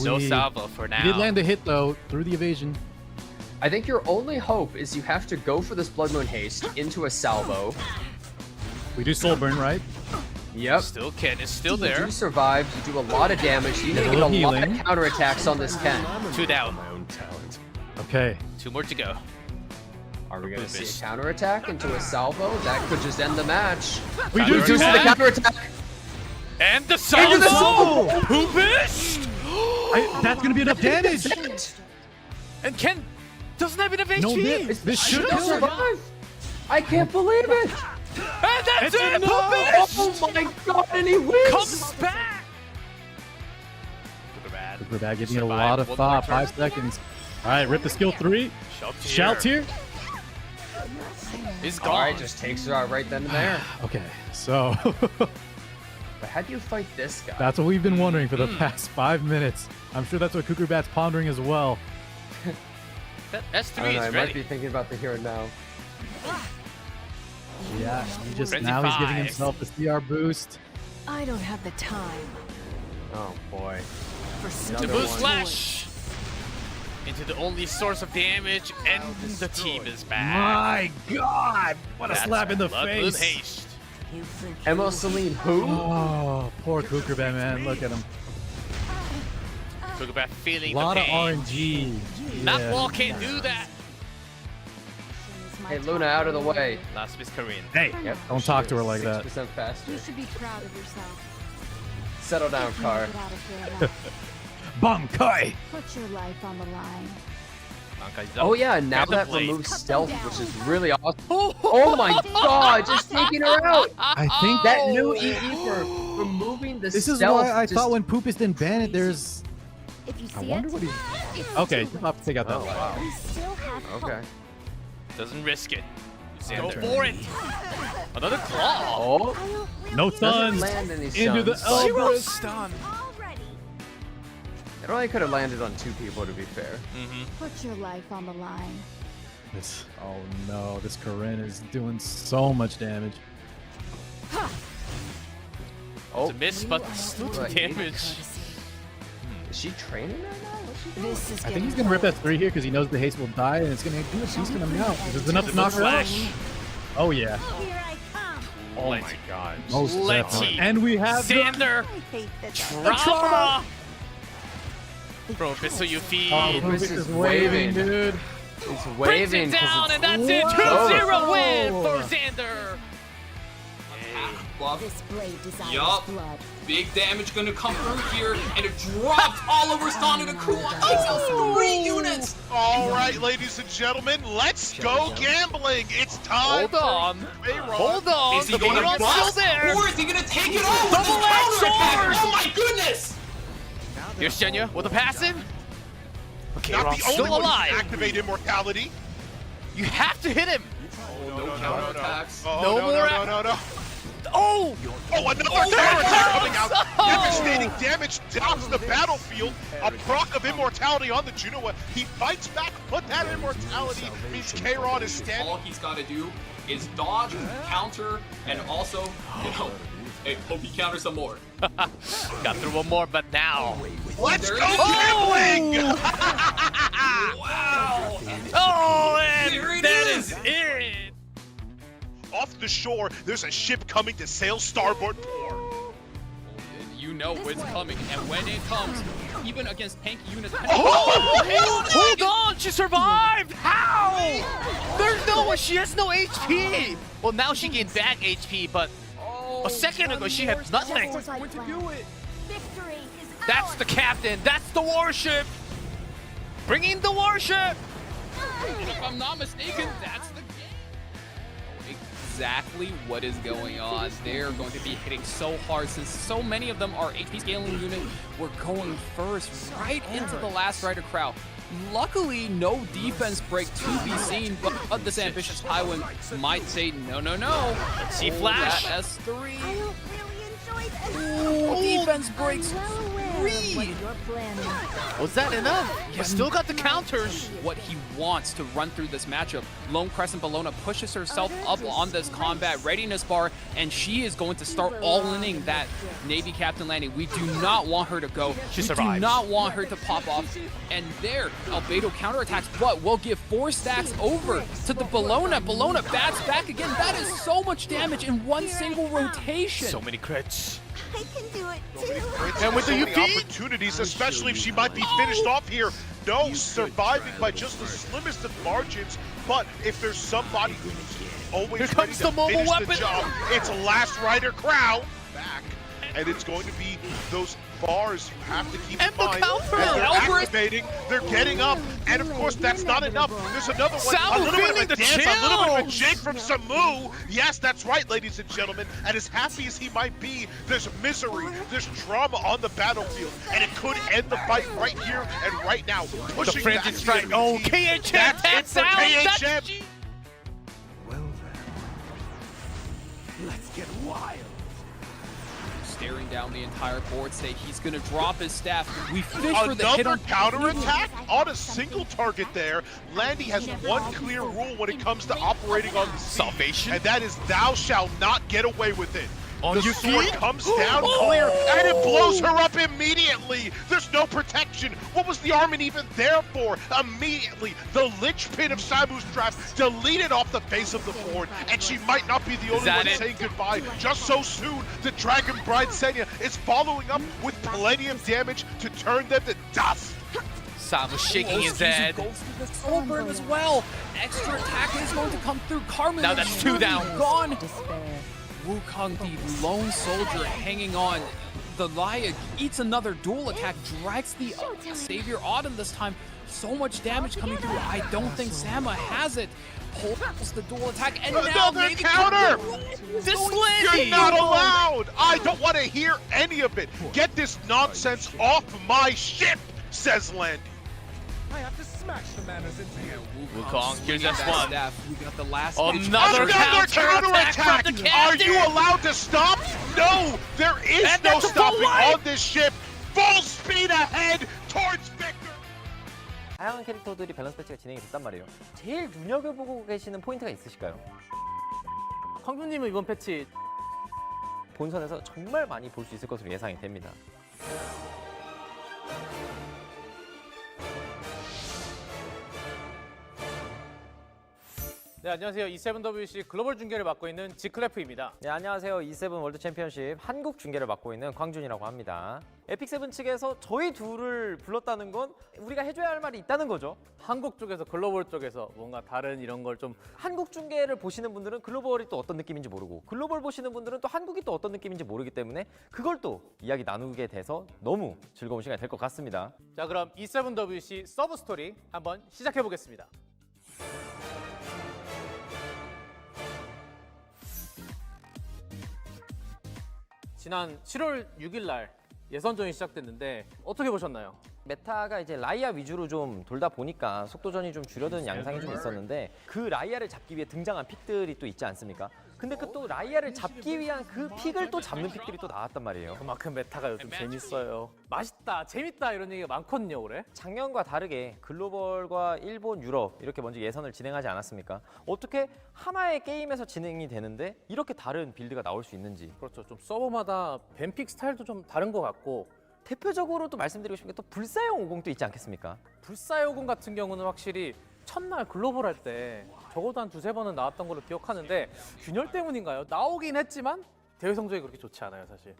No salvo for now. He did land a hit though through the evasion. I think your only hope is you have to go for this Blood Moon Haste into a salvo. We do soul burn, right? Yep. Still Ken is still You there. do survive, you do a lot of damage, you need to get a lot of counterattacks on this Ken. 2 down. Okay. 2 more to go. Are we gonna see a counterattack into a salvo? That could just end the match. We do see the counterattack. And the salvo! Into the salvo! Poopish! That's gonna be enough damage! And Ken doesn't have enough HP! No, this should have survived! I can't believe it! And that's it! Oh Poopish! my god, and he wins! Comes back! Super bad, giving it a lot of thought. 5 seconds. Alright, rip the skill 3. Shout here. He's gone. Alright, just takes her out right then and there. Okay, so But how do you fight this guy? that's what we've been wondering for the past 5 minutes. I'm sure that's what Kukurbat's pondering as well. That's 3 I don't know, I is might ready. be thinking about the here and now. Yeah, he just Frenzy now he's giving 5. himself the CR boost. I don't have the time. Oh boy. For Another To boost one. slash into the only source of damage, and the team is back. My god! What a slap in the Blood Moon face! Haste. Emma Celine, who? Oh, poor Kukurbat, man. Look at him. Talk about A feeling lot the of pain. RNG. That Yeah. wall can't do that. Hey, Luna, out of the way. Last Miss Korean. Hey, Yep, don't talk to her like that. 6% faster. You should be proud of yourself. Settle down, Car. Get out of here now. Bankai! Put your life on the line. Oh yeah, now Grab the that blade. removes stealth, which is really awesome. Oh my god, just taking her out! I think That new EE for removing the this is stealth. why I just- thought when Poopus didn't ban it, there's... If you I see wonder it, what he's... it's Okay, too you'll have to take out that Oh, line. wow. late. We still have hope. Okay. Doesn't risk it. Go Turn. for it. Another claw. Oh, No doesn't stuns! land any Into the stuns. Zero Elbrus! stun. It only could have landed on 2 people, to be fair. Put your life on the line. Oh no, this Corinne is doing so much damage. Oh, It's a miss, but still Right. damage. is she training right now? What's she doing? This is I think he's gonna rip that 3 here because he knows the haste will die and it's gonna do a beast gonna mount. There's enough to knock her out. Flash. Oh yeah. Here I come. Oh my god. Most Let's definitely. see. And we have the dZanderr. I hate this. Trauma. Bro, Pistol you feed. Oh, This Poopus is is waving, waving. dude. He's Brings waving it 'cause down, it's and that's it. Whoa. 2-0 win for dZanderr. Buff. This blade desires Yup. blood. Big damage gonna come through here, and it dropped all over Sonic and Cool. Takes out 3 units. All right, ladies and gentlemen, let's go gambling. It's time. Hold on. for payroll. Hold on. Is he The gonna payroll's bust, still there. or is he gonna take it all with his Double-edged counterattack? sword. Oh my goodness! Here's Genya with a passive. Okay, Not Ron's the only still one who can alive. activate immortality. You have to hit him. No counterattacks. Oh, No no, more no, no, no. Oh! Oh, another Oh, counterattack coming out. oh. Devastating damage down to the battlefield. A proc of immortality on the Junoa. He fights back, but that immortality means K-Rod is standing. All he's got to do is dodge, counter, and also, hey, hope he counters some more. Got through one more, but now. Let's There go it is. gambling! Wow! Oh, and There it that is. is it. Off the shore, there's a ship coming to sail starboard port. You know it's coming, and when it comes, even against tanky units. Hold on, she survived. How? There's no way. She has no HP. Well, now she gained back HP, but a second ago she had nothing. Just as I planned. Victory is That's ours. the captain. That's the warship. Bringing the warship. And if I'm not mistaken, that's the game. Exactly what is going on. They're going to be hitting so hard since so many of them are HP scaling unit. We're going first right into the last rider crowd. Luckily, no defense break to be seen, but this ambitious Highwind might say no, no, no. Let's see Hold Flash. that S3. I don't really enjoy this. Ooh, defense breaks I'm well aware. 3! You're planning. Was that enough? You still got the counters. What he wants to run through this matchup. Lone Crescent Bellona pushes herself up on this combat readiness bar, and she is going to start all-inning that Navy Captain Landy. We do not want her to go. She we survives. do not want her to pop off. And there, Albedo counterattacks, but will give 4 stacks over to the Bellona. Bellona bats back again. That is so much damage in one single rotation. So many crits. I can do it too. And with So the many opportunities, especially if she might be finished off here. No, surviving by just the slimmest of margins. But if there's somebody who's always Here ready comes to the mobile finish weapon. the job, it's Last Rider Crow back. And it's going to be those bars you have to keep And in the mind. counter. As they're Alvarez. activating, they're getting up. And of course, that's not enough. There's another one. Samu A little bit feeling of a the dance, a little bit of a chills. jig from Samu. Yes, that's right, ladies and gentlemen. And as happy as he might be, there's misery, there's trauma on the battlefield. And it could end the fight right here and right now. The Pushing frantic back the strike. enemy Oh, team. KHM That's it taps for out. KHM. That's- Staring down the entire board state, he's gonna drop his staff. We fish for the hit Another on counterattack on a single target there. Landy has one clear rule when it comes to operating on the sea, Salvation. and that is thou shalt not get away with it. On The your sword feet? comes down clear, and it blows her up immediately. There's no protection. What was the Armin even there for? Immediately, the linchpin of Samu's draft deleted off the face of the board, and she might not be the only that one it? saying goodbye just so soon. The Dragon Bride Senya is following up with plenty of damage to turn them to dust. Samu shaking his Oskizu head. goes through the soul burn as well. Extra attack is going to come through. Carmen Now is that's 2 surely down. Gone. Despair. Wukong, the lone soldier hanging on. The Laya eats another dual attack, drags the Savior Autumn this time. So much damage coming through. I don't think Sama has it. Pulls the dual attack, and now Another maybe counter! This You're Landy. not allowed! I don't want to hear any of it. Get this nonsense off my ship, says Landy. Wukong, here's swinging that S1. staff. We got the last Another counterattack from the Are you captain. allowed to stop? No, there is And no that's a full stopping life. on this ship. Full speed ahead towards victory. 다양한 캐릭터들이 밸런스 패치가 진행이 됐단 말이에요. 제일 눈여겨보고 계시는 포인트가 있으실까요? 황준님은 이번 패치 본선에서 정말 많이 볼 수 있을 것으로 예상이 됩니다. 네, 안녕하세요. E7WC 글로벌 중계를 맡고 있는 지크래프입니다. 네, 안녕하세요. E7 월드 챔피언십 한국 중계를 맡고 있는 광준이라고 합니다. 에픽세븐 측에서 저희 둘을 불렀다는 건 우리가 해줘야 할 말이 있다는 거죠. 한국 쪽에서 글로벌 쪽에서 뭔가 다른 이런 걸 좀 한국 중계를 보시는 분들은 글로벌이 또 어떤 느낌인지 모르고 글로벌 보시는 분들은 또 한국이 또 어떤 느낌인지 모르기 때문에 그걸 또 이야기 나누게 돼서 너무 즐거운 시간이 될 것 같습니다. 자, 그럼 E7WC 서브 스토리 한번 시작해 보겠습니다. 지난 7월 6일 날 예선전이 시작됐는데 어떻게 보셨나요? 메타가 이제 라이아 위주로 좀 돌다 보니까 속도전이 좀 줄어드는 양상이 좀 있었는데 그 라이아를 잡기 위해 등장한 픽들이 또 있지 않습니까? 근데 그 또 라이아를 잡기 위한 그 픽을 또 잡는 픽들이 또 나왔단 말이에요. 그만큼 메타가 요즘 재밌어요. 맛있다, 재밌다 이런 얘기가 많거든요, 올해. 작년과 다르게 글로벌과 일본, 유럽 이렇게 먼저 예선을 진행하지 않았습니까? 어떻게 하나의 게임에서 진행이 되는데 이렇게 다른 빌드가 나올 수 있는지 그렇죠. 좀 서버마다 뱀픽 스타일도 좀 다른 것 같고 대표적으로 또 말씀드리고 싶은 게 또 불사용 50도 있지 않겠습니까? 불사요금 같은 경우는 확실히 첫날 글로벌 할 때 적어도 한 2-3번은 나왔던 걸로 기억하는데 균열 때문인가요? 나오긴 했지만 대회 성적이 그렇게 좋지 않아요, 사실.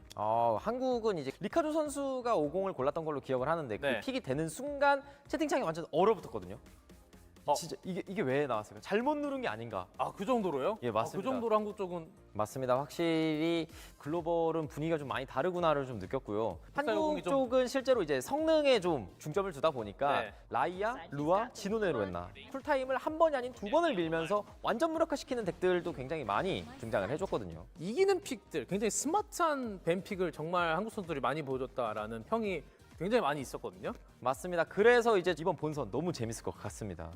한국은 이제 리카조 선수가 50을 골랐던 걸로 기억을 하는데 네. 그 픽이 되는 순간 채팅창이 완전 얼어붙었거든요. 진짜 이게 왜 나왔을까? 잘못 누른 게 아닌가? 아, 그 정도로요? 예, 맞습니다. 그 정도로 한국 쪽은 맞습니다. 확실히 글로벌은 분위기가 좀 많이 다르구나를 좀 느꼈고요. 한국 요금이 좀- 쪽은 실제로 이제 성능에 좀 중점을 두다 보니까 네. 라이아, 루아, 진노네로 했나 쿨타임을 한 번이 아닌 2번을 밀면서 완전 무력화시키는 덱들도 굉장히 많이 등장을 해줬거든요. 이기는 픽들, 굉장히 스마트한 뱀픽을 정말 한국 선수들이 많이 보여줬다라는 평이 굉장히 많이 있었거든요. 맞습니다. 그래서 이제 이번 본선 너무 재밌을 것 같습니다.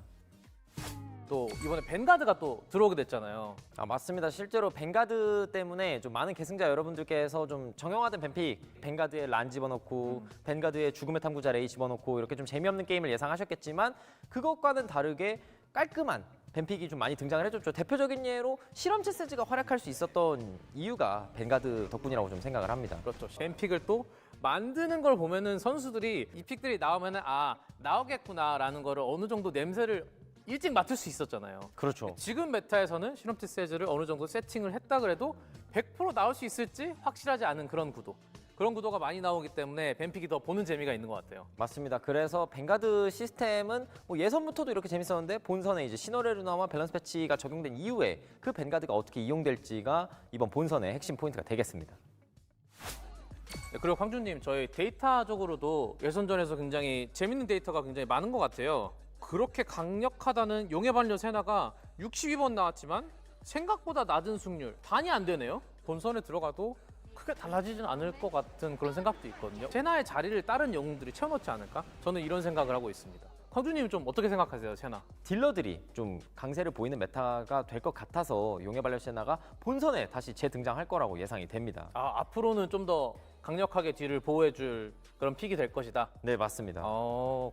또 이번에 벤가드가 또 들어오게 됐잖아요. 아, 맞습니다. 실제로 벤가드 때문에 좀 많은 계승자 여러분들께서 좀 정형화된 뱀픽, 벤가드에 란 집어넣고 벤가드에 죽음의 탐구자 레이 집어넣고 이렇게 좀 재미없는 게임을 예상하셨겠지만 그것과는 다르게 깔끔한 뱀픽이 좀 많이 등장을 해줬죠. 대표적인 예로 실험체 세즈가 활약할 수 있었던 이유가 벤가드 덕분이라고 좀 생각을 합니다. 그렇죠. 뱀픽을 또 만드는 걸 보면은 선수들이 이 픽들이 나오면은 아 나오겠구나라는 거를 어느 정도 냄새를 일찍 맡을 수 있었잖아요. 그렇죠. 지금 메타에서는 실험체 세즈를 어느 정도 세팅을 했다 그래도 100% 나올 수 있을지 확실하지 않은 그런 구도. 그런 구도가 많이 나오기 때문에 뱀픽이 더 보는 재미가 있는 것 같아요. 맞습니다. 그래서 벤가드 시스템은 뭐 예선부터도 이렇게 재밌었는데 본선에 이제 시너레 루나와 밸런스 패치가 적용된 이후에 그 벤가드가 어떻게 이용될지가 이번 본선의 핵심 포인트가 되겠습니다. 네, 그리고 광준님, 저희 데이터적으로도 예선전에서 굉장히 재밌는 데이터가 굉장히 많은 것 같아요. 그렇게 강력하다는 용의 반려 세나가 62번 나왔지만 생각보다 낮은 승률, 단이 안 되네요. 본선에 들어가도 크게 달라지진 않을 것 같은 그런 생각도 있거든요. 세나의 자리를 다른 영웅들이 채워넣지 않을까? 저는 이런 생각을 하고 있습니다. 광준님은 좀 어떻게 생각하세요, 세나? 딜러들이 좀 강세를 보이는 메타가 될 것 같아서 용의 발려 세나가 본선에 다시 재등장할 거라고 예상이 됩니다. 아, 앞으로는 좀 더 강력하게 뒤를 보호해줄 그런 픽이 될 것이다. 네, 맞습니다.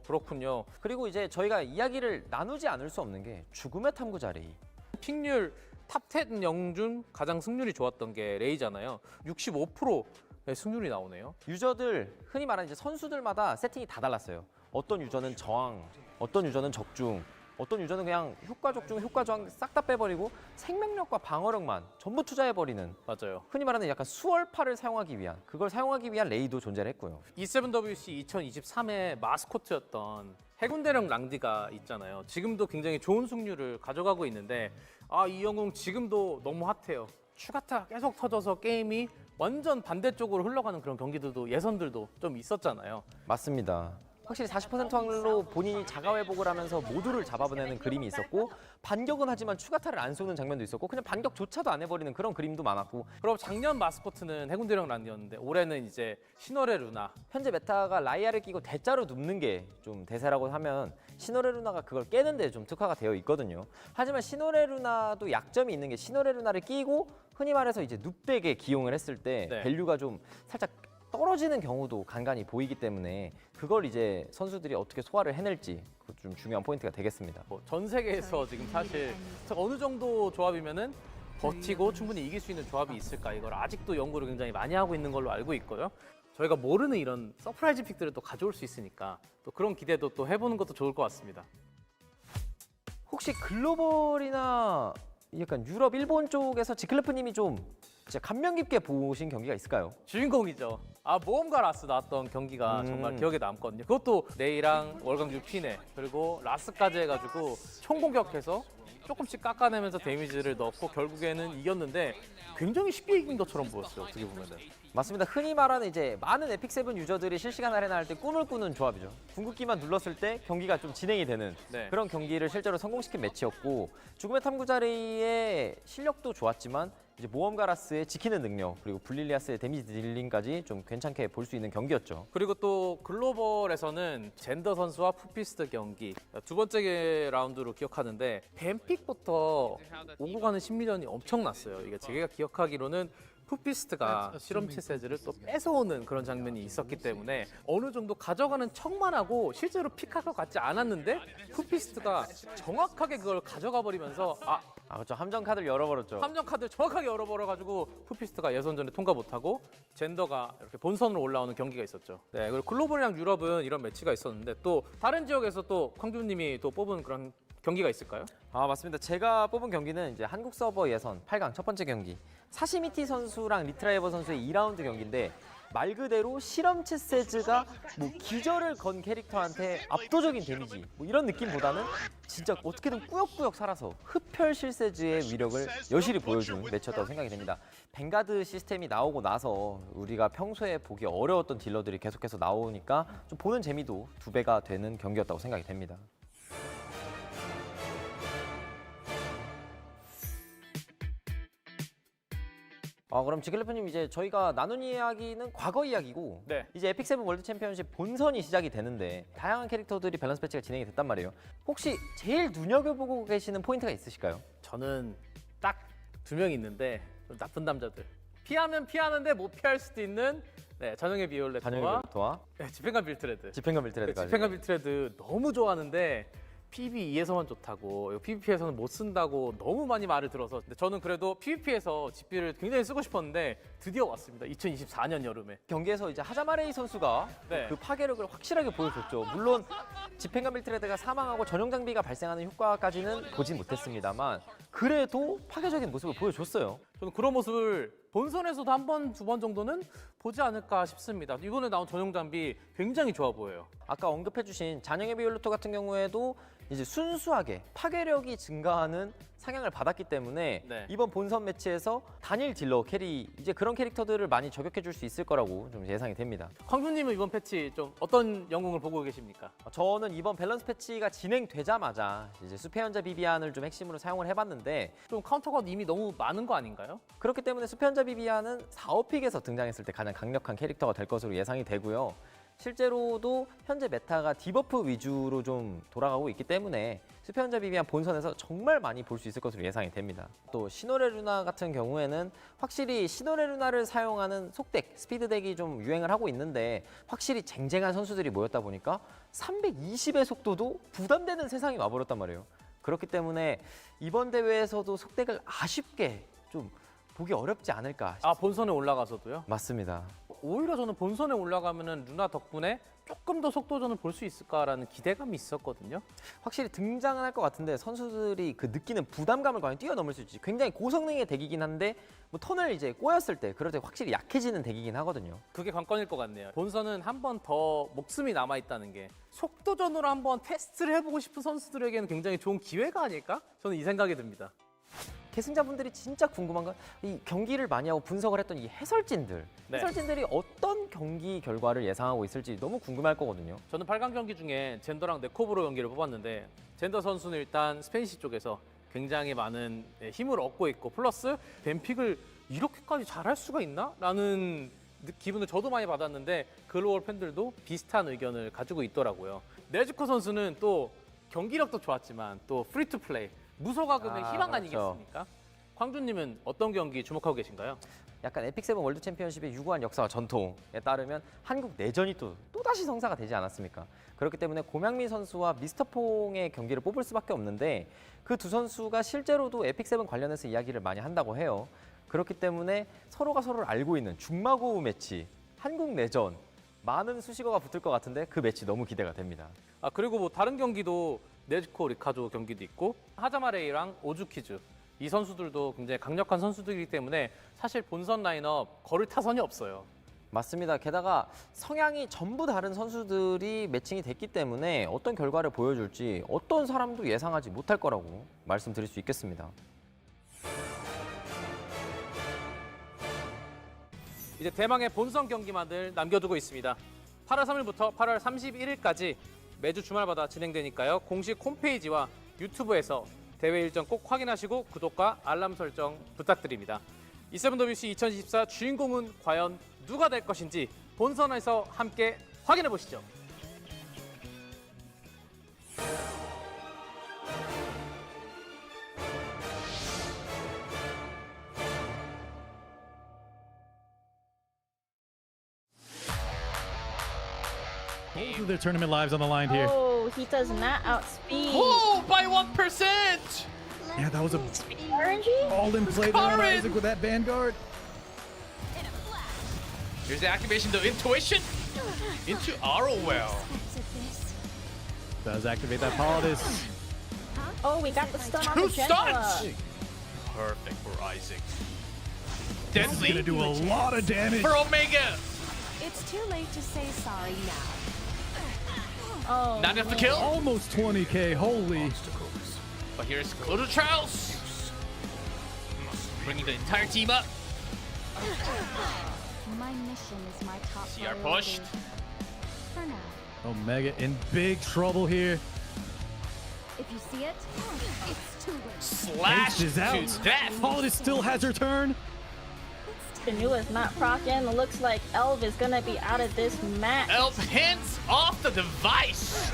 그렇군요. 그리고 이제 저희가 이야기를 나누지 않을 수 없는 게 죽음의 탐구자 레이. 픽률 탑10 영웅 중 가장 승률이 좋았던 게 레이잖아요. 65%의 승률이 나오네요. 유저들, 흔히 말하는 이제 선수들마다 세팅이 다 달랐어요. 어떤 유저는 저항, 어떤 유저는 적중, 어떤 유저는 그냥 효과 적중, 효과 저항 싹 다 빼버리고 생명력과 방어력만 전부 투자해버리는, 맞아요. 흔히 말하는 약간 수월파를 사용하기 위한, 그걸 사용하기 위한 레이도 존재를 했고요. E7WC 2023의 마스코트였던 해군대령 랑디가 있잖아요. 지금도 굉장히 좋은 승률을 가져가고 있는데 이 영웅 지금도 너무 핫해요. 추가타 계속 터져서 게임이 완전 반대쪽으로 흘러가는 그런 경기들도 예선들도 좀 있었잖아요. 맞습니다. 확실히 40% 확률로 본인이 자가 회복을 하면서 모두를 잡아보내는 그림이 있었고, 반격은 하지만 추가타를 안 쏘는 장면도 있었고, 그냥 반격조차도 안 해버리는 그런 그림도 많았고. 그럼 작년 마스코트는 해군대령 란디였는데 올해는 이제 시너레 루나. 현재 메타가 라이아를 끼고 대자로 눕는 게 좀 대세라고 하면 시노레 루나가 그걸 깨는데 좀 특화가 되어 있거든요. 하지만 시노레 루나도 약점이 있는 게, 시노레 루나를 끼고 흔히 말해서 이제 눕백에 기용을 했을 때 네. 밸류가 좀 살짝 떨어지는 경우도 간간히 보이기 때문에 그걸 이제 선수들이 어떻게 소화를 해낼지 그것 좀 중요한 포인트가 되겠습니다. 전 세계에서 지금 사실 어느 정도 조합이면은 버티고 충분히 이길 수 있는 조합이 있을까, 이걸 아직도 연구를 굉장히 많이 하고 있는 걸로 알고 있고요. 저희가 모르는 이런 서프라이즈 픽들을 또 가져올 수 있으니까 또 그런 기대도 또 해보는 것도 좋을 것 같습니다. 혹시 글로벌이나 약간 유럽, 일본 쪽에서 지클레프님이 좀 진짜 감명 깊게 보신 경기가 있을까요? 주인공이죠. 모험가 라스 나왔던 경기가 정말 기억에 남거든요. 그것도 레이랑 월강 유피네 그리고 라스까지 해가지고 총공격해서 조금씩 깎아내면서 데미지를 넣고 결국에는 이겼는데 굉장히 쉽게 이긴 것처럼 보였어요, 어떻게 보면은. 맞습니다. 흔히 말하는 이제 많은 에픽7 유저들이 실시간 아레나 할 때 꿈을 꾸는 조합이죠. 궁극기만 눌렀을 때 경기가 좀 진행이 되는 네. 그런 경기를 실제로 성공시킨 매치였고, 죽음의 탐구자리의 실력도 좋았지만 이제 모험가라스의 지키는 능력, 그리고 블릴리아스의 데미지 딜링까지 좀 괜찮게 볼 수 있는 경기였죠. 그리고 또 글로벌에서는 젠더 선수와 푸피스트 경기 두 번째 라운드로 기억하는데 뱀픽부터 오고 가는 심리전이 엄청났어요. 이게 제가 기억하기로는 푸피스트가 실험체 세즈를 또 뺏어오는 그런 장면이 있었기 때문에 어느 정도 가져가는 척만 하고 실제로 픽할 것 같지 않았는데 푸피스트가 정확하게 그걸 가져가 버리면서 그렇죠. 함정 카드를 열어버렸죠. 함정 카드를 정확하게 열어버려가지고 푸피스트가 예선전에 통과 못하고 젠더가 이렇게 본선으로 올라오는 경기가 있었죠. 네, 그리고 글로벌이랑 유럽은 이런 매치가 있었는데 또 다른 지역에서 또 광준님이 또 뽑은 그런 경기가 있을까요? 맞습니다. 제가 뽑은 경기는 이제 한국 서버 예선 8강 첫 번째 경기, 사시미티 선수랑 리트라이버 선수의 2라운드 경기인데, 말 그대로 실험체 세즈가 뭐 기절을 건 캐릭터한테 압도적인 데미지 뭐 이런 느낌보다는 진짜 어떻게든 꾸역꾸역 살아서 흡혈 실세즈의 위력을 여실히 보여준 매치였다고 생각이 됩니다. 뱅가드 시스템이 나오고 나서 우리가 평소에 보기 어려웠던 딜러들이 계속해서 나오니까 좀 보는 재미도 2배가 되는 경기였다고 생각이 됩니다. 그럼 지글레프님 이제 저희가 나눈 이야기는 과거 이야기고 네. 이제 에픽7 월드 챔피언십 본선이 시작이 되는데 다양한 캐릭터들이 밸런스 패치가 진행이 됐단 말이에요. 혹시 제일 눈여겨보고 계시는 포인트가 있으실까요? 저는 딱 2명 있는데 좀 나쁜 남자들. 피하면 피하는데 못 피할 수도 있는 전형의 비올레트와 단영의 빌트와 집행관 빌트레드. 집행관 빌트레드까지. 집행관 빌트레드 너무 좋아하는데 PVE에서만 좋다고 PVP에서는 못 쓴다고 너무 많이 말을 들어서 근데 저는 그래도 PVP에서 집비를 굉장히 쓰고 싶었는데 드디어 왔습니다. 2024년 여름에. 경기에서 이제 하자마레이 선수가 네. 그 파괴력을 확실하게 보여줬죠. 물론 집행관 빌트레드가 사망하고 전용 장비가 발생하는 효과까지는 보진 못했습니다만 그래도 파괴적인 모습을 보여줬어요. 저는 그런 모습을 본선에서도 한 번, 2번 정도는 보지 않을까 싶습니다. 이번에 나온 전용 장비 굉장히 좋아 보여요. 아까 언급해주신 잔영의 비올레토 같은 경우에도 이제 순수하게 파괴력이 증가하는 상향을 받았기 때문에 네. 이번 본선 매치에서 단일 딜러 캐리 이제 그런 캐릭터들을 많이 저격해줄 수 있을 거라고 좀 예상이 됩니다. 광준님은 이번 패치 좀 어떤 영웅을 보고 계십니까? 저는 이번 밸런스 패치가 진행되자마자 이제 숲의 연자 비비안을 좀 핵심으로 사용을 해봤는데 좀 카운터가 이미 너무 많은 거 아닌가요? 그렇기 때문에 숲의 연자 비비안은 4호픽에서 등장했을 때 가장 강력한 캐릭터가 될 것으로 예상이 되고요. 실제로도 현재 메타가 디버프 위주로 좀 돌아가고 있기 때문에 숲의 연자 비비안 본선에서 정말 많이 볼 수 있을 것으로 예상이 됩니다. 또 시노레 루나 같은 경우에는 확실히 시노레 루나를 사용하는 속덱, 스피드 덱이 좀 유행을 하고 있는데 확실히 쟁쟁한 선수들이 모였다 보니까 320의 속도도 부담되는 세상이 와버렸단 말이에요. 그렇기 때문에 이번 대회에서도 속덱을 아쉽게 좀 보기 어렵지 않을까 싶습니다. 아, 본선에 올라가서도요? 맞습니다. 오히려 저는 본선에 올라가면은 루나 덕분에 조금 더 속도전을 볼 수 있을까라는 기대감이 있었거든요. 확실히 등장은 할 것 같은데 선수들이 그 느끼는 부담감을 과연 뛰어넘을 수 있지. 굉장히 고성능의 덱이긴 한데 뭐 턴을 이제 꼬였을 때 그럴 때 확실히 약해지는 덱이긴 하거든요. 그게 관건일 것 같네요. 본선은 한 번 더 목숨이 남아있다는 게 속도전으로 한번 테스트를 해보고 싶은 선수들에게는 굉장히 좋은 기회가 아닐까? 저는 이 생각이 듭니다. 계승자분들이 진짜 궁금한 건 이 경기를 많이 하고 분석을 했던 이 해설진들. 네. 해설진들이 어떤 경기 결과를 예상하고 있을지 너무 궁금할 거거든요. 저는 8강 경기 중에 젠더랑 네코브로 경기를 뽑았는데 젠더 선수는 일단 스페니시 쪽에서 굉장히 많은 힘을 얻고 있고 플러스 뱀픽을 이렇게까지 잘할 수가 있나? 라는 기분을 저도 많이 받았는데 글로벌 팬들도 비슷한 의견을 가지고 있더라고요. 네즈코 선수는 또 경기력도 좋았지만 또 프리투플레이 무소가금의 희망 그렇죠. 아니겠습니까? 광준님은 어떤 경기 주목하고 계신가요? 약간 에픽7 월드 챔피언십의 유구한 역사와 전통에 따르면 한국 내전이 또다시 성사가 되지 않았습니까? 그렇기 때문에 고명민 선수와 미스터퐁의 경기를 뽑을 수밖에 없는데 그 두 선수가 실제로도 에픽7 관련해서 이야기를 많이 한다고 해요. 그렇기 때문에 서로가 서로를 알고 있는 중마고우 매치, 한국 내전 많은 수식어가 붙을 것 같은데 그 매치 너무 기대가 됩니다. 아, 그리고 뭐 다른 경기도 네즈코, 리카조 경기도 있고 하자마레이랑 오즈키즈 이 선수들도 굉장히 강력한 선수들이기 때문에 사실 본선 라인업 거를 타선이 없어요. 맞습니다. 게다가 성향이 전부 다른 선수들이 매칭이 됐기 때문에 어떤 결과를 보여줄지 어떤 사람도 예상하지 못할 거라고 말씀드릴 수 있겠습니다. 이제 대망의 본선 경기만을 남겨두고 있습니다. 8월 3일부터 8월 31일까지 매주 주말마다 진행되니까요. 공식 홈페이지와 유튜브에서 대회 일정 꼭 확인하시고 구독과 알람 설정 부탁드립니다. E7WC 2024 주인공은 과연 누가 될 것인지 본선에서 함께 확인해 보시죠. Both of their tournament lives on the line here. Oh, he does not outspeed. Oh, by 1%! Yeah, that was a RNG? all-in play there on Karen! Isaac with that Vanguard. Here's the activation, the intuition into Arrowell. Does activate that Paladus. Oh, we got the stun on Two the Jenna. stuns! Perfect for Isaac. Gonna Deadly do a lot of damage. for Omega. It's too late to say sorry now. Oh, Not enough to kill, Almost 20k. Holy. but here's Closer Trials. Bringing the entire team up. my mission is my top CR priority. pushed. For now. Omega in big trouble here. If you see it, it's too late. Slash Haste is out. to death. Paladus still has her turn. Shanua's not proccing. Looks like Elv is gonna be out of this match. Elf hands off the device.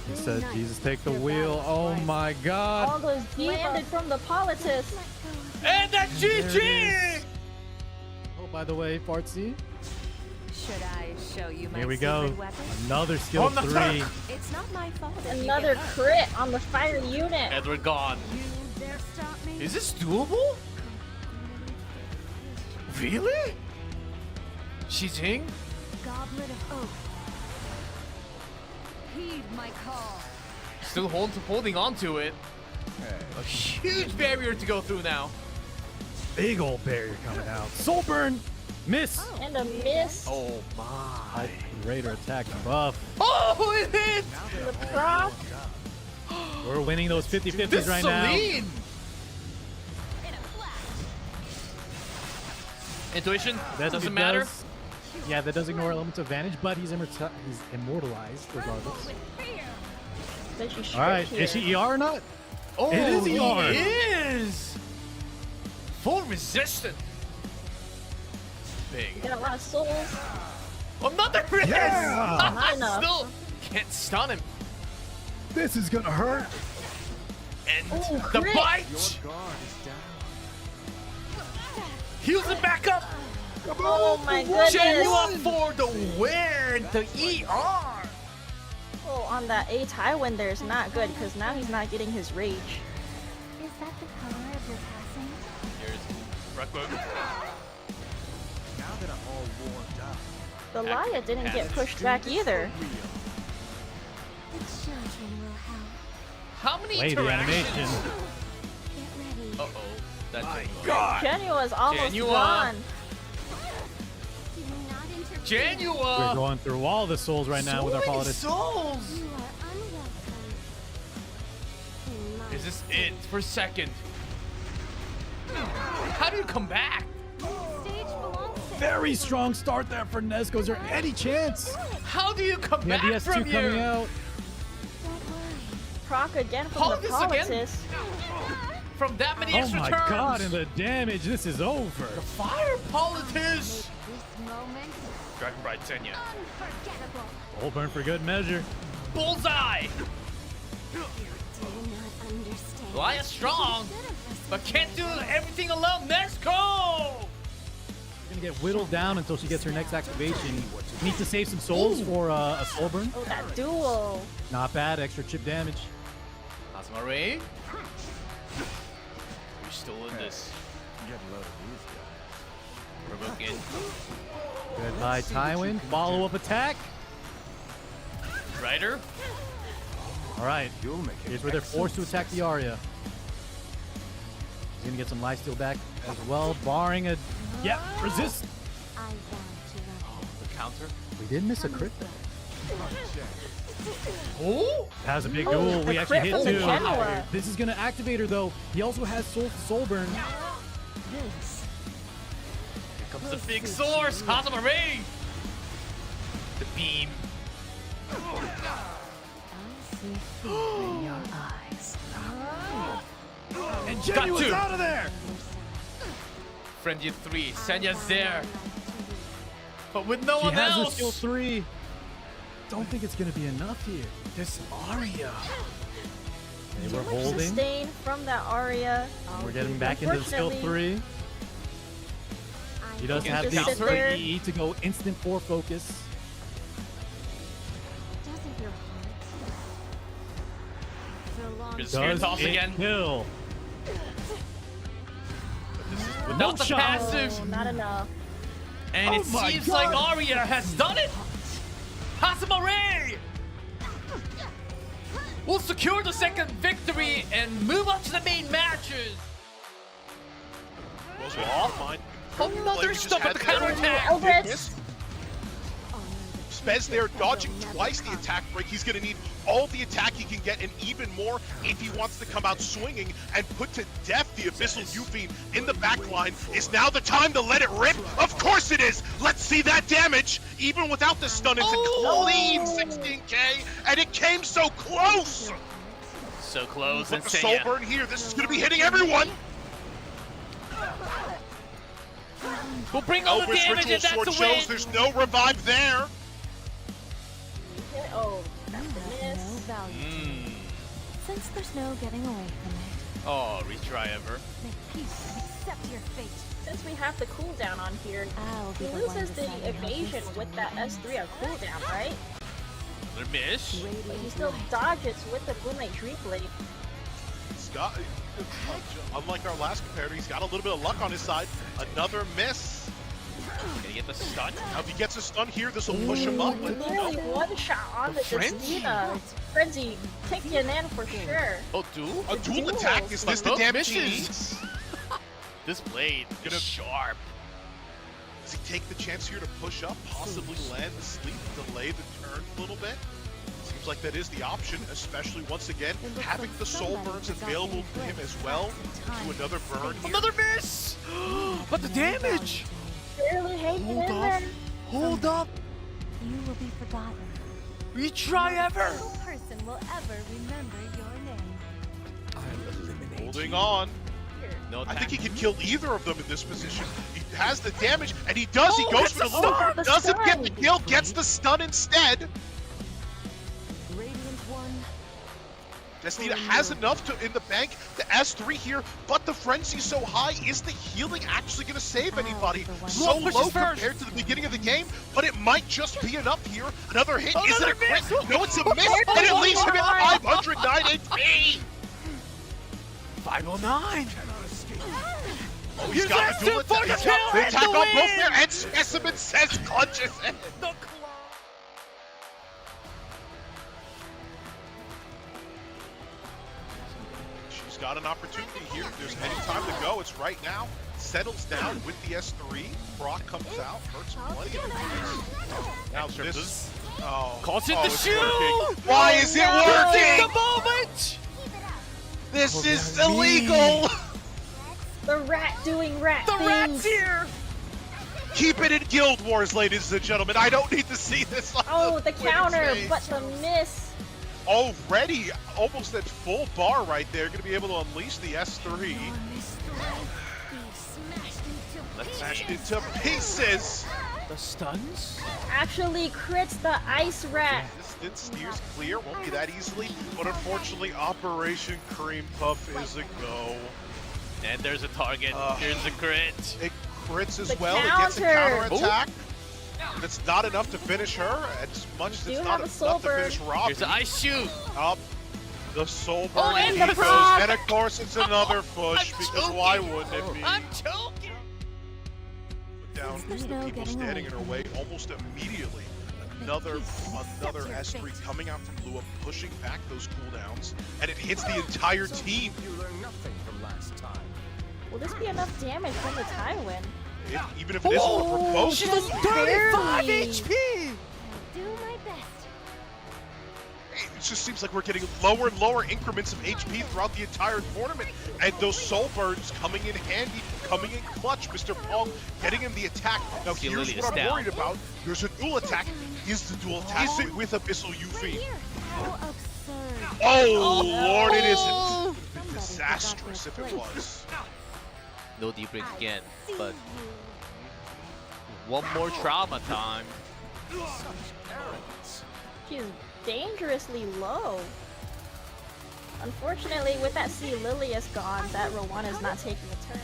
He said, Jesus, take the wheel. Oh my All God. those landed from the politics. And that GG! Oh, by the way, Fartsy. Should I show you my Here we go. secret weapon? Another skill On the 3. turret. It's not my fault if you Another get hurt. crit on the fire unit. And we're gone. You dare stop me? Is this doable? Really? Xijing? Goblet of Oak. Heed my call. Still holding on to it. A huge barrier to go through now. Big old barrier coming out. Soul burn. Miss. And a miss. Oh my. Raider attack buff. Oh, it hit! The proc. We're winning those 50-50s This right now. Celine! Intuition That doesn't matter. does- Yeah, that does ignore elements of advantage, but he's immortalized regardless. But she's All right, here. is she ER or not? Oh, It is he ER. is! Full resistance. Big. Got a lot of souls. Another hit! Yeah! Not enough. Still can't stun him. This is gonna hurt. And Ooh, the crit. bite! Heals it back up! Oh my goodness. Genua for the win! The ER! Oh, on that A Tywin there's not good because now he's not getting his rage. Is that the color of your passing? Here's Ruckbook. The Laya didn't get pushed back either. The children will help. How many Play the interactions? animation. Get ready. Uh-oh. That's My Genua. God. Genua's almost Genua. gone. Do not interfere. We're Genua! going through all the souls right now so with our many politics. souls! You are unwelcome. In my Is this it for second? How do you come back? stage belongs to Very strong start there for Nezuko. Is there any chance? How do you come Yeah, back the from S2 coming here? out. Don't worry. Proc again from Hold the this again. politics. From that many Oh extra my turns? God, and the damage. This is over. The fire politics! This moment Dragon Bride Senya. unforgettable. Whole burn for good measure. Bullseye! You do not understand. Laya strong, Should have listened but to can't do my voice. everything alone. Nezuko! Gonna get whittled down until she gets her next activation. Needs to save some souls for a soul burn. Oh, that duel. Not bad. Extra chip damage. Hazamarei? We're still in this. Provoking. Goodbye, Tywin. Follow-up attack. Rider? All right. Here's where they're forced to attack the Arya. He's gonna get some lifesteal back as well, barring a resist. I want to love The counter? We did miss a crit though. Oh? That was a big Oh, duel. the We actually crit hit from the two. Genua. This is gonna activate her though. He also has soul burn. this. Here comes the big source. Hazamarei! The beam. I see fear in your eyes. And Got Genua's two. out of there. Frenzy 3. Senya's there. But with no She one has her else. skill 3. Don't think it's gonna be enough here. This Arya. They were Much holding. sustain from that Arya. We're getting back into the skill Unfortunately, 3. He does Again, have the just sit there. EE to go instant 4 focus. Doesn't your heart? belong Here's to Spirit Does toss it again. kill? Without the shot. passive. Oh, not enough. And Oh it my seems God. like Arya has done it. Hazamarei will secure the second victory and move on to the main matches. Another stop at the counterattack. Eldritch. Spez there dodging twice the attack break. He's going to need all the attack he can get and even more if he wants to come out swinging and put to death the Abyssal Euphine in the back line. Is now the time to let it rip? Of course it is! Let's see that damage! Even without the stun, it's a clean 16k, and it came so close! So close, Look and at the soul burn here. This is going to be hitting everyone! We'll bring all the Elvis damage Ritual and that's Sword the shows win. there's no revive there. Oh, that's a miss. No value. Since there's no getting away from it, Oh, retry ever. make peace and accept your fate. Since we have the cooldown on here, I'll he be the one loses the deciding how evasion this with that S3 on cooldown, right? Another miss. But he still dodges with the Blue Knight Tree Blade. He's got, unlike our last comparator, he's got a little bit of luck on his side. Another miss. Gonna get the stun. Now if he gets a stun here, this will push him up. But Nearly one shot on the Justina. Frenzy taking in for sure. Oh, duel? a dual attack, is this the both damage he misses. needs? This blade is sharp. Does he take the chance here to push up, possibly land the sleep, delay the turn a little bit? Seems like that is the option, especially once again, having the soul burns available to him as well. Do another burn here. Another miss! But the damage! Barely hanging in Hold up. there. Hold up! You will be forgotten. Retry ever! No person will ever remember your name. Holding on. No I attack. think he can kill either of them in this position. He has the damage, and he does. He Oh, goes gets for the the loop. stun! The Doesn't get the stun! kill, gets the stun instead. Radiant one. Justina has enough to in the bank. The S3 here, but the frenzy's so high. Is the healing actually going to save anybody? So Love pushes low first. compared to the beginning of the game, but it might just be enough here. Another hit. Is it a Another crit? miss. No, it's a miss, and it leaves him at 509 HP. 509! Oh, he's Use got that to do it. for the kill The and attack the on both win. there, and Specimen says clutches it. The claw! She's got an opportunity here. If there's any time to go, it's right now. Settles down with the S3. Brock comes out, hurts plenty of enemies. Now this. Oh, Calls it oh, the it's shoe! working. Why is it Take working? the moment! This is illegal. The rat doing rat The things. rat's here! Keep it in Guild Wars, ladies and gentlemen. I don't need to see this. On Oh, the Twitter's counter, face. but the miss. Already almost at full bar right there. Going to be able to unleash the S3. Smashed into pieces. The stuns? Actually crits the ice rat. Distance steers clear. Won't be that easily. But unfortunately, Operation Cream Puff is a go. And there's a target. Here's a crit. It crits as The well. It gets a counter. counterattack. It's not enough to finish her. As much as Do it's have not a soul enough to burn. finish Rob. Here's the ice shoe. Up. The soul Oh, burn. and he the goes. frog. And of course, it's another push I'm because choking. why wouldn't it be? I'm choking! Down There's the no people getting standing away in her way almost immediately. Another S3 coming out from Lua, pushing back those cooldowns, and it hits the entire team. Will this be enough damage from the tie win? Even if it isn't a provoke, She does 35 HP! Do my best. it just seems like we're getting lower and lower increments of HP throughout the entire tournament. And those soul burns coming in handy, coming in clutch. Mr. Pong getting him the attack. Now See, here's Lily what is I'm down. worried about. There's a dual attack. Is the dual attack? Is it with Abyssal UV? How absurd. Oh, Lord, it isn't. Oh. It would be disastrous if it was. No deep break again, but one more trauma time. She's dangerously low. Unfortunately, with that C Lilius gone, that Rowan is not taking a turn.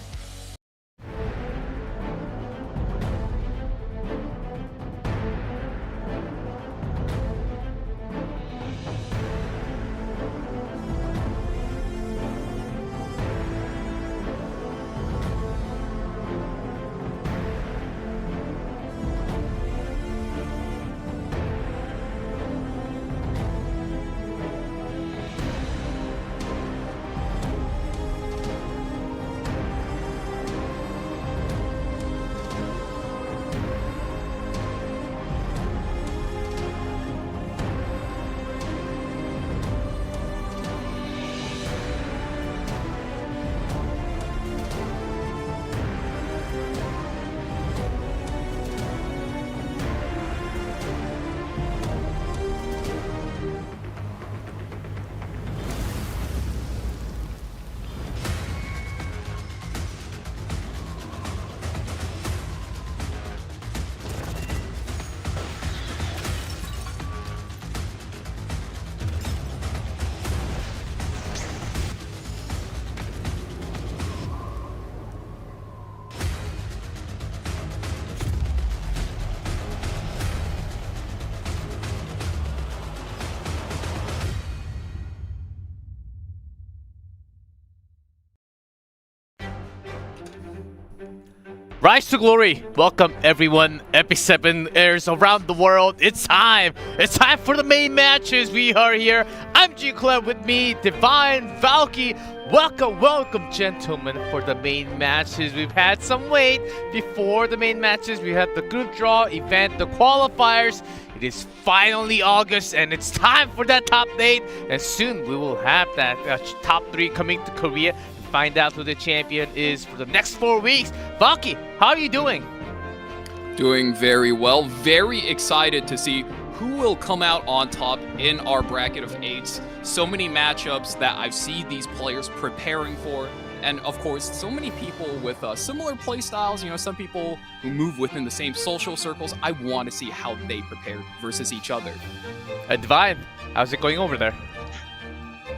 Rise to glory. Welcome everyone. Epic 7 airs around the world. It's time. It's time for the main matches. We are here. I'm G-Club with me, Divine, Valky. Welcome gentlemen for the main matches. We've had some wait before the main matches. We had the group draw event, the qualifiers. It is finally August and it's time for that top 8. And soon we will have that top 3 coming to Korea. Find out who the champion is for the next 4 weeks. Valky, how are you doing? Doing very well. Very excited to see who will come out on top in our bracket of 8s. So many matchups that I've seen these players preparing for. And of course, so many people with similar playstyles. You know, some people who move within the same social circles. I want to see how they prepared versus each other. Divine, how's it going over there?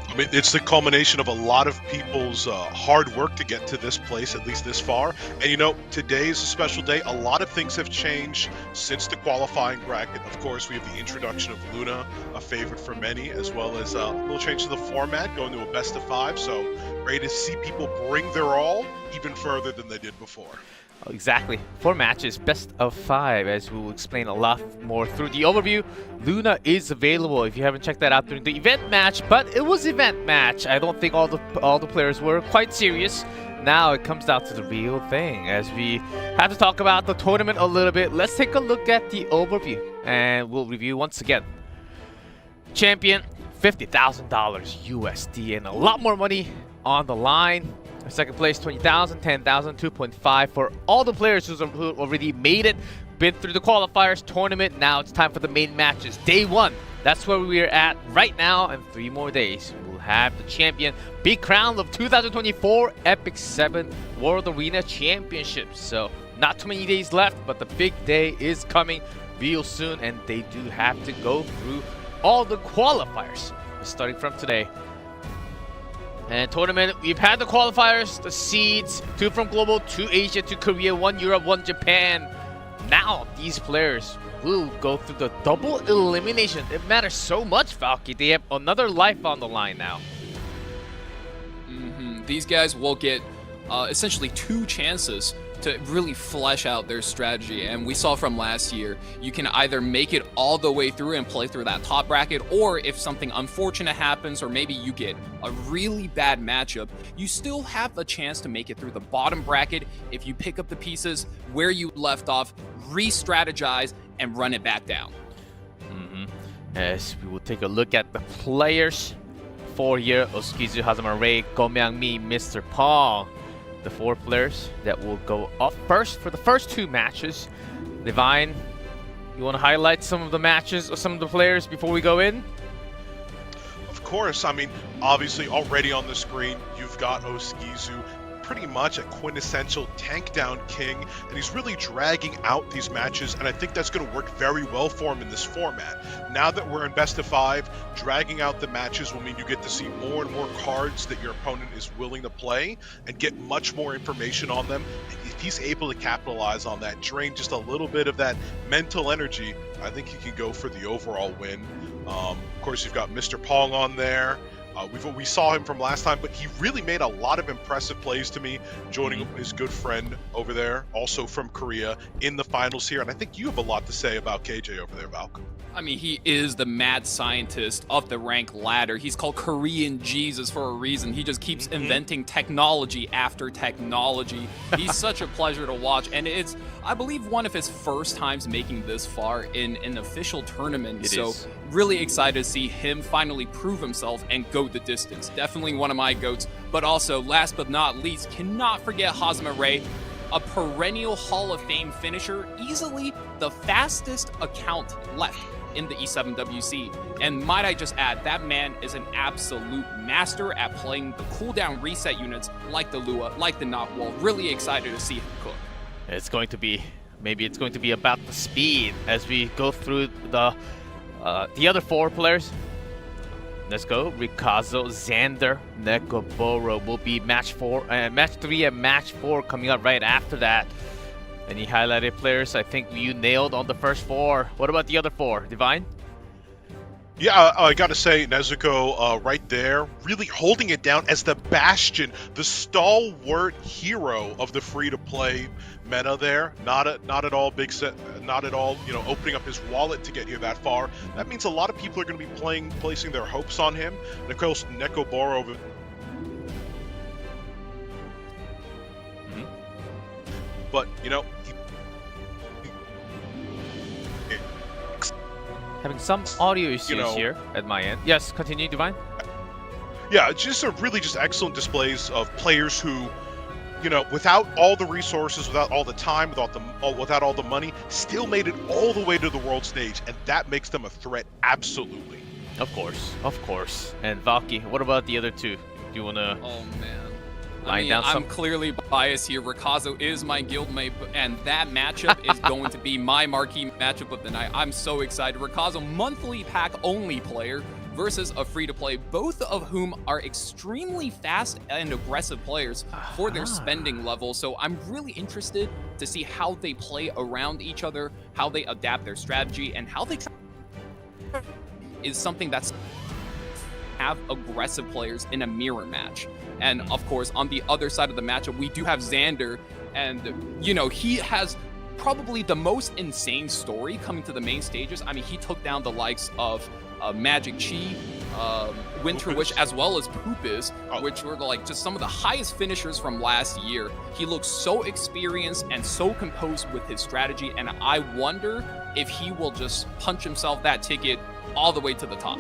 I mean, it's the culmination of a lot of people's hard work to get to this place, at least this far. And you know, today is a special day. A lot of things have changed since the qualifying bracket. Of course, we have the introduction of Luna, a favorite for many, as well as a little change to the format, going to a best of 5. So ready to see people bring their all even further than they did before. Exactly. 4 matches, best of 5, as we will explain a lot more through the overview. Luna is available if you haven't checked that out during the event match, but it was event match. I don't think all the players were quite serious. Now it comes down to the real thing, as we have to talk about the tournament a little bit. Let's take a look at the overview, and we'll review once again. Champion, $50,000 USD, and a lot more money on the line. Second place, 20,000, 10,000, 2.5 for all the players who already made it, been through the qualifiers, tournament. Now it's time for the main matches. Day 1, that's where we're at right now, and 3 more days. We'll have the champion be crowned of 2024 Epic 7 World Arena Championships. So not too many days left, but the big day is coming real soon, and they do have to go through all the qualifiers starting from today. And tournament, we've had the qualifiers, the seeds, 2 from Global, 2 Asia, 2 Korea, 1 Europe, 1 Japan. Now these players will go through the double elimination. It matters so much, Valky. They have another life on the line now. These guys will get essentially 2 chances to really flesh out their strategy. And we saw from last year, you can either make it all the way through and play through that top bracket, or if something unfortunate happens, or maybe you get a really bad matchup, you still have a chance to make it through the bottom bracket if you pick up the pieces where you left off, re-strategize, and run it back down. As we will take a look at the players for here, Oskizu, Hazamarei, GOMEAWME, mrpong. The 4 players that will go up first for the first 2 matches. Divine, you want to highlight some of the matches or some of the players before we go in? Of course, I mean, obviously already on the screen, you've got Oskizu, pretty much a quintessential tank down king, and he's really dragging out these matches, and I think that's going to work very well for him in this format. Now that we're in best of 5, dragging out the matches will mean you get to see more and more cards that your opponent is willing to play and get much more information on them. And if he's able to capitalize on that, drain just a little bit of that mental energy, I think he can go for the overall win. Of course, you've got mrpong on there. We saw him from last time, but he really made a lot of impressive plays to me, joining his good friend over there, also from Korea, in the finals here. And I think you have a lot to say about KJ over there, Valk. I mean, he is the mad scientist of the rank ladder. He's called Korean Jesus for a reason. He just keeps inventing technology after technology. He's such a pleasure to watch, and it's, I believe, one of his first times making this far in an official tournament. So really excited to see him finally prove himself and go the distance. Definitely one of my GOATs, but also, last but not least, cannot forget Hazamarei, a perennial Hall of Fame finisher, easily the fastest account left in the E7WC. And might I just add, that man is an absolute master at playing the cooldown reset units like the Lua, like the Knockball. Really excited to see him cook. It's going to be, maybe it's going to be about the speed as we go through the other 4 players. Let's go. Rikazo, dZanderr, Necoboro will be match 3 and match 4 coming up right after that. Any highlighted players? I think you nailed on the first 4. What about the other 4? Divine? Yeah, I gotta say, Nezuko right there, really holding it down as the bastion, the stalwart hero of the free-to-play meta there. Not at all big set, not at all, opening up his wallet to get here that far. That means a lot of people are going to be placing their hopes on him. And of course, Necoboro over. But, Having some audio issues here at my end. Yes, continue, Divine. Yeah, it's just really just excellent displays of players who, without all the resources, without all the time, without all the money, still made it all the way to the world stage, and that makes them a threat, absolutely. Of course. And Valky, what about the other two? Do you wanna? Oh man. I'm clearly biased here. Rikazo is my guildmate, and that matchup is going to be my marquee matchup of the night. I'm so excited. Rikazo, monthly pack only player versus a free-to-play, both of whom are extremely fast and aggressive players for their spending level. So I'm really interested to see how they play around each other, how they adapt their strategy, and how they is something that's have aggressive players in a mirror match. And of course, on the other side of the matchup, we do have Xander, and he has probably the most insane story coming to the main stages. I mean, he took down the likes of Magic Chi, Winter Wish, as well as Poopis, which were like just some of the highest finishers from last year. He looks so experienced and so composed with his strategy, and I wonder if he will just punch himself that ticket all the way to the top.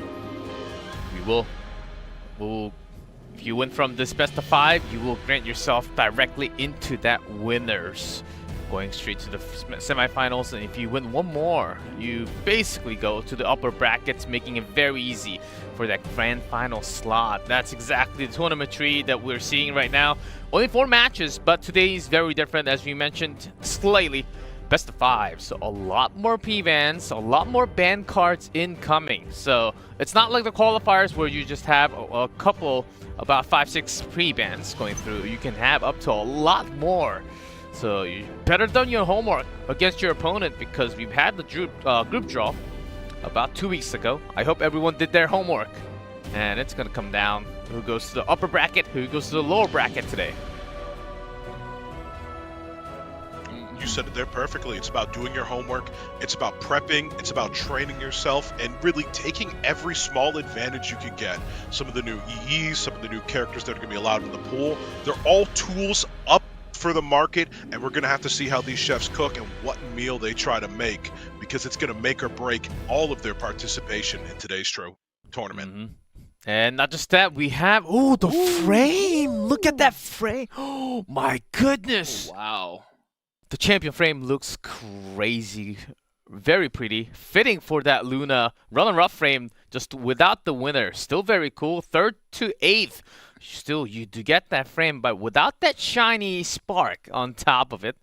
If you win from this best of 5, you will grant yourself directly into that winners, going straight to the semifinals. And if you win one more, you basically go to the upper brackets, making it very easy for that grand final slot. That's exactly the tournament tree that we're seeing right now. Only 4 matches, but today is very different, as we mentioned slightly. Best of 5, so a lot more P-Bans, a lot more ban cards incoming. So it's not like the qualifiers where you just have a couple, about 5-6 pre-bans going through. You can have up to a lot more. So you better done your homework against your opponent, because we've had the group draw about 2 weeks ago. I hope everyone did their homework. And it's going to come down who goes to the upper bracket, who goes to the lower bracket today. You said it there perfectly. It's about doing your homework. It's about prepping. It's about training yourself and really taking every small advantage you can get. Some of the new EEs, some of the new characters that are going to be allowed in the pool, they're all tools up for the market, and we're going to have to see how these chefs cook and what meal they try to make, because it's going to make or break all of their participation in today's tournament. And not just that, we have the frame. Look at that frame. Oh my goodness. Oh, wow. The champion frame looks crazy, very pretty, fitting for that Luna runner-up frame, just without the winner. Still very cool. 3rd to 8th, still you do get that frame, but without that shiny spark on top of it.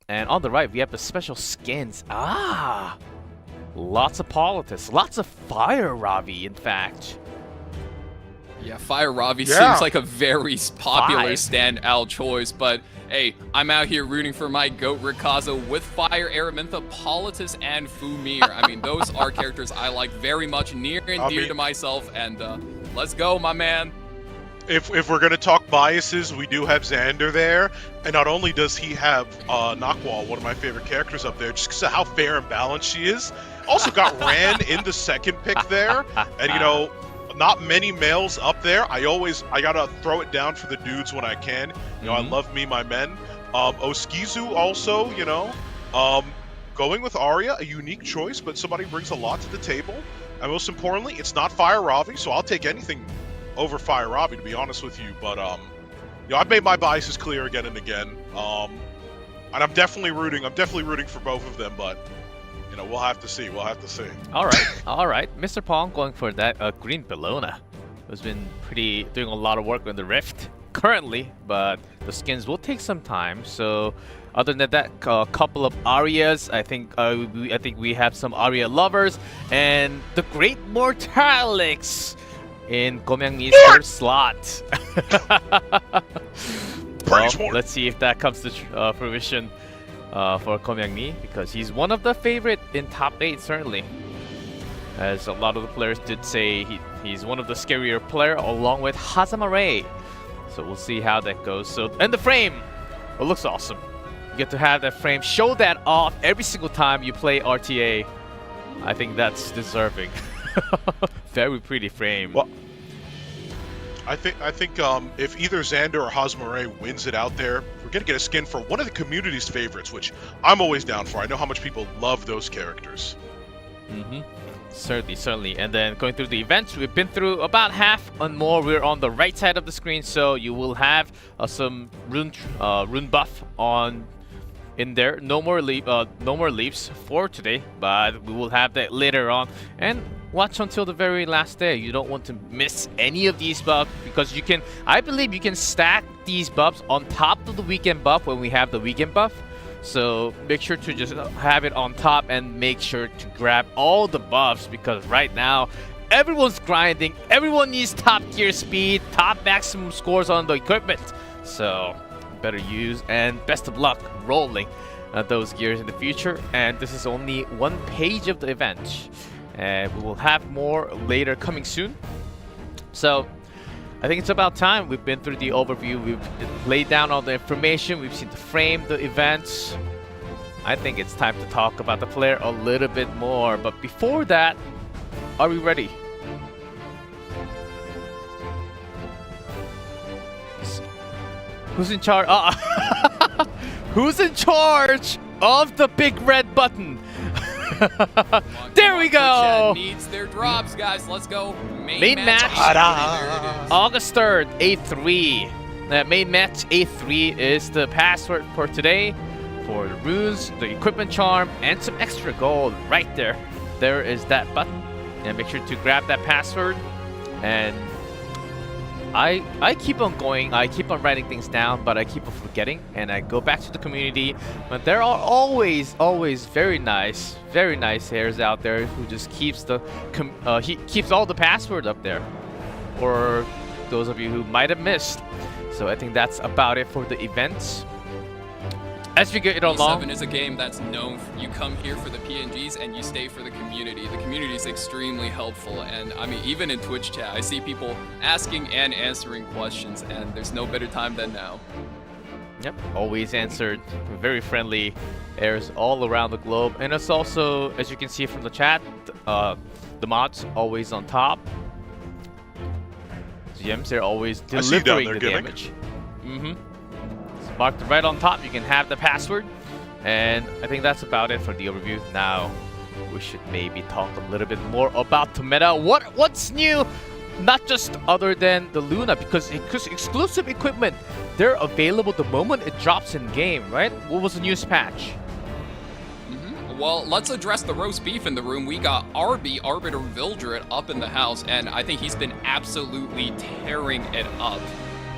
And on the right, we have the special skins. Lots of Politis, lots of Fire Ravi, in fact. Yeah, Fire Ravi seems like a very popular standout choice, but hey, I'm out here rooting for my GOAT Rikazo with Fire, Araminta, Politis, and Fumir. I mean, those are characters I like very much, near and dear to myself, and let's go, my man. If we're going to talk biases, we do have Xander there, and not only does he have Knockwall, one of my favorite characters up there, just because of how fair and balanced she is. Also got Ran in the 2nd pick there, and not many males up there. I gotta throw it down for the dudes when I can. I love me, my men. Oskizu also, going with Arya, a unique choice, but somebody brings a lot to the table. And most importantly, it's not Fire Ravi, so I'll take anything over Fire Ravi, to be honest with you. But I've made my biases clear again and again. And I'm definitely rooting for both of them, but we'll have to see. All right. Mr. Pong going for that green Bellona, who's been doing a lot of work on the Rift currently, but the skins will take some time. So other than that, a couple of Arias. I think we have some Aria lovers, and the Great Mortalix in GOMEAWME's first slot. Well, let's see if that comes to fruition for GOMEAWME, because he's one of the favorite in top 8, certainly. as a lot of the players did say he's one of the scarier player along with Hazamarei. So we'll see how that goes. So, and the frame, it looks awesome. You get to have that frame, show that off every single time you play RTA. I think that's deserving. Very pretty frame. Well, I think if either dZanderr or Hazamarei wins it out there, we're gonna get a skin for one of the community's favorites, which I'm always down for. I know how much people love those characters. Certainly. And then going through the events, we've been through about half and more. We're on the right side of the screen, so you will have some rune buff on in there. No more leaves for today, but we will have that later on. And watch until the very last day. You don't want to miss any of these buffs because you can, I believe you can stack these buffs on top of the weekend buff when we have the weekend buff. So make sure to just have it on top and make sure to grab all the buffs because right now everyone's grinding. Everyone needs top tier speed, top maximum scores on the equipment. So better use and best of luck rolling those gears in the future. And this is only one page of the event. And we will have more later coming soon. So I think it's about time. We've been through the overview. We've laid down all the information. We've seen the frame, the events. I think it's time to talk about the player a little bit more. But before that, are we ready? Who's in charge? Who's in charge of the big red button? There we go! Needs their drops, guys. Let's go. Main match. August 3rd, A3. Main match A3 is the password for today for the runes, the equipment charm, and some extra gold right there. There is that button. And make sure to grab that password. And I keep on going, I keep on writing things down, but I keep on forgetting, and I go back to the community. But there are always very nice hairs out there who just keeps he keeps all the passwords up there, or those of you who might have missed. So I think that's about it for the events. As we get it along, E7 is a game that's known for, you come here for the PNGs and you stay for the community. The community is extremely helpful, and I mean, even in Twitch chat, I see people asking and answering questions, and there's no better time than now. Yep, always answered. Very friendly airs all around the globe, and it's also, as you can see from the chat, the mods always on top. GMs, they're always delivering the damage. Marked right on top, you can have the password. And I think that's about it for the overview. Now, we should maybe talk a little bit more about the meta. What's new? Not just other than the Luna, because exclusive equipment, they're available the moment it drops in game, right? What was the newest patch? Well, let's address the roast beef in the room. We got RB, Arbiter Vildred, up in the house, and I think he's been absolutely tearing it up.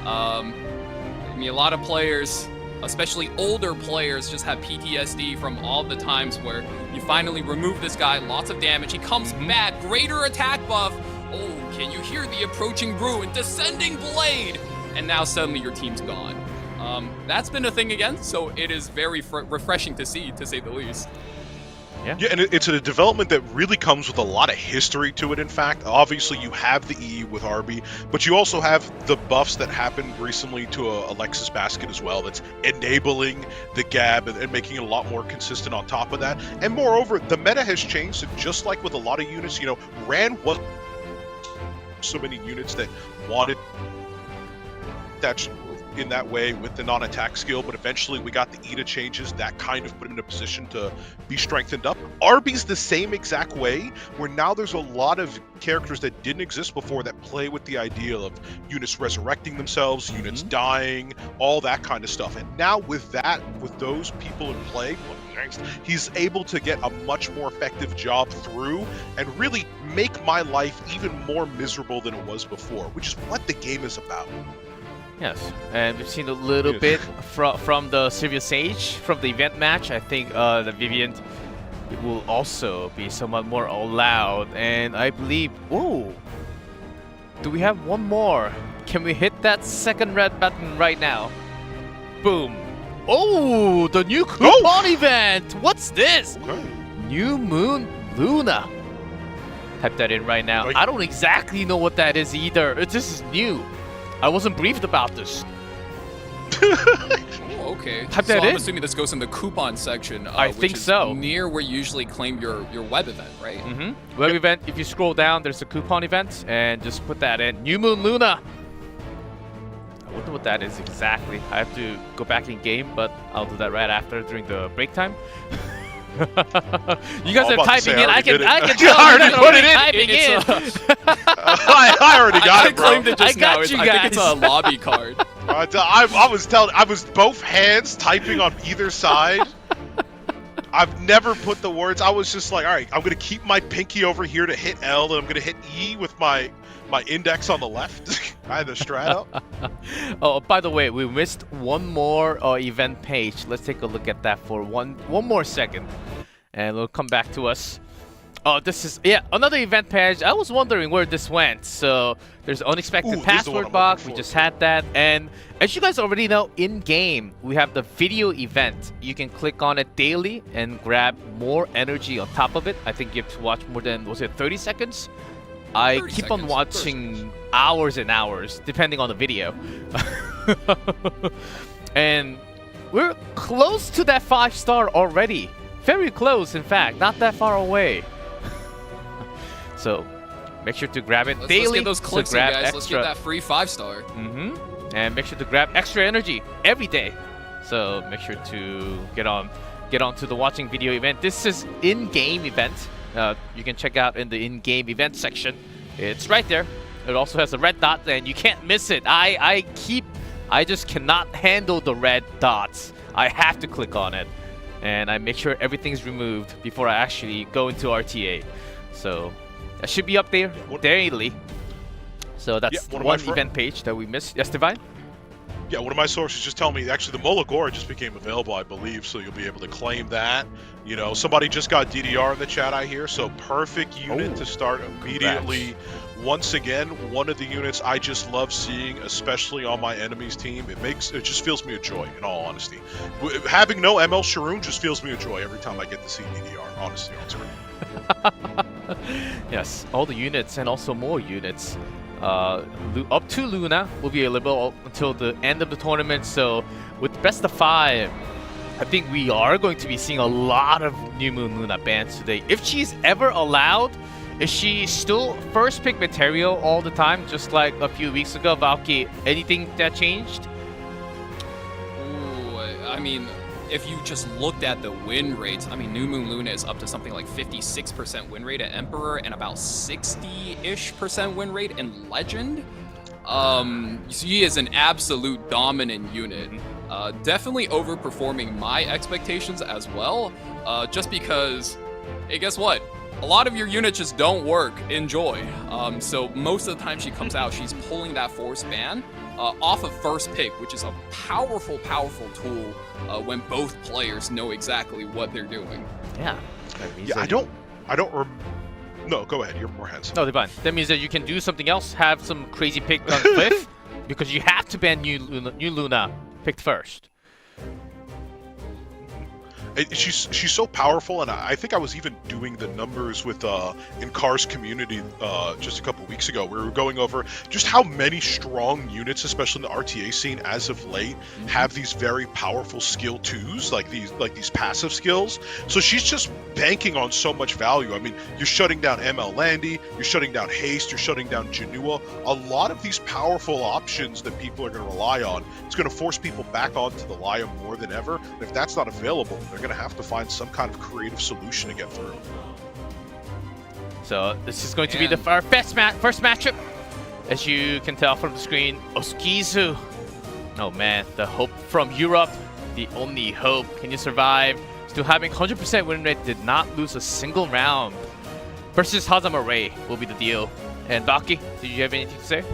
I mean, a lot of players, especially older players, just have PTSD from all the times where you finally remove this guy, lots of damage, he comes back, greater attack buff. Oh, can you hear the approaching brew and descending blade? And now suddenly your team's gone. That's been a thing again, so it is very refreshing to see, to say the least. Yeah, and it's a development that really comes with a lot of history to it, in fact. Obviously, you have the E with Arby, but you also have the buffs that happened recently to Alexis Basket as well that's enabling the Gab and making it a lot more consistent on top of that. And moreover, the meta has changed, and just like with a lot of units, you know, Ran was so many units that wanted that in that way with the non-attack skill, but eventually we got the Ida changes that kind of put him in a position to be strengthened up. Arby's the same exact way, where now there's a lot of characters that didn't exist before that play with the idea of units resurrecting themselves, units dying, all that kind of stuff. And now with that, with those people in play, he's able to get a much more effective job through and really make my life even more miserable than it was before, which is what the game is about. Yes, and we've seen a little bit from the Sylvia Sage, from the event match. I think the Vivian will also be somewhat more allowed, and I believe, ooh, do we have one more? Can we hit that second red button right now? Boom. Oh, the new coupon event! What's this? New Moon Luna. Type that in right now. I don't exactly know what that is either. This is new. I wasn't briefed about this. Oh, okay. Type so that I'm in? assuming this goes in the coupon section. I which think is so. Near where you usually claim your web event, right? Mm-hmm. Web event, if you scroll down, there's a coupon event, and just put that in. New Moon Luna! I wonder what that is exactly. I have to go back in game, but I'll do that right after during the break time. You guys are typing in. I can tell you already guys put are it in. typing in. I already got it, bro. I claimed it just I got now. you I think it's a guys. lobby card. I was both hands typing on either side. I've never put the words. I was just like, all right, I'm gonna keep my pinky over here to hit L, and I'm gonna hit E with my index on the left. I had the strat up. Oh, by the way, we missed one more event page. Let's take a look at that for one more second, and it'll come back to us. Oh, this is another event page. I was wondering where this went. So there's unexpected password box. We just had that, and as you guys already know, in game we have the video event. You can click on it daily and grab more energy on top of it. I think you have to watch more than 30 seconds. I keep on watching hours and hours, depending on the video. And we're close to that 5-star already. Very close, in fact, not that far away. So make sure to grab it daily. Let's get those clicks in, grab guys. extra. Let's get that free 5-star. And make sure to grab extra energy every day. So make sure to get on to the watching video event. This is in-game event. You can check out in the in-game event section. It's right there. It also has a red dot, and you can't miss it. I just cannot handle the red dots. I have to click on it, and I make sure everything's removed before I actually go into RTA. So that should be up there daily. So that's one event page that we missed. Yes, Divine? Yeah, one of my sources just tell me actually the Molagora just became available, I believe, so you'll be able to claim that. You know, somebody just got DDR in the chat, I hear, so perfect unit to start immediately. Once again, one of the units I just love seeing, especially on my enemy's team. It just fills me with joy, in all honesty. Having no ML Sharoon just fills me with joy every time I get to see DDR, honestly. Yes, all the units and also more units. Up to Luna will be available until the end of the tournament. So with best of 5, I think we are going to be seeing a lot of New Moon Luna bans today. If she's ever allowed, is she still first pick material all the time, just like a few weeks ago, Valky? Anything that changed? Ooh, I mean, if you just looked at the win rates, I mean, New Moon Luna is up to something like 56% win rate at Emperor and about 60-ish% win rate in Legend. She is an absolute dominant unit. Definitely overperforming my expectations as well, just because, hey, guess what? A lot of your units just don't work. Enjoy. So most of the time she comes out, she's pulling that force ban off of first pick, which is a powerful, powerful tool when both players know exactly what they're doing. Yeah. No, go ahead. You're more handsome. No, Divine. That means that you can do something else, have some crazy pick on Cliff, because you have to ban New Luna picked first. She's so powerful, and I think I was even doing the numbers with in Cars community just a couple weeks ago. We were going over just how many strong units, especially in the RTA scene as of late, have these very powerful skill 2s, like these passive skills. So she's just banking on so much value. I mean, you're shutting down ML Landy, you're shutting down Haste, you're shutting down Janua. A lot of these powerful options that people are going to rely on, it's going to force people back onto the Laya more than ever. And if that's not available, they're going to have to find some kind of creative solution to get through. So this is going to be our first matchup. As you can tell from the screen, Oskizu. Oh man, the hope from Europe. The only hope. Can you survive? Still having 100% win rate, did not lose a single round. Versus Hazamarei will be the deal. And Valky, did you have anything to say?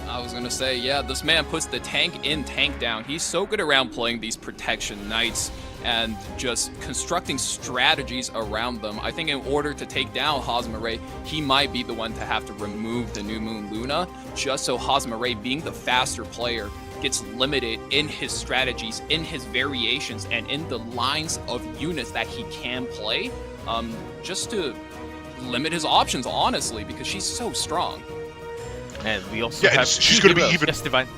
I was gonna say, yeah, this man puts the tank in, tank down. He's so good around playing these protection knights and just constructing strategies around them. I think in order to take down Hazamarei, he might be the one to have to remove the New Moon Luna, just so Hazamarei, being the faster player, gets limited in his strategies, in his variations, and in the lines of units that he can play, just to limit his options, honestly, because she's so strong. And we also Yeah, have and she's going to be even. Yes, Divine.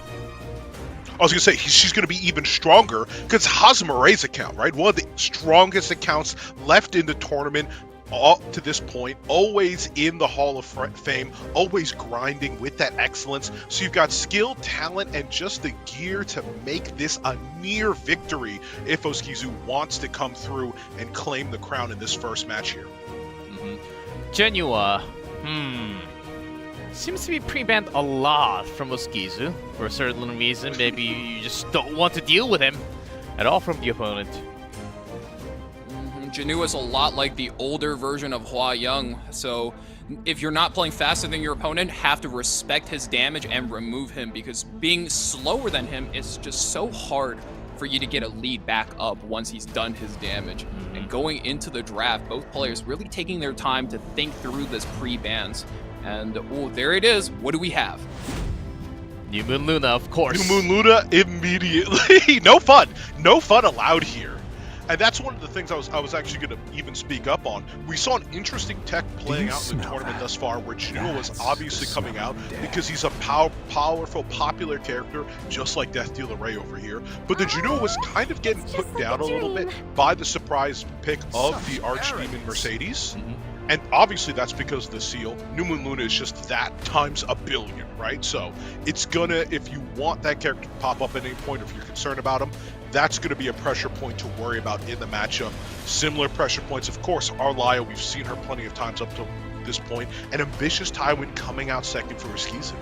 I was going to say, she's going to be even stronger because Hazamarei's account, right? One of the strongest accounts left in the tournament up to this point, always in the Hall of Fame, always grinding with that excellence. So you've got skill, talent, and just the gear to make this a near victory if Oskizu wants to come through and claim the crown in this first match here. Genua, seems to be pre-banned a lot from Oskizu for a certain reason. Maybe you just don't want to deal with him at all from the opponent. Genua is a lot like the older version of Hua Young, so if you're not playing faster than your opponent, have to respect his damage and remove him, because being slower than him is just so hard for you to get a lead back up once he's done his damage. And going into the draft, both players really taking their time to think through this pre-bans. And oh, there it is. What do we have? New Moon Luna, of course. New Moon Luna immediately. No fun allowed here. And that's one of the things I was actually going to even speak up on. We saw an interesting tech playing out in the tournament thus far, where Genua was obviously coming out because he's a powerful, popular character, just like dZanderr over here. But the Genua was kind of getting put down a little bit by the surprise pick of the Archdemon Mercedes. And obviously that's because of the seal. New Moon Luna is just that times a billion, right? So it's gonna, if you want that character to pop up at any point, if you're concerned about him, that's going to be a pressure point to worry about in the matchup. Similar pressure points, of course, are Laya. We've seen her plenty of times up to this point. And Ambitious Tywin coming out second for Oskizu.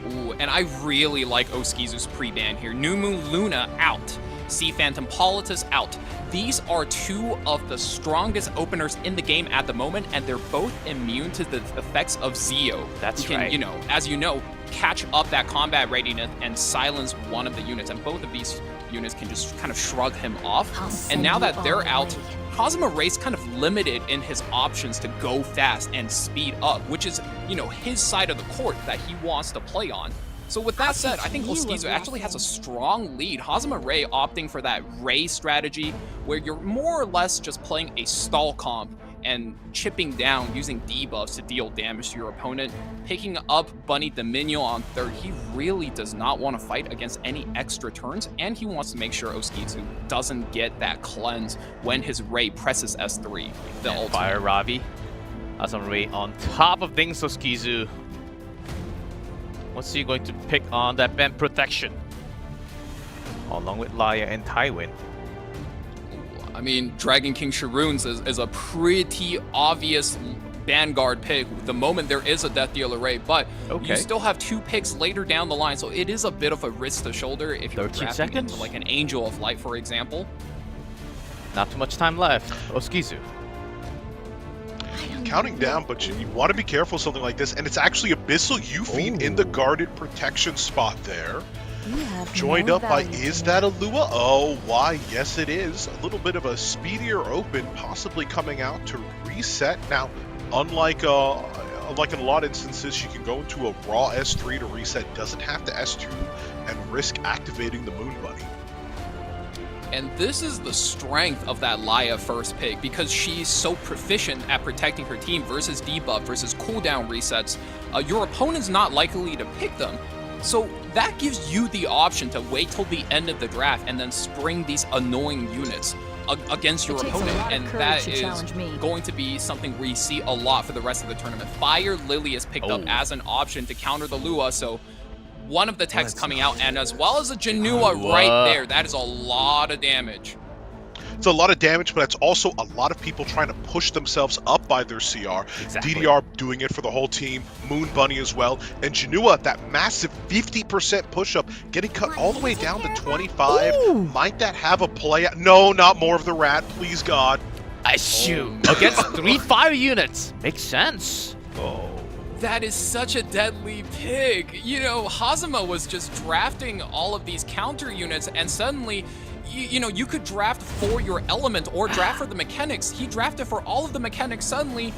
Ooh, and I really like Oskizu's pre-ban here. New Moon Luna out. Sea Phantom Politis out. These are two of the strongest openers in the game at the moment, and they're both immune to the effects of Zio. That's right. You know, as you know, catch up that combat readiness and silence one of the units, and both of these units can just kind of shrug him off. And now that they're out, Hazamarei kind of limited in his options to go fast and speed up, which is, you know, his side of the court that he wants to play on. So with that said, I think Oskizu actually has a strong lead. Hazamarei opting for that Rei strategy, where you're more or less just playing a stall comp and chipping down using debuffs to deal damage to your opponent. Picking up Bunny Dominion on third, he really does not want to fight against any extra turns, and he wants to make sure Oskizu doesn't get that cleanse when his Rei presses S3. The ultimate. Fire Ravi. Hazamarei on top of things, Oskizu. What's he going to pick on that band protection? Along with Laya and Tywin. I mean, Dragon King Sharoons is a pretty obvious Vanguard pick the moment there is a dZanderr, but you still have two picks later down the line, so it is a bit of a risk to shoulder if you're drafting into like an Angel of Light, for example. Not too much time left. Oskizu. Counting down, but you want to be careful of something like this, and it's actually Abyssal Euphine in the guarded protection spot there. Joined up by, is that a Lua? Oh, why, yes it is. A little bit of a speedier open, possibly coming out to reset. Now, unlike in a lot of instances, she can go into a raw S3 to reset, doesn't have to S2 and risk activating the Moon Bunny. And this is the strength of that Laya first pick, because she's so proficient at protecting her team versus debuff, versus cooldown resets. Your opponent's not likely to pick them. So that gives you the option to wait till the end of the draft and then spring these annoying units against your opponent. And that is going to be something we see a lot for the rest of the tournament. Fire Lily is picked up as an option to counter the Lua, so one of the techs coming out, and as well as a Genua right there. That is a lot of damage. It's a lot of damage, but it's also a lot of people trying to push themselves up by their CR. DDR doing it for the whole team, Moon Bunny as well, and Genua, that massive 50% push-up, getting cut all the way down to 25. Ooh. Might that have a play? No, not more of the rat, please God. I shoot. Against 3 fire units. Makes sense. Oh. That is such a deadly pick. You know, Hazama was just drafting all of these counter units, and suddenly, you know, you could draft for your element or draft for the mechanics. He drafted for all of the mechanics. Suddenly,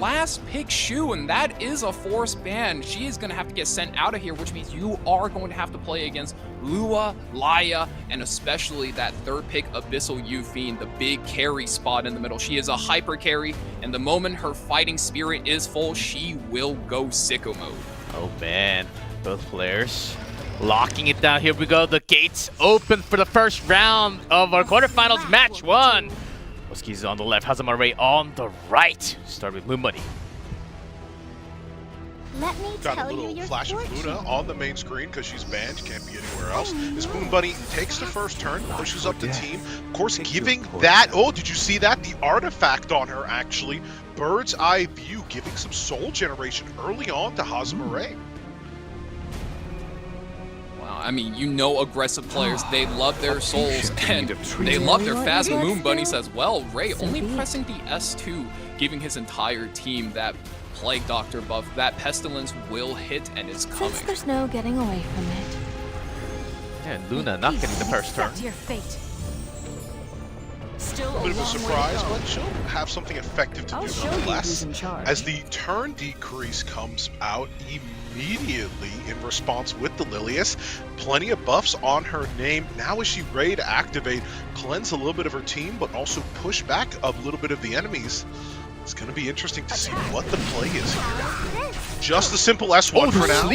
last pick Shu, and that is a forced ban. She is going to have to get sent out of here, which means you are going to have to play against Lua, Laya, and especially that third pick, Abyssal Fiend, the big carry spot in the middle. She is a hyper carry, and the moment her fighting spirit is full, she will go sicko mode. Oh man, both players locking it down. Here we go. The gates open for the first round of our quarterfinals match 1. Oskizu on the left, Hazamarei on the right. Start with Moon Money. Let me Got a tell you little your flash of fortune. Luna on the main screen because she's banned, can't be anywhere else. This Moon Bunny takes the first turn, pushes up the team. Of course, giving that, oh, did you see that? The artifact on her, actually. Bird's eye view, giving some soul generation early on to Hazamarei. Wow, I mean, you know aggressive players, they love their souls, and they love their fast Moon Bunnies as well. Ray only pressing the S2, giving his entire team that Plague Doctor buff. That Pestilence will hit, and it's coming. Since there's no getting away from it. And Luna not getting the first turn. Your fate. Still A bit of a surprise, but she'll have something effective to do nonetheless. As the turn decrease comes out immediately in response with the Lilius, plenty of buffs on her name. Now is she ready to activate, cleanse a little bit of her team, but also push back a little bit of the enemies. It's going to be interesting to see what the play is here. Just a simple S1 for now.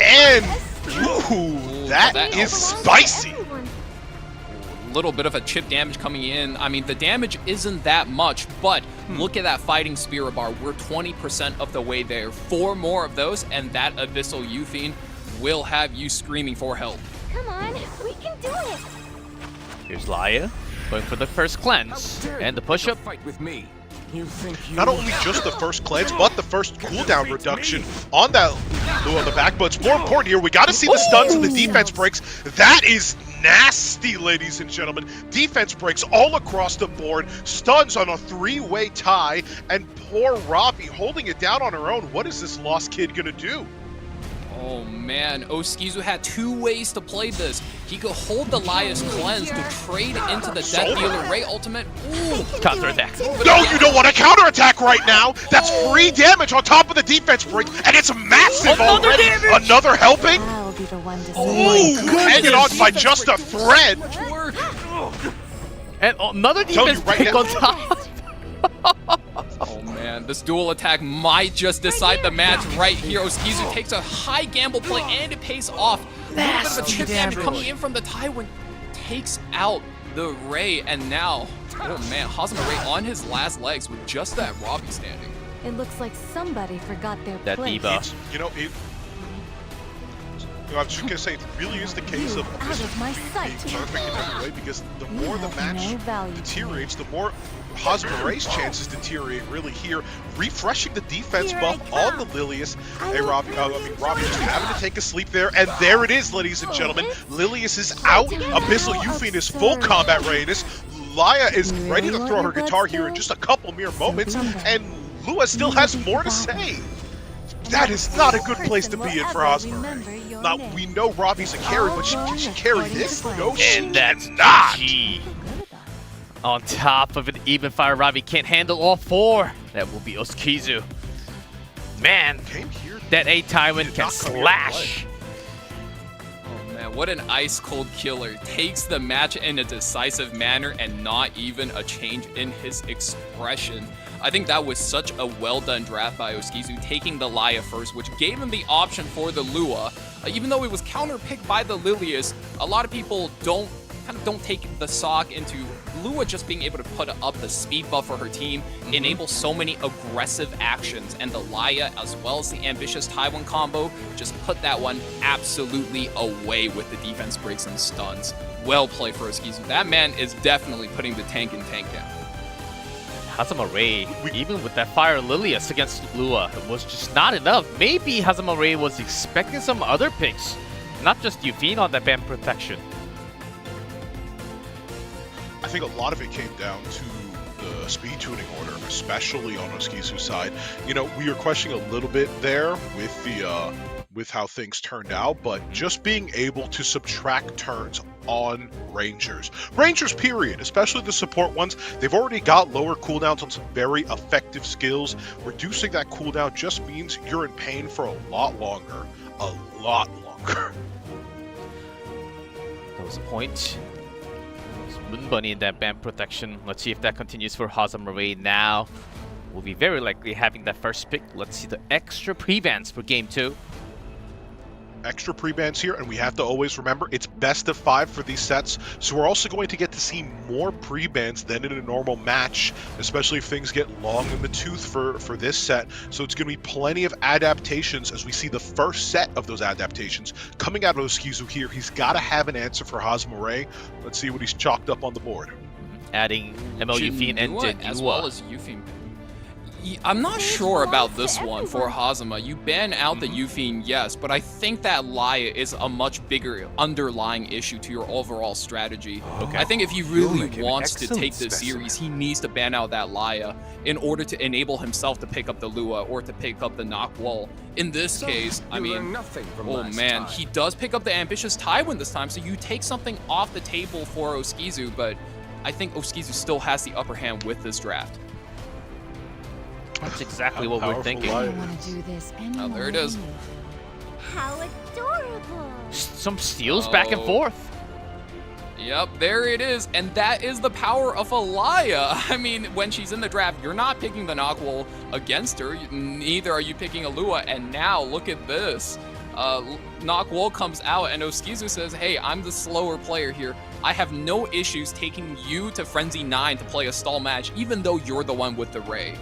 And, ooh, that is spicy. Little bit of a chip damage coming in. I mean, the damage isn't that much, but look at that fighting spirit bar. We're 20% of the way there. 4 more of those, and that Abyssal Fiend will have you screaming for help. Come on, we can do it. Here's Laya going for the first cleanse and the push-up. Not only just the first cleanse, but the first cooldown reduction on that Lua on the back. But it's more important here, we got to see the stuns and the defense breaks. That is nasty, ladies and gentlemen. Defense breaks all across the board. Stuns on a 3-way tie. And poor Robbie holding it down on her own. What is this lost kid going to do? Oh man, Oskizu had 2 ways to play this. He could hold the Laya's cleanse to trade into the Death Dealer Ray ultimate. Ooh, counterattack. No, you don't want to counterattack right now. That's free damage on top of the defense break, and it's massive already. Another helping? I'll be the one to Ooh, hanging on by just a thread. And another defense break on top. Oh man, this dual attack might just decide the match right here. Oskizu takes a high gamble play and it pays off. A little bit of a chip damage coming in from the Tywin. Takes out the Ray, and now, oh man, Hazamarei on his last legs with just that Robbie standing. It looks like somebody forgot their That place. diva. I was just going to say, it really is the case of Out of my sight. being perfect in every way, because the more the have match no value to deteriorates, the more Hazamarei's chances deteriorate really here. Refreshing the defense buff on the Lilius. Hey, Robbie just having to take a sleep there, and there it is, ladies and gentlemen. Lilius is out. Abyssal Fiend is full combat readiness. Laya is ready to throw her guitar here in just a couple mere moments, and Lua still has more to say. That is not a good place to be in for Hazamarei. Now, we know Robbie's a carry, but can she carry this? No, she cannot. On top of an even fire, Robbie can't handle all 4. That will be Oskizu. Man, that A Tywin can slash. Oh man, what an ice cold killer. Takes the match in a decisive manner and not even a change in his expression. I think that was such a well done draft by Oskizu, taking the Laya first, which gave him the option for the Lua. Even though it was counter-picked by the Lilius, a lot of people don't take the sock into Lua just being able to put up the speed buff for her team, enable so many aggressive actions, and the Laya as well as the ambitious Tywin combo just put that one absolutely away with the defense breaks and stuns. Well played for Oskizu. That man is definitely putting the tank in tank down. Hazamarei, even with that fire Lilius against Lua, it was just not enough. Maybe Hazamarei was expecting some other picks, not just Fiend on that band protection. I think a lot of it came down to the speed tuning order, especially on Oskizu's side. You know, we were questioning a little bit there with the with how things turned out, but just being able to subtract turns on Rangers. Rangers, period, especially the support ones, they've already got lower cooldowns on some very effective skills. Reducing that cooldown just means you're in pain for a lot longer. A lot longer. That was a point. Moon Bunny in that band protection. Let's see if that continues for Hazamarei now. We'll be very likely having that first pick. Let's see the extra pre-bans for game 2. Extra pre-bans here, and we have to always remember it's best of 5 for these sets, so we're also going to get to see more pre-bans than in a normal match, especially if things get long in the tooth for this set. So it's going to be plenty of adaptations as we see the first set of those adaptations coming out of Oskizu here. He's got to have an answer for Hazamarei. Let's see what he's chalked up on the board. Adding ML and Jinwoo as well as Yufine. I'm not sure about this one for Hazama. You ban out the Yufine, yes, but I think that Laya is a much bigger underlying issue to your overall strategy. I think if he really wants to take this series, he needs to ban out that Laya in order to enable himself to pick up the Lua or to pick up the knock wall. In this case, I mean, oh man, he does pick up the ambitious Tywin this time, so you take something off the table for Oskizu, but I think Oskizu still has the upper hand with this draft. That's exactly what we're thinking. I don't want to do this anymore. Oh, there it is. How adorable. Some steals back and forth. Yep, there it is, and that is the power of Alaya. I mean, when she's in the draft, you're not picking the Knockwall against her, neither are you picking a Lua, and now look at this. Knockwall comes out, and Oskizu says, hey, I'm the slower player here. I have no issues taking you to Frenzy 9 to play a stall match, even though you're the one with the Ray.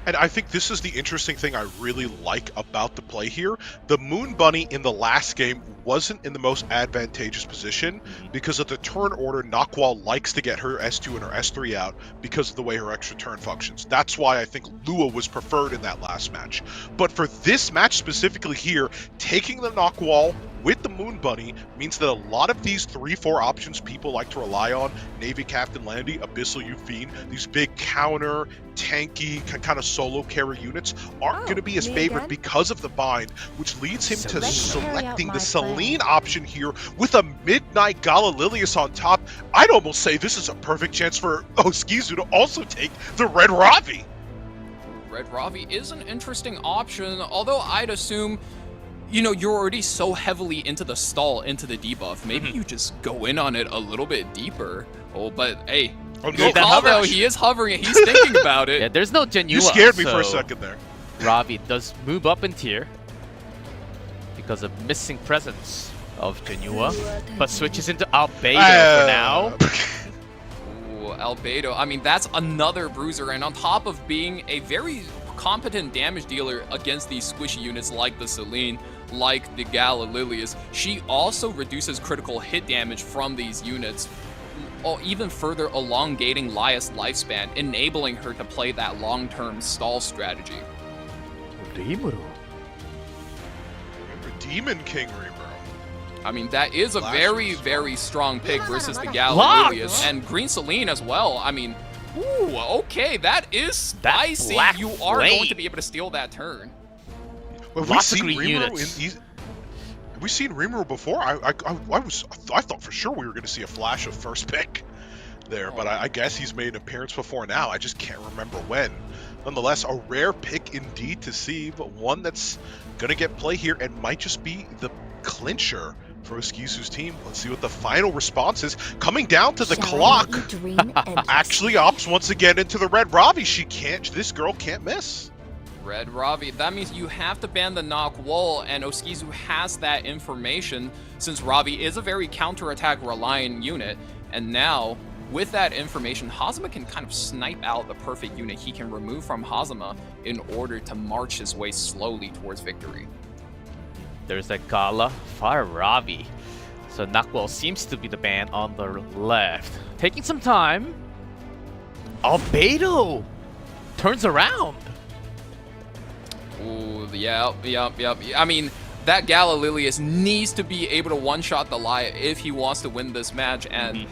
And I think this is the interesting thing I really like about the play here. The Moon Bunny in the last game wasn't in the most advantageous position because of the turn order. Knockwall likes to get her S2 and her S3 out because of the way her extra turn functions. That's why I think Lua was preferred in that last match. But for this match specifically here, taking the Knockwall with the Moon Bunny means that a lot of these 3-4 options people like to rely on, Navy Captain Landy, Abyssal Yufine, these big counter, tanky, kind of solo carry units aren't going to be his favorite because of the bind, which leads him to selecting the Celine option here with a Midnight Gala Lilius on top. I'd almost say this is a perfect chance for Oskizu to also take the Red Ravi. Red Ravi is an interesting option, although I'd assume, you know, you're already so heavily into the stall, into the debuff. Maybe you just go in on it a little bit deeper. Oh, but hey, good call though. He is hovering. He's thinking about it. Yeah, there's no Genua. You scared me for a second there. Ravi does move up in tier because of missing presence of Genua, but switches into Albedo for now. Ooh, Albedo. I mean, that's another bruiser, and on top of being a very competent damage dealer against these squishy units like the Celine, like the Gala Lilius, she also reduces critical hit damage from these units, even further elongating Laya's lifespan, enabling her to play that long-term stall strategy. Remember Demon King Rimuru. I mean, that is a very, very strong pick versus the Gala Lilius and Green Celine as well. I mean, ooh, okay, that is spicy. You are going to be able to steal that turn. Well, have we seen Rimuru before? I thought for sure we were going to see a flash of first pick there, but I guess he's made an appearance before now. I just can't remember when. Nonetheless, a rare pick indeed to see, but one that's going to get play here and might just be the clincher for Oskizu's team. Let's see what the final response is. Coming down to the clock. Actually opts once again into the Red Ravi. This girl can't miss. Red Ravi, that means you have to ban the knock wall, and Oskizu has that information since Ravi is a very counterattack reliant unit. And now, with that information, Hazama can kind of snipe out the perfect unit he can remove from Hazama in order to march his way slowly towards victory. There's a Gala for Ravi. So Knockwall seems to be the ban on the left. Taking some time. Albedo turns around. Ooh, yep. I mean, that Gala Lilius needs to be able to one-shot the Laya if he wants to win this match, and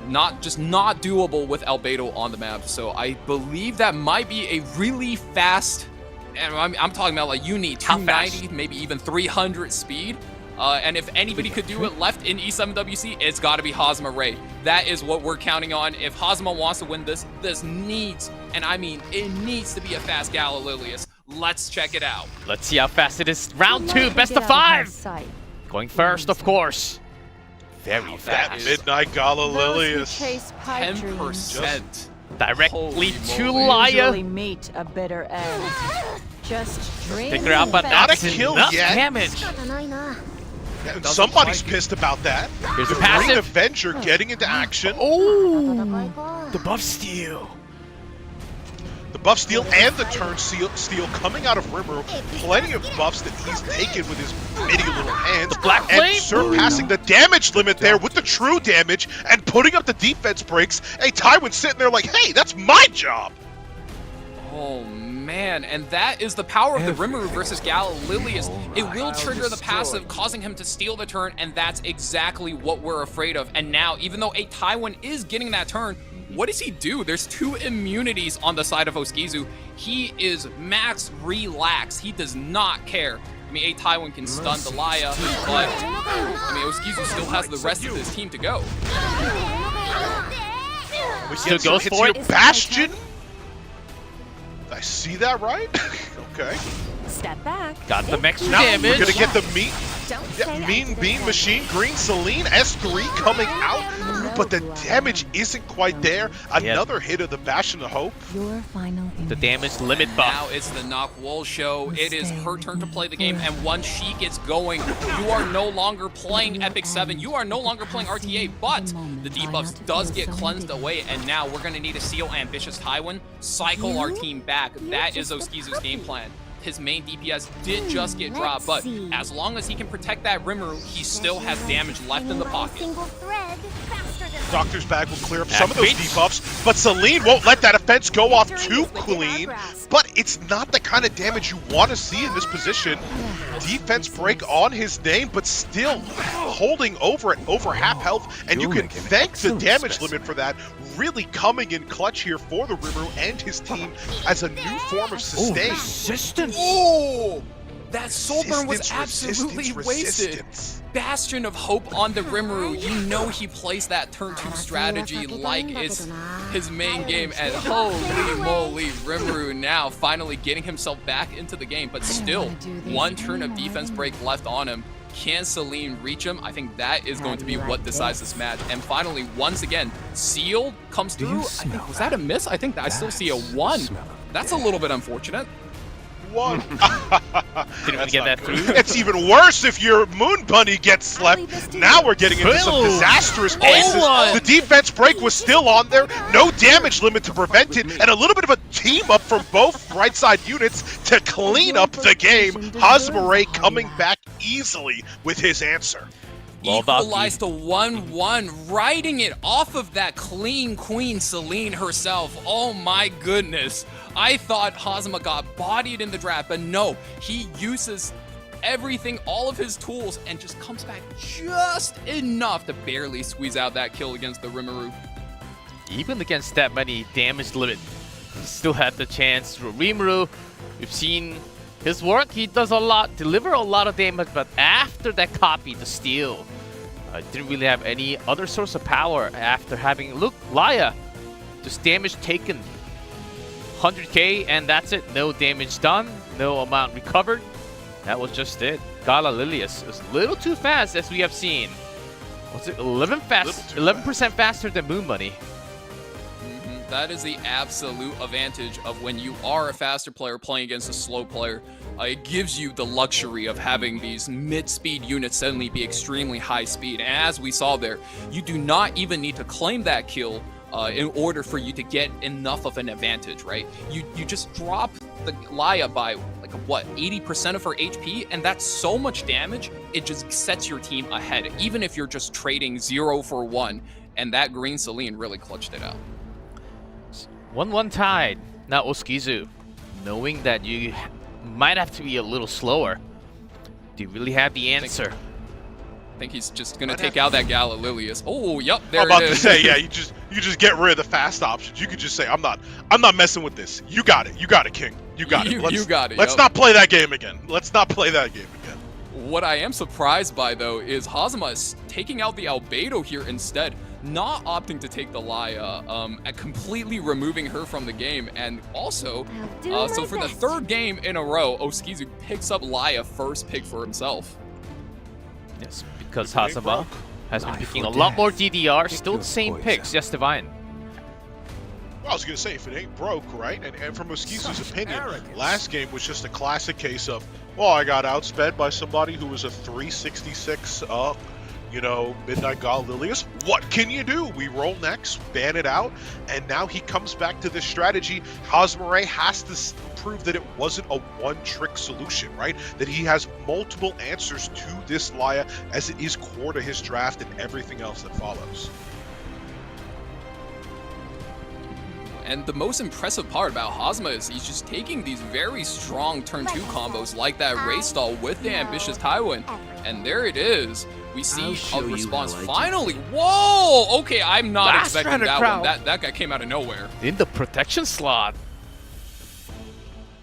not doable with Albedo on the map. So I believe that might be a really fast, and I'm talking about like you need 290, maybe even 300 speed. And if anybody could do it left in E7WC, it's got to be Hazamarei. That is what we're counting on. If Hazama wants to win this, this needs, and I mean it needs to be a fast Galililius. Let's check it out. Let's see how fast it is. Round 2, best of 5. Going first, of course. Very That fast. midnight Galililius. 10%. Directly to Usually Laya. meet a bitter end. Just drink Take her out, but Not a that's kill enough yet. damage. And somebody's pissed about that. Here's the the passive. Green Avenger getting into action. Oh, the buff steal. The buff steal and the turn steal coming out of Rimuru. Plenty of buffs that he's taken with his bitty little hands. The Black and Flame. surpassing the damage limit there with the true damage and putting up the defense breaks. Hey, Tywin's sitting there like, hey, that's my job. Oh man, and that is the power of the Rimuru versus Galililius. It will trigger the passive, causing him to steal the turn, and that's exactly what we're afraid of. And now, even though a Tywin is getting that turn, what does he do? There's 2 immunities on the side of Oskizu. He is max relaxed. He does not care. I mean, a Tywin can stun the Laya, but I mean, Oskizu still has the rest of his team to go. We Still goes for it. Bastion. I see that right? Okay. Step back. Got the extra Now damage. we're gonna get the meat. Don't Yeah, say Mean that. Bean Machine, Green Celine, S3 coming out, but the damage isn't quite there. Another hit of the Bastion of Hope. Your final The damage limit buff. Now it's the Knock Wall show. It is her turn to play the game, and once she gets going, you are no longer playing Epic 7. You are no longer playing RTA, but the debuffs does get cleansed away, and now we're going to need to seal Ambitious Tywin, cycle our team back. That is Oskizu's game plan. His main DPS did just get dropped, but as long as he can protect that Rimuru, he still has damage left in the pocket. Doctor's Bag will clear up some of those debuffs, but Celine won't let that offense go off too clean. But it's not the kind of damage you want to see in this position. Defense break on his name, but still holding over at over half health, and you can thank the damage limit for that. Really coming in clutch here for the Rimuru and his team as a new form of sustain. Resistance. Oh! That soul burn was Resistance, absolutely wasted. resistance. Bastion of Hope on the Rimuru. You know he plays that turn 2 strategy like it's his main game, and holy moly, Rimuru now finally getting himself back into the game, but still 1 turn of defense break left on him. Can Celine reach him? I think that is going to be what decides this match. And finally, once again, Seal comes through. Was that a miss? I think that I still see a 1. That's a little bit unfortunate. 1. Didn't even get that through. It's even worse if your Moon Bunny gets slept. Now we're getting into some disastrous places. The defense break was still on there. No damage limit to prevent it. And a little bit of a team up from both right side units to clean up the game. Hazamarei coming back easily with his answer. Equalized to 1-1, riding it off of that clean queen Celine herself. Oh my goodness. I thought Hazama got bodied in the draft, but no, he uses everything, all of his tools, and just comes back just enough to barely squeeze out that kill against the Rimuru. Even against that many damage limit, he still had the chance. Rimuru, we've seen his work. He does a lot, deliver a lot of damage, but after that copy, the steal, didn't really have any other source of power after having, look, Laya, just damage taken. 100k, and that's it. No damage done, no amount recovered. That was just it. Galililius was a little too fast, as we have seen. Was it 11% faster than Moon Bunny? That is the absolute advantage of when you are a faster player playing against a slow player. It gives you the luxury of having these mid-speed units suddenly be extremely high speed. And as we saw there, you do not even need to claim that kill in order for you to get enough of an advantage, right? You just drop the Laya by, like, what, 80% of her HP, and that's so much damage, it just sets your team ahead, even if you're just trading 0 for 1, and that green Celine really clutched it out. 1-1 tied. Now Oskizu, knowing that you might have to be a little slower. Do you really have the answer? I think he's just gonna take out that Galililius. Oh, yep, there I'm about it to is. say, yeah, you just get rid of the fast options. You could just say, I'm not messing with this. You got it, King. You got it. You got it. Let's Yep. not play that game again. Let's not play that game again. What I am surprised by, though, is Hazama is taking out the Albedo here instead, not opting to take the Laya, and completely removing her from the game. And also, so for the third game in a row, Oskizu picks up Laya first pick for himself. Yes, because Hazama has been picking a lot more DDR, still the same picks, yes, Divine. Well, I was gonna say, if it ain't broke, right? And from Oskizu's opinion, last game was just a classic case of, well, I got outsped by somebody who was a 366 you know, Midnight God Lilius. What can you do? We roll next, ban it out, and now he comes back to this strategy. Hazamarei has to prove that it wasn't a one-trick solution, right? That he has multiple answers to this Laya, as it is core to his draft and everything else that follows. And the most impressive part about Hazama is he's just taking these very strong turn 2 combos like that Ray stall with the ambitious Tywin. And there it is. We see a response finally. Whoa! Okay, I'm not expecting that one. That guy came out of nowhere. In the protection slot.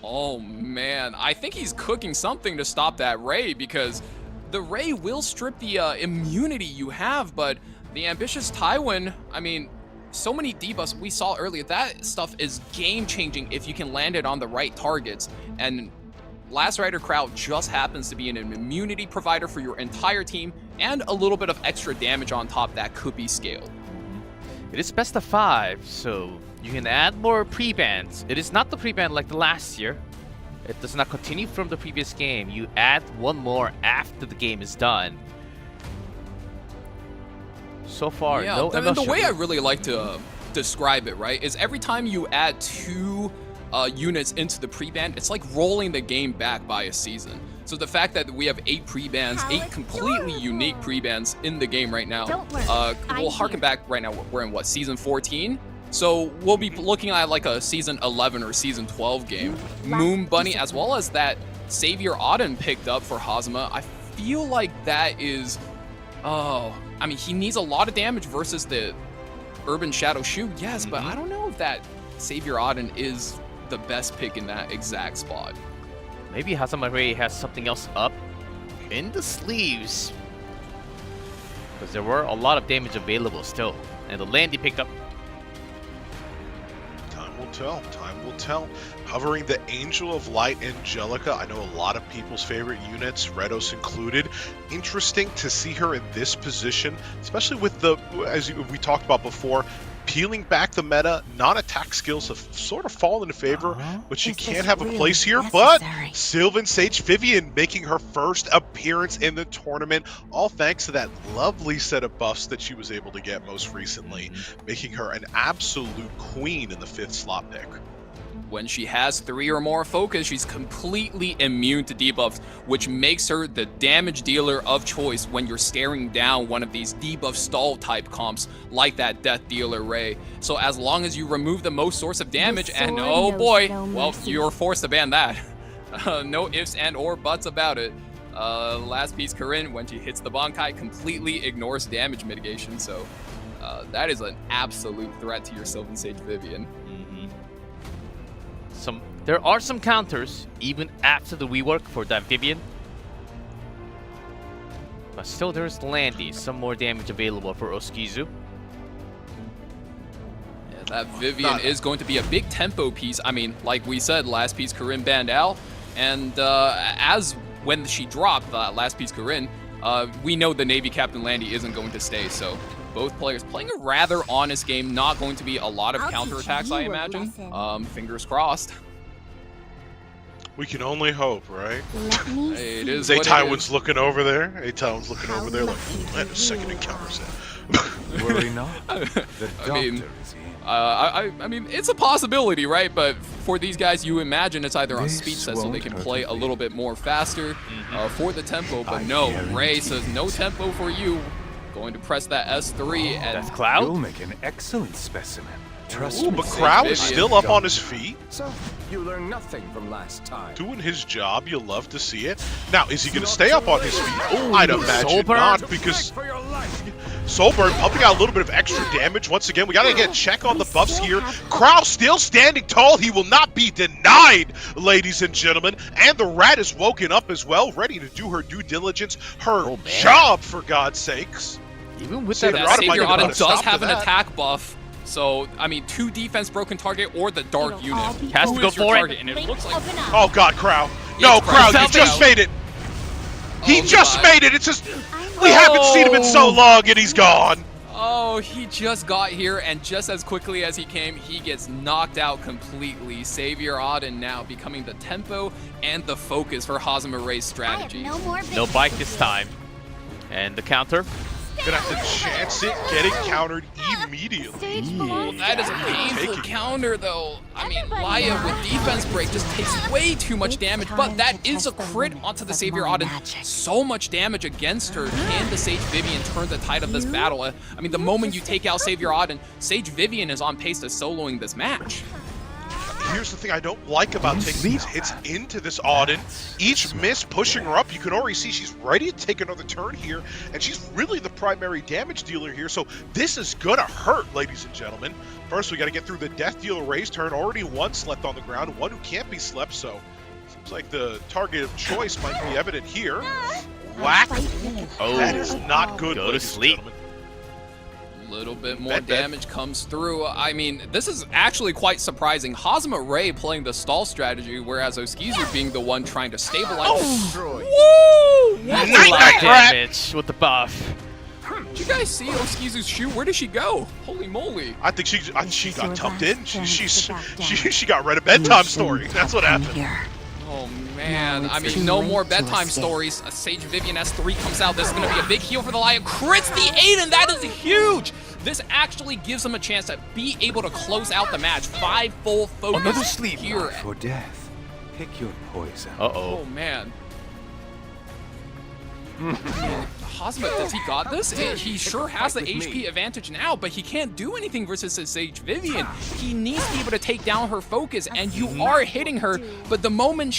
Oh man, I think he's cooking something to stop that Ray, because the Ray will strip the immunity you have, but the ambitious Tywin, I mean, so many debuffs we saw earlier, that stuff is game-changing if you can land it on the right targets. And Last Rider Crowd just happens to be an immunity provider for your entire team and a little bit of extra damage on top that could be scaled. It is best of 5, so you can add more pre-bans. It is not the pre-ban like the last year. It does not continue from the previous game. You add one more after the game is done. So far, yeah, no the way I really like to describe it, right, is every time you add 2 units into the pre-ban, it's like rolling the game back by a season. So the fact that we have 8 pre-bans, 8 completely unique pre-bans in the game right now, we'll harken back right now, we're in what, season 14? So we'll be looking at like a season 11 or season 12 game. Moon Bunny, as well as that Savior Auden picked up for Hazama, I feel like that is, I mean, he needs a lot of damage versus the Urban Shadow Shoe, yes, but I don't know if that Savior Auden is the best pick in that exact spot. Maybe Hazamarei has something else up in the sleeves, because there were a lot of damage available still, and the land he picked up. Time will tell. Time will tell. Hovering the Angel of Light Angelica, I know a lot of people's favorite units, Redos included. Interesting to see her in this position, especially with the, as we talked about before, peeling back the meta. Non-attack skills have sort of fallen in favor, but she can't have a place here. But Sylvan Sage Vivian making her first appearance in the tournament, all thanks to that lovely set of buffs that she was able to get most recently, making her an absolute queen in the 5th slot pick. When she has 3 or more focus, she's completely immune to debuffs, which makes her the damage dealer of choice when you're staring down one of these debuff stall type comps like that Death Dealer Ray. So as long as you remove the most source of damage, and oh boy, well, you're forced to ban that. No ifs and or buts about it. Last piece Corinne, when she hits the Bankai, completely ignores damage mitigation, so that is an absolute threat to your Sylvan Sage Vivian. There are some counters even after the rework for that Vivian, but still there's Landy, some more damage available for Oskizu. Yeah, that Vivian is going to be a big tempo piece. I mean, like we said, last piece Corinne banned Al, and as when she dropped last piece Corinne, we know the Navy Captain Landy isn't going to stay, so both players playing a rather honest game, not going to be a lot of counterattacks, I imagine. Fingers crossed. We can only hope, right? It is Zay what Tywin's looking over there. Tywin's looking over there like, let a second encounter set. Worry not. The doctor is in. I mean, it's a possibility, right? But for these guys, you imagine it's either on speed set so they can play a little bit more faster for the tempo. But no, Ray says no tempo for you. Going to press that S3 and Cloud. You'll make an excellent specimen. Trust me. But Crow is still up on his feet. So you learn nothing from last time. Doing his job, you'll love to see it. Now, is he going to stay up on his feet? I'd imagine not, because Soulburn pumping out a little bit of extra damage. Once again, we gotta get a check on the buffs here. Crow still standing tall. He will not be denied, ladies and gentlemen. And the rat is woken up as well, ready to do her due diligence, her job, for God's sakes. Even with Savior that, Autumn Savior might Autumn get a does stop have to an that. attack buff. So, I mean, 2 defense broken target or the dark unit. Has Who to go is your for it. target? And it looks like Oh God, Crow. No, It's Crow, you Crow. just made it. He Oh, just God. made it. It's just, we haven't seen him in so long and he's gone. Oh, he just got here, and just as quickly as he came, he gets knocked out completely. Savior Auden now becoming the tempo and the focus for Hazamarei strategy. no bike this time. And the counter. Gonna have to chance it, getting countered immediately. That is a painful counter, though. I mean, Laya with defense break just takes way too much damage, but that is a crit onto the Savior Auden. So much damage against her. Can the Sage Vivian turn the tide of this battle? I mean, the moment you take out Savior Auden, Sage Vivian is on pace to soloing this match. Here's the thing I don't like about taking these hits into this Auden. Each miss pushing her up, you can already see she's ready to take another turn here, and she's really the primary damage dealer here, so this is gonna hurt, ladies and gentlemen. First, we gotta get through the Death Dealer Ray's turn. Already one slept on the ground, one who can't be slept, so seems like the target of choice might be evident here. Whack! Oh, That is not good, go to ladies and sleep. gentlemen. Little bit more Bed. damage comes through. I mean, this is actually quite surprising. Hazamarei playing the stall strategy, whereas Oskizu being the one trying to stabilize. Woo! That's a lot of damage with the buff. Did you guys see Oskizu's shoe? Where did she go? Holy moly! I think she got tucked in. She got read a bedtime story. That's what happened. Oh man, I mean, no more bedtime stories. A Sage Vivian S3 comes out. This is going to be a big heal for the Lion. Crits the 8, and that is huge! This actually gives them a chance to be able to close out the match. 5 full focus Another sleep. here. For death, pick your poison. Uh-oh. Oh man. Hazma, does he got this? He sure has the HP advantage now, but he can't do anything versus a Sage Vivian. He needs to be able to take down her focus, and you are hitting her, but the moment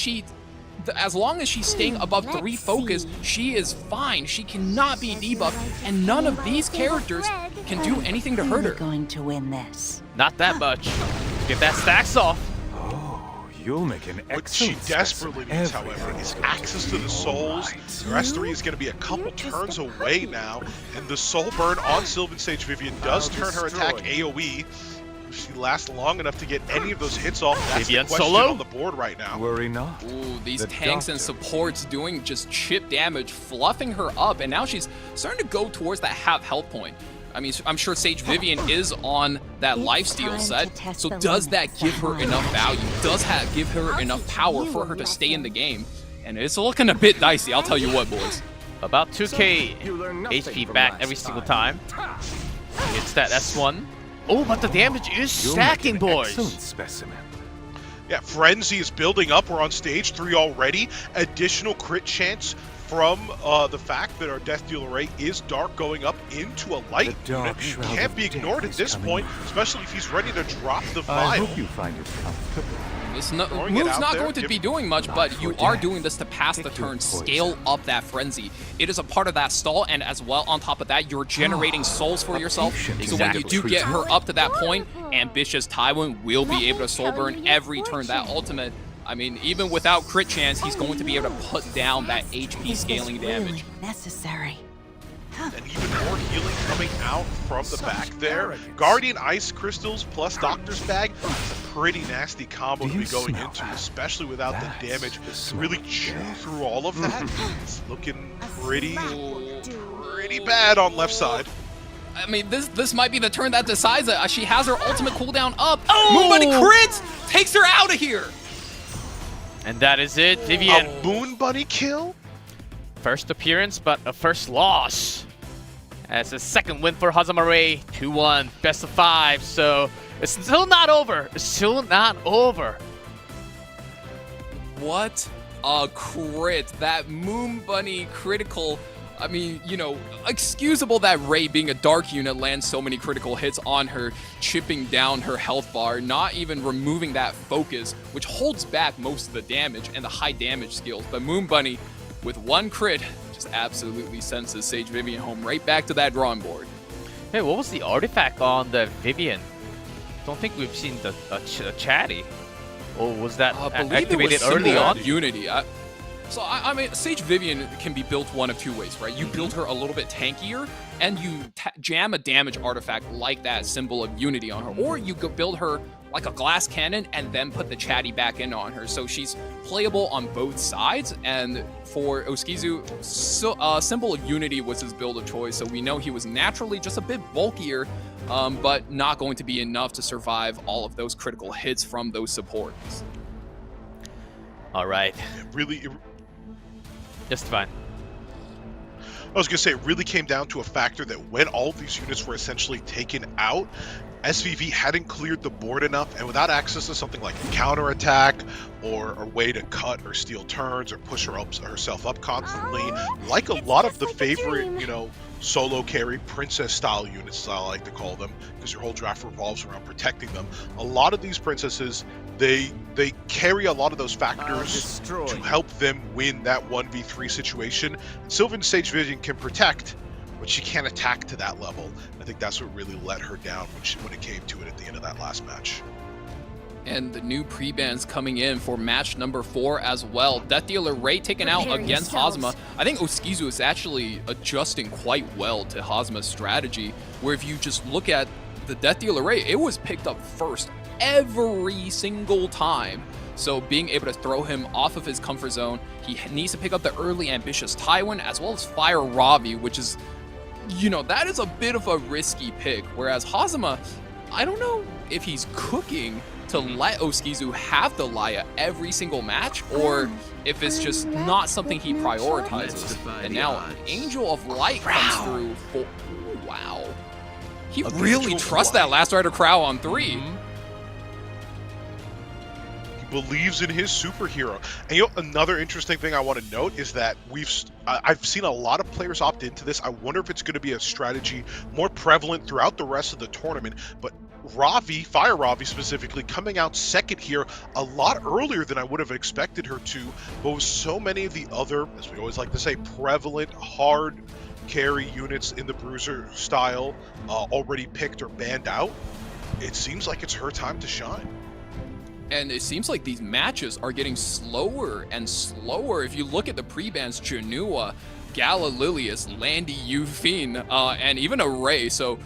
as long as she's staying above 3 focus, she is fine. She cannot be debuffed, and none of these characters can do anything to hurt her. Going to win this. Not that much. Get that stacks off. You'll make an What she excellent desperately specimen. needs, however, is access to the souls. The S3 is going to be a couple turns away now, and the soul burn on Sylvan Sage Vivian does turn her attack AoE. If she lasts long enough to get any of those hits off, that's the Vivian question solo? on the board right now. Worry not. Ooh, these The tanks and doctor. supports doing just chip damage, fluffing her up, and now she's starting to go towards that half health point. I mean, I'm sure Sage Vivian is on that lifesteal set, so does that give her enough value? Does that give her enough power for her to stay in the game? And it's looking a bit dicey, I'll tell you what, boys. About 2k You learn nothing HP from back last every single time. It's that S1. Oh, but the damage is You'll make stacking, an boys. excellent specimen. Yeah, Frenzy is building up. We're on stage 3 already. Additional crit chance from the fact that our Death Dealer Ray is dark going up into a light The dark unit. shroud Can't of be death ignored at is this coming point, on. especially if he's ready to drop the I vial. hope you find it comfortable. This Throwing it move's out not there, going to give- be doing much, but you for are death. doing this to pass the Pick your turn, poison. scale up that frenzy. It is a part of that stall, and as well, on top of that, you're generating souls for yourself. patient So when you Exactly. do get her up to that point, Ambitious Tywin will be able to soul burn every turn. That ultimate, I mean, even without crit chance, he's going to be able to put down that HP scaling damage. Necessary. And even more healing coming out from the back there. Guardian Ice Crystals plus Doctor's Bag. It's a pretty nasty combo Do to be you going smell into, that? especially without the That's damage the to smell really of chew death. through all of that. It's looking pretty bad on left side. I mean, this might be the turn that decides it. She has her ultimate cooldown up. Oh! Moonbunny crits! Takes her out of here! And that is it. Vivian, A Moon Bunny kill? first appearance, but a first loss. As a second win for Hazamarei, 2-1, best of 5. So it's still not over. It's still not over. What a crit. That Moon Bunny critical. I mean, you know, excusable that Ray being a dark unit lands so many critical hits on her, chipping down her health bar, not even removing that focus, which holds back most of the damage and the high damage skills. But Moon Bunny, with one crit, just absolutely sends his Sage Vivian home right back to that drawing board. Hey, what was the artifact on the Vivian? Don't think we've seen the chatty. Or was that I believe activated it was early symbol on? of Unity. I mean, Sage Vivian can be built one of two ways, right? You build her a little bit tankier, and you jam a damage artifact like that symbol of Unity on her, or you go build her like a glass cannon and then put the chatty back in on her. So she's playable on both sides. And for Oskizu, symbol of Unity was his build of choice. So we know he was naturally just a bit bulkier, but not going to be enough to survive all of those critical hits from those supports. All right. Really, Just fine. I was going to say, it really came down to a factor that when all of these units were essentially taken out, SVV hadn't cleared the board enough, and without access to something like a counterattack or a way to cut or steal turns or push herself up constantly, like a lot of the favorite, you know, solo carry princess style units, as I like to call them, because your whole draft revolves around protecting them. A lot of these princesses, they carry a lot of those factors to help them win that 1v3 situation. Sylvan Sage Vision can protect, but she can't attack to that level. I think that's what really let her down when it came to it at the end of that last match. And the new pre-bans coming in for match number 4 as well. Death Dealer Ray taken out against Hazama. I think Oskizu is actually adjusting quite well to Hazama's strategy, where if you just look at the Death Dealer Ray, it was picked up first every single time. So being able to throw him off of his comfort zone, he needs to pick up the early ambitious Tywin as well as Fire Ravi, which is, you know, that is a bit of a risky pick. Whereas Hazama, I don't know if he's cooking to let Oskizu have the Laya every single match, or if it's just not something he prioritizes. And now Angel of Light comes through for, ooh, wow. He really trusts that Last Rider Crow on 3. Believes in his superhero. And you know, another interesting thing I want to note is that I've seen a lot of players opt into this. I wonder if it's going to be a strategy more prevalent throughout the rest of the tournament, but Ravi, Fire Ravi specifically, coming out second here a lot earlier than I would have expected her to, but with so many of the other, as we always like to say, prevalent hard carry units in the Bruiser style already picked or banned out, it seems like it's her time to shine. And it seems like these matches are getting slower and slower. If you look at the pre-bans, Janua, Galililius, Landy, Yufin, and even Array. So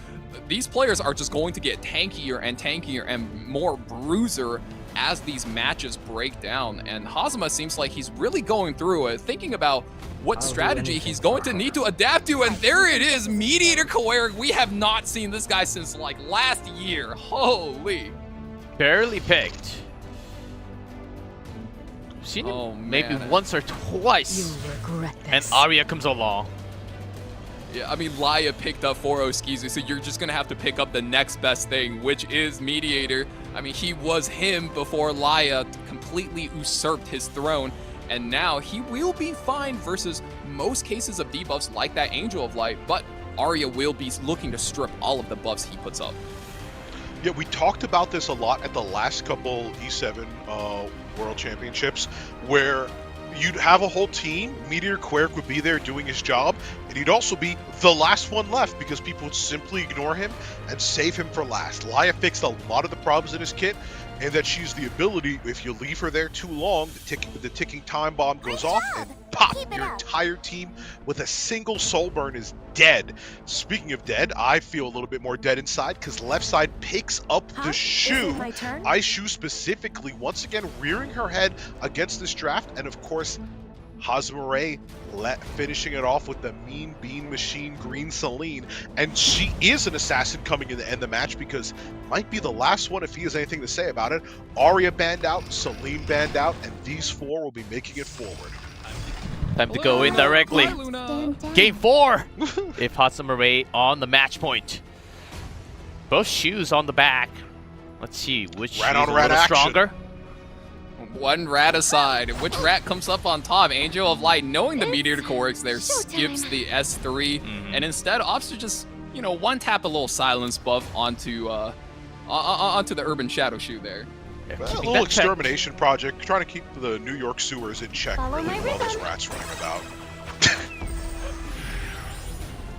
these players are just going to get tankier and tankier and more bruiser as these matches break down. And Hazama seems like he's really going through it, thinking about what strategy he's going to need to adapt to. And there it is, Mediator Coeric. We have not seen this guy since like last year. Holy. Barely picked. Seen him maybe once or twice. You'll regret this. And Arya comes along. Yeah, I mean, Laya picked up for Oskizu, so you're just going to have to pick up the next best thing, which is Mediator. I mean, he was him before Laya completely usurped his throne, and now he will be fine versus most cases of debuffs like that Angel of Light, but Arya will be looking to strip all of the buffs he puts up. Yeah, we talked about this a lot at the last couple E7 World Championships, where you'd have a whole team, Meteor Coeric would be there doing his job, and he'd also be the last one left because people would simply ignore him and save him for last. Laya fixed a lot of the problems in his kit, and that she's the ability, if you leave her there too long, the ticking time bomb goes off, and pop, your entire team with a single soul burn is dead. Speaking of dead, I feel a little bit more dead inside because left side picks up the Shu. Shu specifically, once again, rearing her head against this draft, and of course, Hazamarei finishing it off with the Mean Bean Machine Green Celine, and she is an assassin coming in to end the match because might be the last one if he has anything to say about it. Arya banned out, Celine banned out, and these four will be making it forward. Time to go in directly. Game 4! If Hazamarei on the match point. Both shoes on the back. Let's see which shoe is a little stronger. One rat aside. Which rat comes up on top? Angel of Light, knowing the Meteor Coeric there, skips the S3 and instead opts to just, you know, one tap a little silence buff onto the Urban Shadow Shoe there. Well, a little extermination project, trying to keep the New York sewers in check. Really, all those rats running about.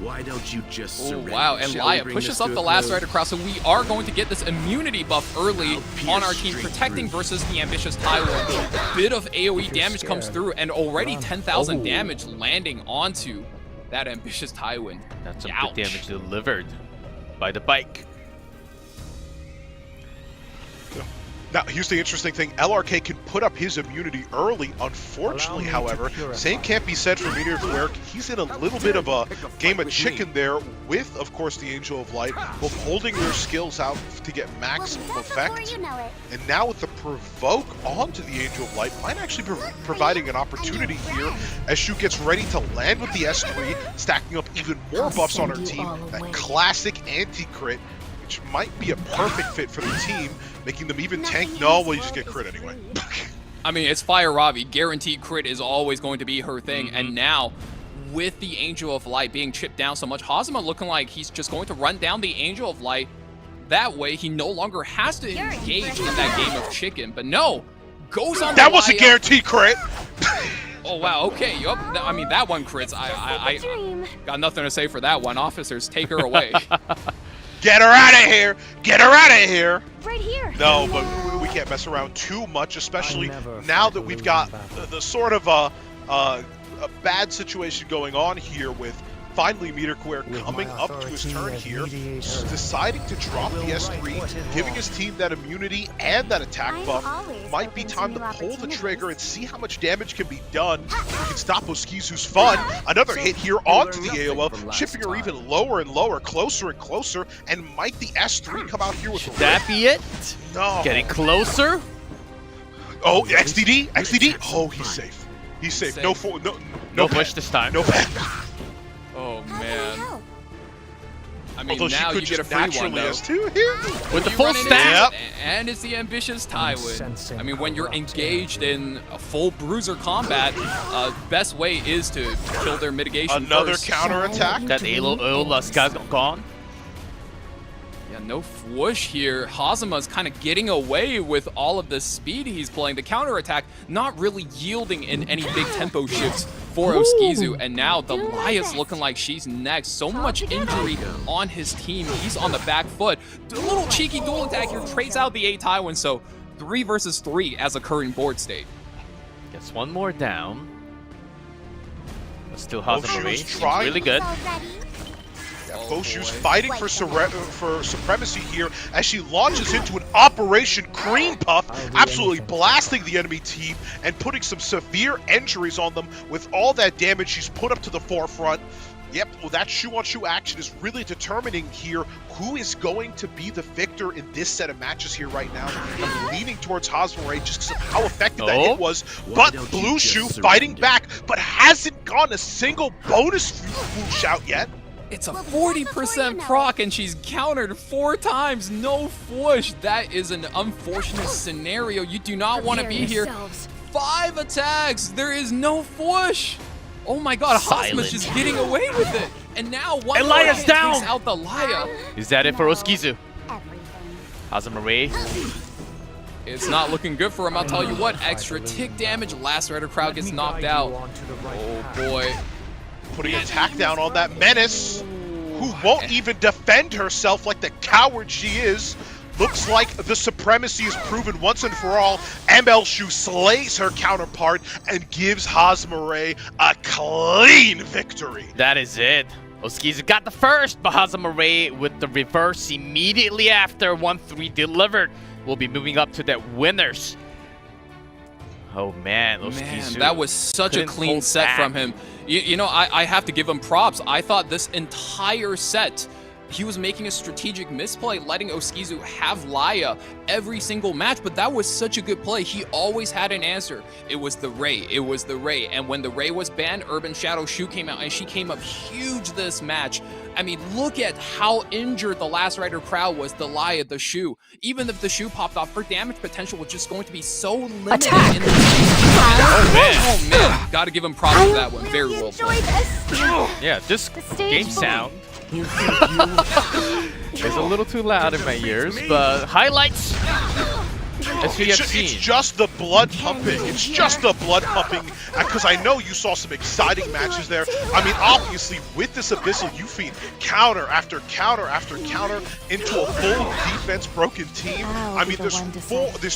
Why don't you just surrender? Wow, and Shall we Laya bring pushes this up to the a last close? rider cross, so we are going to get this immunity buff early on our team, protecting versus the ambitious Taiwan. Bit of AoE damage comes through, and already 10,000 damage landing onto that ambitious Taiwan. That's some good damage delivered by the bike. Now, here's the interesting thing. LRK can put up his immunity early. Unfortunately, however, same can't be said for Meteor Quirk. He's in a little bit of a game of chicken there with, of course, the Angel of Light, both holding their skills out to get maximum effect. And now with the Provoke onto the Angel of Light, might actually be providing an opportunity here as Shu gets ready to land with the S3, stacking up even more buffs on her team. That classic anti-crit, which might be a perfect fit for the team, making them even tank. No, well, you just get crit anyway. I mean, it's Fire Ravi. Guaranteed crit is always going to be her thing. And now, with the Angel of Light being chipped down so much, Hazama looking like he's just going to run down the Angel of Light. That way, he no longer has to engage in that game of chicken. But no, goes on That was a guaranteed crit! Oh, wow, okay. Yup. I mean, that one crits. I got nothing to say for that one. Officers, take her away. Get her out of here! Get her out of here! Right here. No, but we can't mess around too much, especially now that we've got the sort of a bad situation going on here with finally Meteor Quirk coming up to his turn here, deciding to drop the S3, giving his team that immunity and that attack buff. Might be time to pull the trigger and see how much damage can be done. We can stop Oskizu's fun. Another hit here onto the AOL, chipping her even lower and lower, closer and closer, and might the S3 come out here with Should that be it? No. Getting closer? Oh, XDD? XDD? Oh, he's safe. He's safe. No push this time. No pen. Oh, man. I mean, Although now you get a free one, though. With the full stack. And it's the ambitious Taiwan. I mean, when you're engaged in a full bruiser combat, best way is to kill their mitigation Another first. counter attack. That Laska's gone. Yeah, no whoosh here. Hazama's kind of getting away with all of the speed he's playing. The counter attack not really yielding in any big tempo shifts for Oskizu, and now the Laya's looking like she's next. So much injury on his team. He's on the back foot. A little cheeky dual attack here trades out the 8 Taiwan, so 3 versus 3 as a current board state. Gets one more down. But still Hazamarei. Really good. Boshu's fighting for supremacy here as she launches into an Operation Cream Puff, absolutely blasting the enemy team and putting some severe injuries on them with all that damage she's put up to the forefront. Yep, well, that shoe-on-shoe action is really determining here who is going to be the victor in this set of matches here right now. I'm leaning towards Hazamarei just because of how effective that hit was, but Blue Shoe fighting back, but hasn't gotten a single bonus swoosh out yet. It's a 40% proc, and she's countered 4 times. No whoosh. That is an unfortunate scenario. You do not want to be here. 5 attacks. There is no whoosh. Oh my god, Hazama's just getting away with it. And now one more hit takes out the Laya. Is that it for Oskizu? Hazamarei. It's not looking good for him, I'll tell you what. Extra tick damage. Last Rider crowd gets knocked out. Oh boy. Putting an attack down on that Menace, who won't even defend herself like the coward she is. Looks like the supremacy is proven once and for all. ML Shu slays her counterpart and gives Hazamarei a clean victory. That is it. Oskizu got the first, but Hazamarei with the reverse immediately after 1-3 delivered. We'll be moving up to that winners. Oh man, Oskizu. Man, that was such a clean set from him. You know, I have to give him props. I thought this entire set, he was making a strategic misplay, letting Oskizu have Laya every single match, but that was such a good play. He always had an answer. It was the Ray. It was the Ray. And when the Ray was banned, Urban Shadow Shu came out, and she came up huge this match. I mean, look at how injured the Last Rider crowd was, the Laya, the Shu. Even if the Shu popped off, her damage potential was just going to be so limited in the game. Oh man, gotta give him props for that one. Very well played. Yeah, this game sound is a little too loud in my ears, but highlights. as we have It's seen. just the blood pumping. It's just the blood pumping. Because I know you saw some exciting matches there. I mean, obviously, with this Abyssal, you feed counter after counter after counter into a full defense broken team. I mean, there's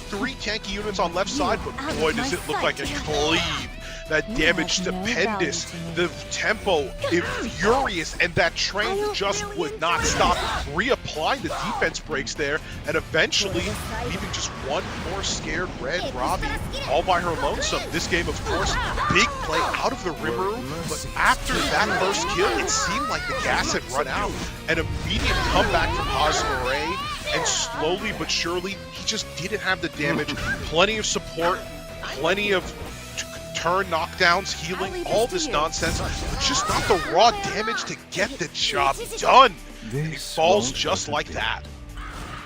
3 tanky units on left side, but boy, does it look like a cleave. That damage stupendous, the tempo furious, and that train just would not stop. Reapplying the defense breaks there, and eventually leaving just one more scared red Robbie all by her lonesome. This game, of course, big play out of the Rimmer, but after that first kill, it seemed like the gas had run out. An immediate comeback from Hazamarei, and slowly but surely, he just didn't have the damage. Plenty of support, plenty of turn knockdowns, healing, all this nonsense, but just not the raw damage to get the job done. And he falls just like that.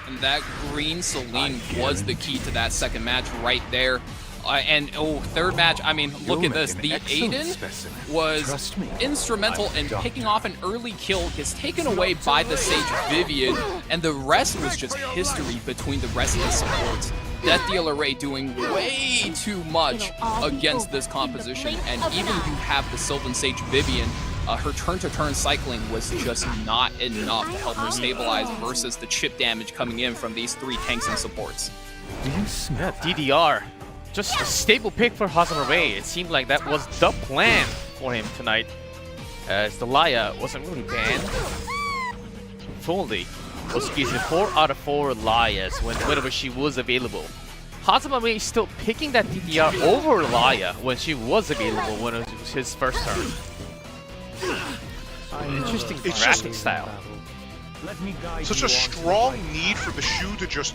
And that green Celine was the key to that second match right there. Third match, I mean, look at this. The Aiden was instrumental in picking off an early kill, gets taken away by the Sage Vivian, and the rest was just history between the rest of the supports. Death Dealer Ray doing way too much against this composition, and even you have the Sylvan Sage Vivian, her turn-to-turn cycling was just not enough to help her stabilize versus the chip damage coming in from these 3 tanks and supports. Yeah, DDR. Just a stable pick for Hazamarei. It seemed like that was the plan for him tonight, as the Laya wasn't really banned fully. Oskizu 4 out of 4 Layas whenever she was available. Hazamarei is still picking that DDR over Laya when she was available when it was his first turn. Interesting drafting style. Such a strong need for the shoe to just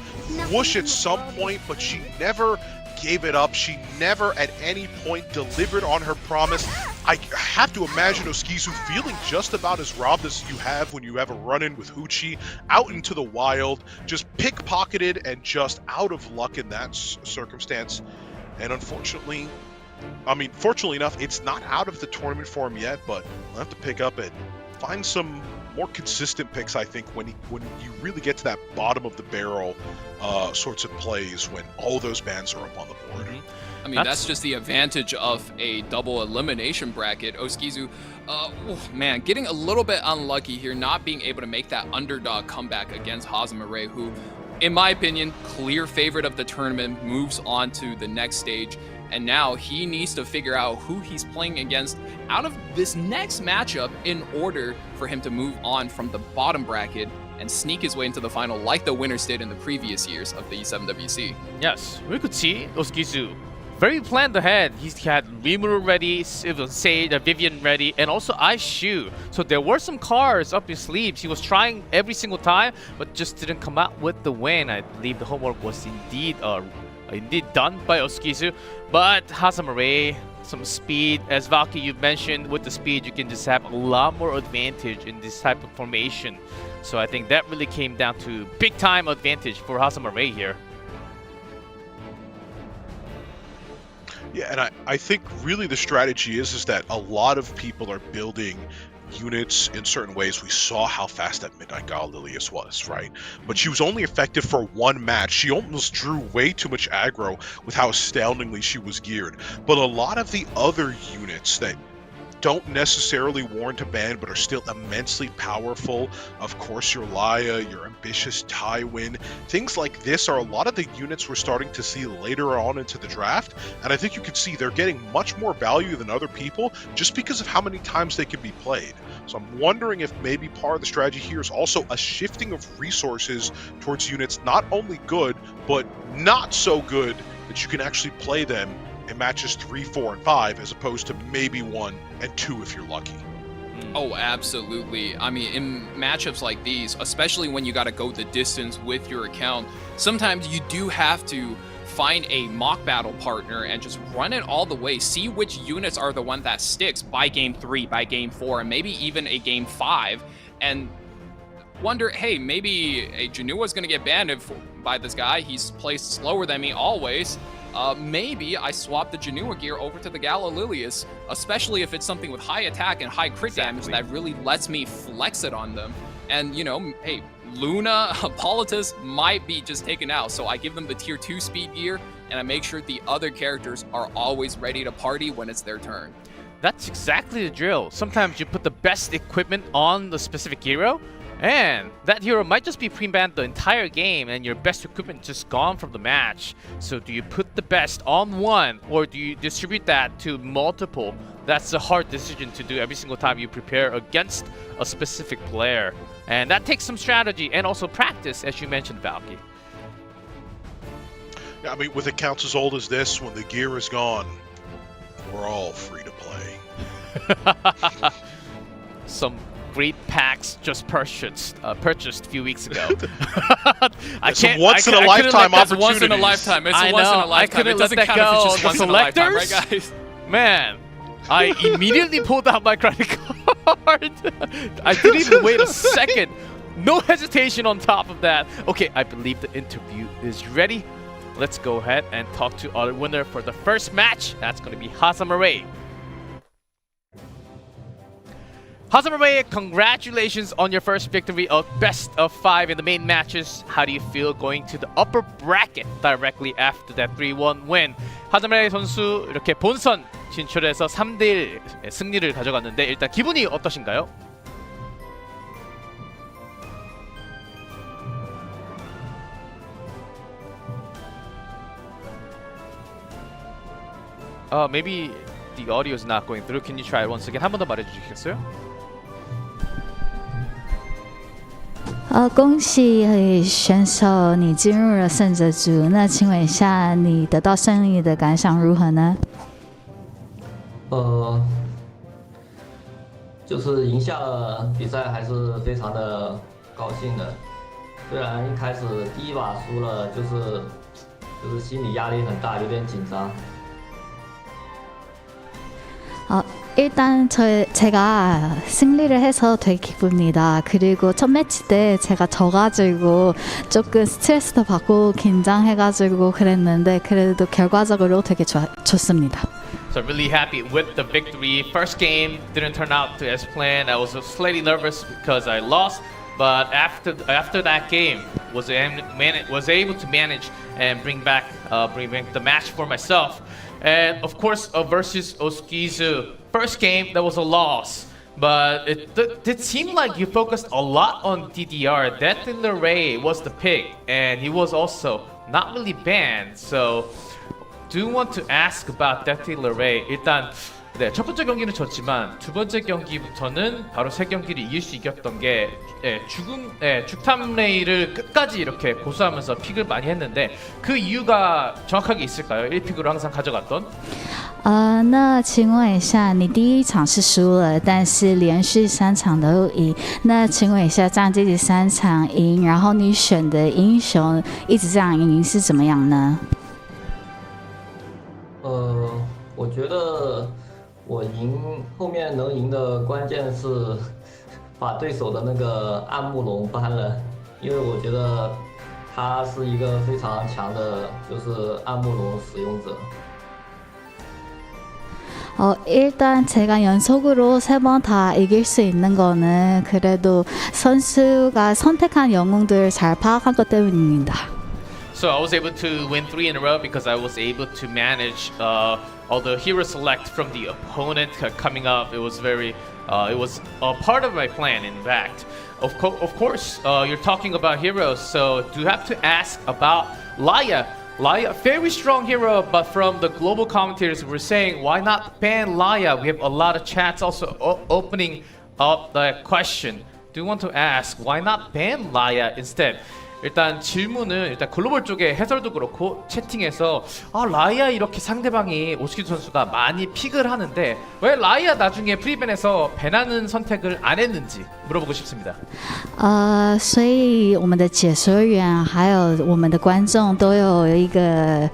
whoosh at some point, but she never gave it up. She never at any point delivered on her promise. I have to imagine Oskizu feeling just about as robbed as you have when you have a run-in with Hoochie out into the wild, just pickpocketed and just out of luck in that circumstance. And unfortunately, I mean, fortunately enough, it's not out of the tournament form yet, but we'll have to pick up and find some more consistent picks, I think, when you really get to that bottom of the barrel sorts of plays when all those bans are up on the board. I mean, that's just the advantage of a double elimination bracket. Oskizu, man, getting a little bit unlucky here, not being able to make that underdog comeback against Hazamarei, who, in my opinion, clear favorite of the tournament, moves on to the next stage. And now he needs to figure out who he's playing against out of this next matchup in order for him to move on from the bottom bracket and sneak his way into the final like the winners did in the previous years of the E7WC. Yes, we could see Oskizu very planned ahead. He's had Rimuru ready, Sage, Vivian ready, and also Aishu. So there were some cards up his sleeves. He was trying every single time, but just didn't come out with the win. I believe the homework was indeed done by Oskizu. But Hazamarei, some speed. As Valky, you mentioned, with the speed, you can just have a lot more advantage in this type of formation. So I think that really came down to big-time advantage for Hazamarei here. Yeah, and I think really the strategy is that a lot of people are building units in certain ways. We saw how fast that Midnight Galileulis was, right? But she was only effective for one match. She almost drew way too much aggro with how astoundingly she was geared. But a lot of the other units that don't necessarily warrant a ban but are still immensely powerful, of course your Laya, your ambitious Tywin, things like this are a lot of the units we're starting to see later on into the draft, and I think you can see they're getting much more value than other people just because of how many times they can be played. So I'm wondering if maybe part of the strategy here is also a shifting of resources towards units not only good but not so good that you can actually play them in matches 3, 4, and 5, as opposed to maybe 1 and 2 if you're lucky. Oh, absolutely. I mean, in matchups like these, especially when you got to go the distance with your account, sometimes you do have to find a mock battle partner and just run it all the way, see which units are the one that sticks by game 3, by game 4, and maybe even a game 5, and wonder, hey, maybe a Janua is going to get banned by this guy. He's placed slower than me always. Maybe I swap the Janua gear over to the Galileulis, especially if it's something with high attack and high crit damage that really lets me flex it on them. And, you know, hey, Luna, Politis might be just taken out. So I give them the tier 2 speed gear, and I make sure the other characters are always ready to party when it's their turn. That's exactly the drill. Sometimes you put the best equipment on the specific hero, and that hero might just be pre-banned the entire game and your best equipment just gone from the match. So do you put the best on one, or do you distribute that to multiple? That's a hard decision to do every single time you prepare against a specific player. And that takes some strategy and also practice, as you mentioned, Valky. Yeah, I mean, with accounts as old as this, when the gear is gone, we're all free to play. Some great packs just purchased a few weeks ago. Once in a lifetime opportunities. Once in a lifetime. It's a once in a lifetime. I couldn't let that go. The selectors, right, guys? Man, I immediately pulled out my credit card. I didn't even wait a second. No hesitation on top of that. Okay, I believe the interview is ready. Let's go ahead and talk to our winner for the first match. That's going to be Hazamarei. Hazamarei, congratulations on your first victory of best of 5 in the main matches. How do you feel going to the upper bracket directly after that 3-1 win? 하자마레이 선수 이렇게 본선 진출해서 3대1 승리를 가져갔는데 일단 기분이 어떠신가요? Maybe the audio is not going through. Can you try it once again? 한 번 더 말해주시겠어요? 恭喜选手你进入了胜者组。那请问一下，你得到胜利的感想如何呢？就是赢下了比赛，还是非常的高興的。虽然一开始第一把输了，就是心理压力很大，有点紧张。 일단 제가 승리를 해서 되게 기쁩니다. 그리고 첫 매치 때 제가 져가지고 조금 스트레스도 받고 긴장해가지고 그랬는데 그래도 결과적으로 되게 좋습니다. So I'm really happy with the victory. First game didn't turn out as planned. I was slightly nervous because I lost, but after that game was able to manage and bring back the match for myself. And of course, versus Oskizu, first game that was a loss, but it did seem like you focused a lot on DDR. dZanderr was the pick, and he was also not really banned. So, do you want to ask about dZanderr? 일단 네, 첫 번째 경기는 졌지만 두 번째 경기부터는 바로 세 경기를 이길 수 있었던 게 죽탐레이를 끝까지 이렇게 고수하면서 픽을 많이 했는데 그 이유가 정확하게 있을까요? 1픽으로 항상 가져갔던? 那请问一下，你第一场是输了，但是连续3场都赢。那请问一下，这样这3场赢，然后你选的英雄一直这样赢是怎么样呢？我觉得。 我后面能赢的关键是把对手的那个暗木龙搬了，因为我觉得他是一个非常强的，就是暗木龙使用者。 일단 제가 연속으로 3번 다 이길 수 있는 거는 그래도 선수가 선택한 영웅들을 잘 파악한 것 때문입니다. So I was able to win 3 in a row because I was able to manage all the hero select from the opponent coming up. It was very, it was a part of my plan. In fact, of course, you're talking about heroes, so do you have to ask about Laya? Laya, very strong hero, but from the global commentators, we're saying why not ban Laya? We have a lot of chats also opening up that question. Do you want to ask why not ban Laya instead? 일단 질문은 일단 글로벌 쪽에 해설도 그렇고 채팅에서 라이아 이렇게 상대방이 오스키즈 선수가 많이 픽을 하는데 왜 라이아 나중에 프리밴에서 밴하는 선택을 안 했는지 물어보고 싶습니다. 所以我们的解说员还有我们的观众都有一个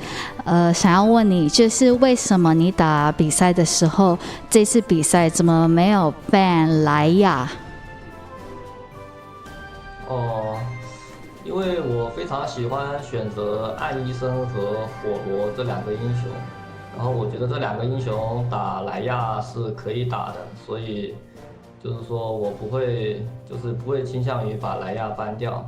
想要问你，就是为什么你打比赛的时候，这次比赛怎么没有 ban 莱雅？ 因为我非常喜欢选择暗医生和火罗这2个英雄，然后我觉得这2个英雄打莱亚是可以打的，所以就是说我不会倾向于把莱亚ban掉。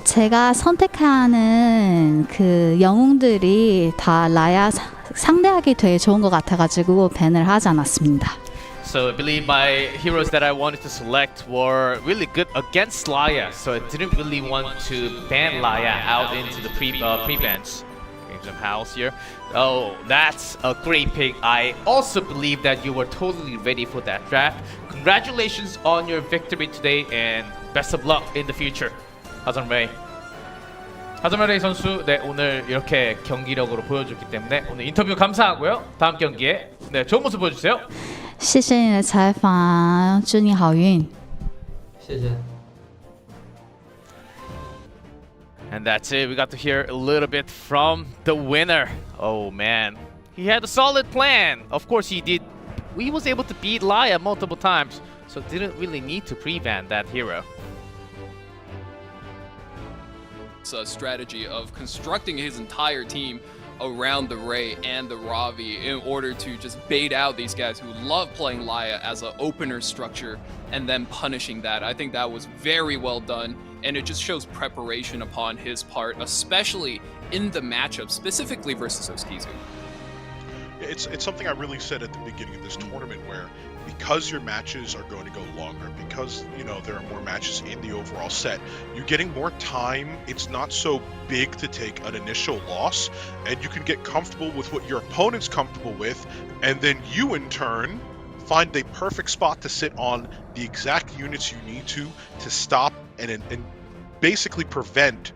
제가 선택하는 그 영웅들이 다 라야 상대하기 되게 좋은 것 같아가지고 밴을 하지 않았습니다. So I believe my heroes that I wanted to select were really good against Laya, so I didn't really want to ban Laya out into the pre-bans. Getting some house here. Oh, that's a great pick. I also believe that you were totally ready for that draft. Congratulations on your victory today and best of luck in the future. 하자마레이 선수, 네, 오늘 이렇게 경기력으로 보여줬기 때문에 오늘 인터뷰 감사하고요. 다음 경기에 네, 좋은 모습 보여주세요. 谢谢你的采访，祝你好运。谢谢。 And that's it. We got to hear a little bit from the winner. Oh man, he had a solid plan. Of course he did. He was able to beat Laya multiple times, so didn't really need to pre-ban that hero. Strategy of constructing his entire team around the Rei and the Ravi in order to just bait out these guys who love playing Laya as an opener structure and then punishing that. I think that was very well done, and it just shows preparation upon his part, especially in the matchup, specifically versus Oskizu. It's something I really said at the beginning of this tournament, where because your matches are going to go longer, because there are more matches in the overall set, you're getting more time. It's not so big to take an initial loss, and you can get comfortable with what your opponent's comfortable with, and then you in turn find the perfect spot to sit on the exact units you need to stop and basically prevent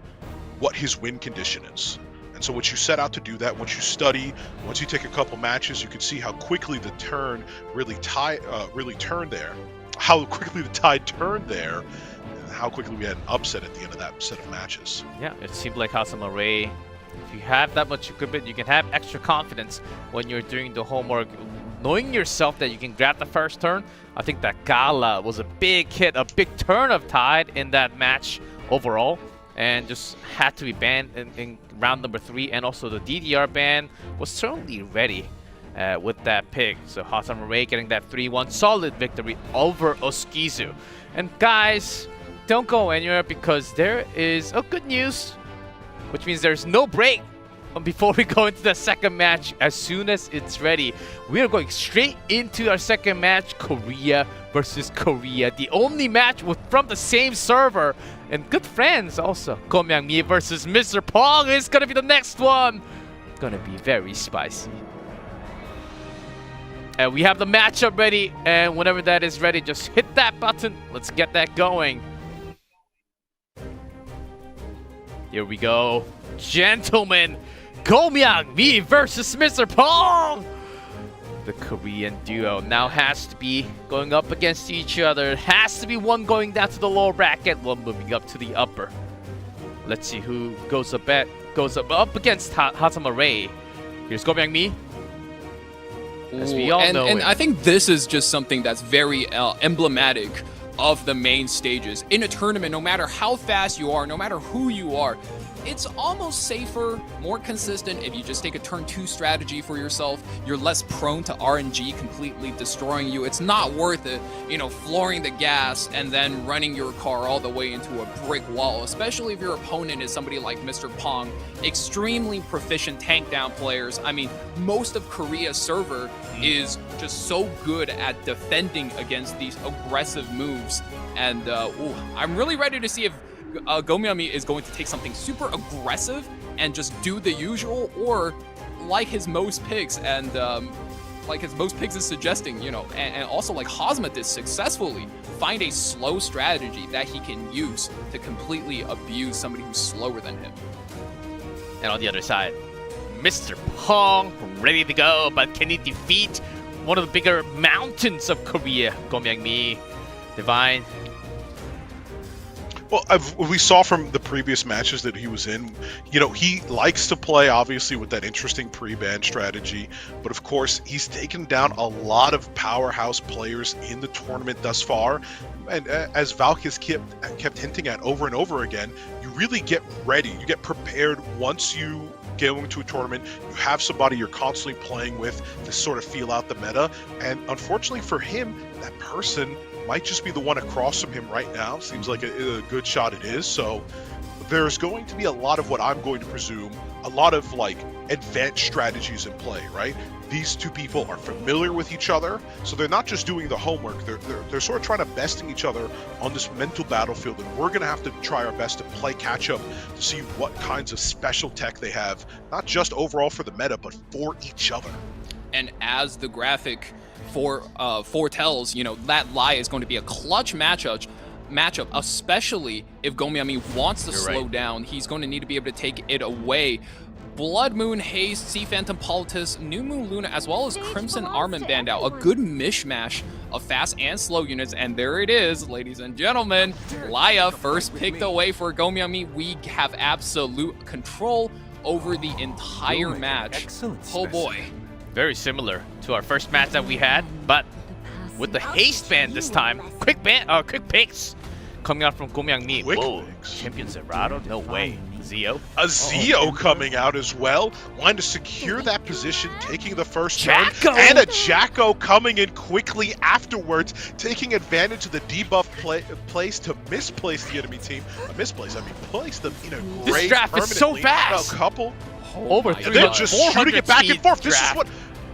what his win condition is. And so once you set out to do that, once you study, once you take a couple matches, you can see how quickly the turn really turned there, how quickly the tide turned there, and how quickly we had an upset at the end of that set of matches. Yeah, it seemed like Hazamarei, if you have that much equipment, you can have extra confidence when you're doing the homework, knowing yourself that you can grab the first turn. I think that Gala was a big hit, a big turn of tide in that match overall, and just had to be banned in round number 3, and also the DDR ban was certainly ready with that pick. So Hazamarei getting that 3-1 solid victory over Oskizu. And guys, don't go anywhere, because there is good news, which means there's no break before we go into the second match. As soon as it's ready, we are going straight into our second match, Korea versus Korea. The only match from the same server and good friends also. GOMEAWME versus mrpong is gonna be the next one. Gonna be very spicy. And we have the matchup ready, and whenever that is ready, just hit that button. Let's get that going. Here we go. Gentlemen, GOMEAWME versus mrpong. The Korean duo now has to be going up against each other. It has to be one going down to the lower bracket, one moving up to the upper. Let's see who goes up against Hazamarei. Here's GOMEAWME. As we all know, and I think this is just something that's very emblematic of the main stages. In a tournament, no matter how fast you are, no matter who you are, it's almost safer, more consistent if you just take a turn 2 strategy for yourself. You're less prone to RNG completely destroying you. It's not worth it, flooring the gas and then running your car all the way into a brick wall, especially if your opponent is somebody like mrpong, extremely proficient tank down players. I mean, most of Korea's server is just so good at defending against these aggressive moves. And I'm really ready to see if GOMEAWME is going to take something super aggressive and just do the usual, or like his most picks and like his most picks is suggesting, and also like Hazma did successfully, find a slow strategy that he can use to completely abuse somebody who's slower than him. And on the other side, mrpong ready to go, but can he defeat one of the bigger mountains of Korea, GOMEAWME? Divine. Well, we saw from the previous matches that he was in, he likes to play, obviously, with that interesting pre-ban strategy. But of course, he's taken down a lot of powerhouse players in the tournament thus far. And as Valk has kept hinting at over and over again, you really get ready. You get prepared once you going to a tournament, you have somebody you're constantly playing with to sort of feel out the meta. And unfortunately for him, that person might just be the one across from him right now. Seems like a good shot it is. So there's going to be a lot of what I'm going to presume, a lot of like advanced strategies in play, right? These two people are familiar with each other, so they're not just doing the homework, they're sort of trying to besting each other on this mental battlefield, and we're going to have to try our best to play catch up to see what kinds of special tech they have, not just overall for the meta, but for each other. And as the graphic foretells, you know, that Lie is going to be a clutch matchup, especially if GOMEAWME wants to slow down. He's going to need to be able to take it away. Blood Moon, Haste, Sea Phantom, Politis, New Moon Luna, as well as Crimson Armament Bandau. A good mishmash of fast and slow units. And there it is, ladies and gentlemen. Laya first picked away for GOMEAWME. We have absolute control over the entire match. Oh boy. Very similar to our first match that we had, but with the haste ban this time. Quick picks coming out from GOMEAWME. Whoa, Champion Zerado? No way. Zio? A Zio coming out as well, wanting to secure that position, taking the first turn, and a Jacko coming in quickly afterwards, taking advantage of the debuff place to misplace the enemy team. Misplace, I mean place them in a great this draft is so fast. A couple. Over 300, they're just shooting it back and forth.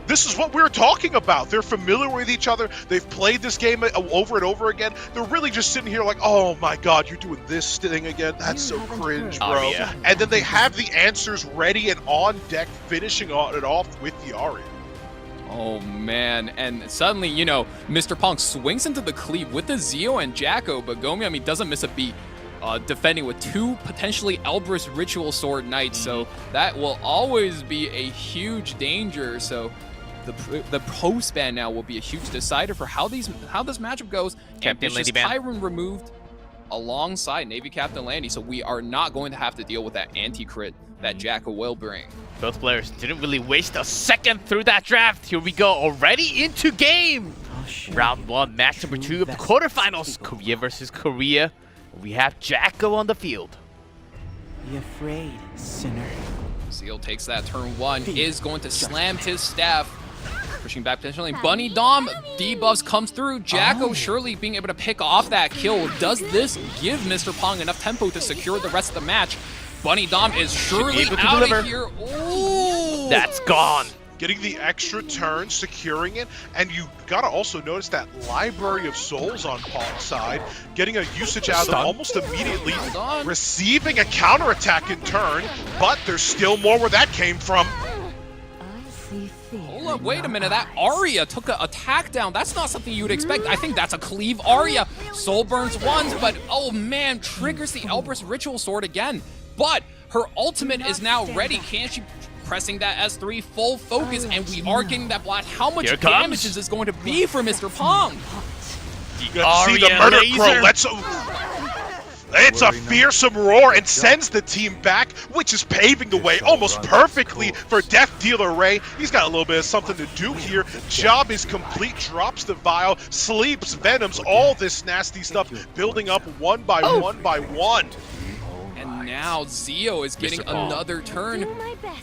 This is what we were talking about. They're familiar with each other. They've played this game over and over again. They're really just sitting here like, oh my god, you're doing this thing again? That's so cringe, bro. Oh, yeah. And then they have the answers ready and on deck, finishing it off with the Aria. Oh man, and suddenly, you know, Mr. Pong swings into the cleave with the Zio and Jacko, but GOMEAWME doesn't miss a beat. Defending with two potentially Elbrus Ritual Sword Knights, so that will always be a huge danger. So the post ban now will be a huge decider for how this matchup goes. Captain Lady ban. Tyron removed alongside Navy Captain Landy, so we are not going to have to deal with that anti-crit that Jacko will bring. Both players didn't really waste a second through that draft. Here we go, already into game. Round 1, match number 2 of the quarterfinals. Korea versus Korea. We have Jacko on the field. Be afraid, sinner. Seal takes that turn 1, is going to slam his staff. Pushing back potentially. Bunny Dom debuffs comes through. Jacko surely being able to pick off that kill. Does this give Mr. Pong enough tempo to secure the rest of the match? Bunny Dom is surely out of here. Ooh. That's gone. Getting the extra turn, securing it, and you gotta also notice that Library of Souls on Pong's side, getting a usage out of them almost immediately, receiving a counterattack in turn, but there's still more where that came from. Hold up, wait a minute, that Aria took an attack down. That's not something you would expect. I think that's a cleave Aria. Soul burns once, but oh man, triggers the Elbrus Ritual Sword again. But her ultimate is now ready. Can she? Pressing that S3 full focus, and we are getting that blast. How much damage is this going to be for Mr. Pong? You got to see the murder crow. It's a fearsome roar and sends the team back, which is paving the way almost perfectly for Death Dealer Ray. He's got a little bit of something to do here. Job is complete, drops the vial, sleeps, venoms, all this nasty stuff building up one by one by one. And now Zio is getting another turn.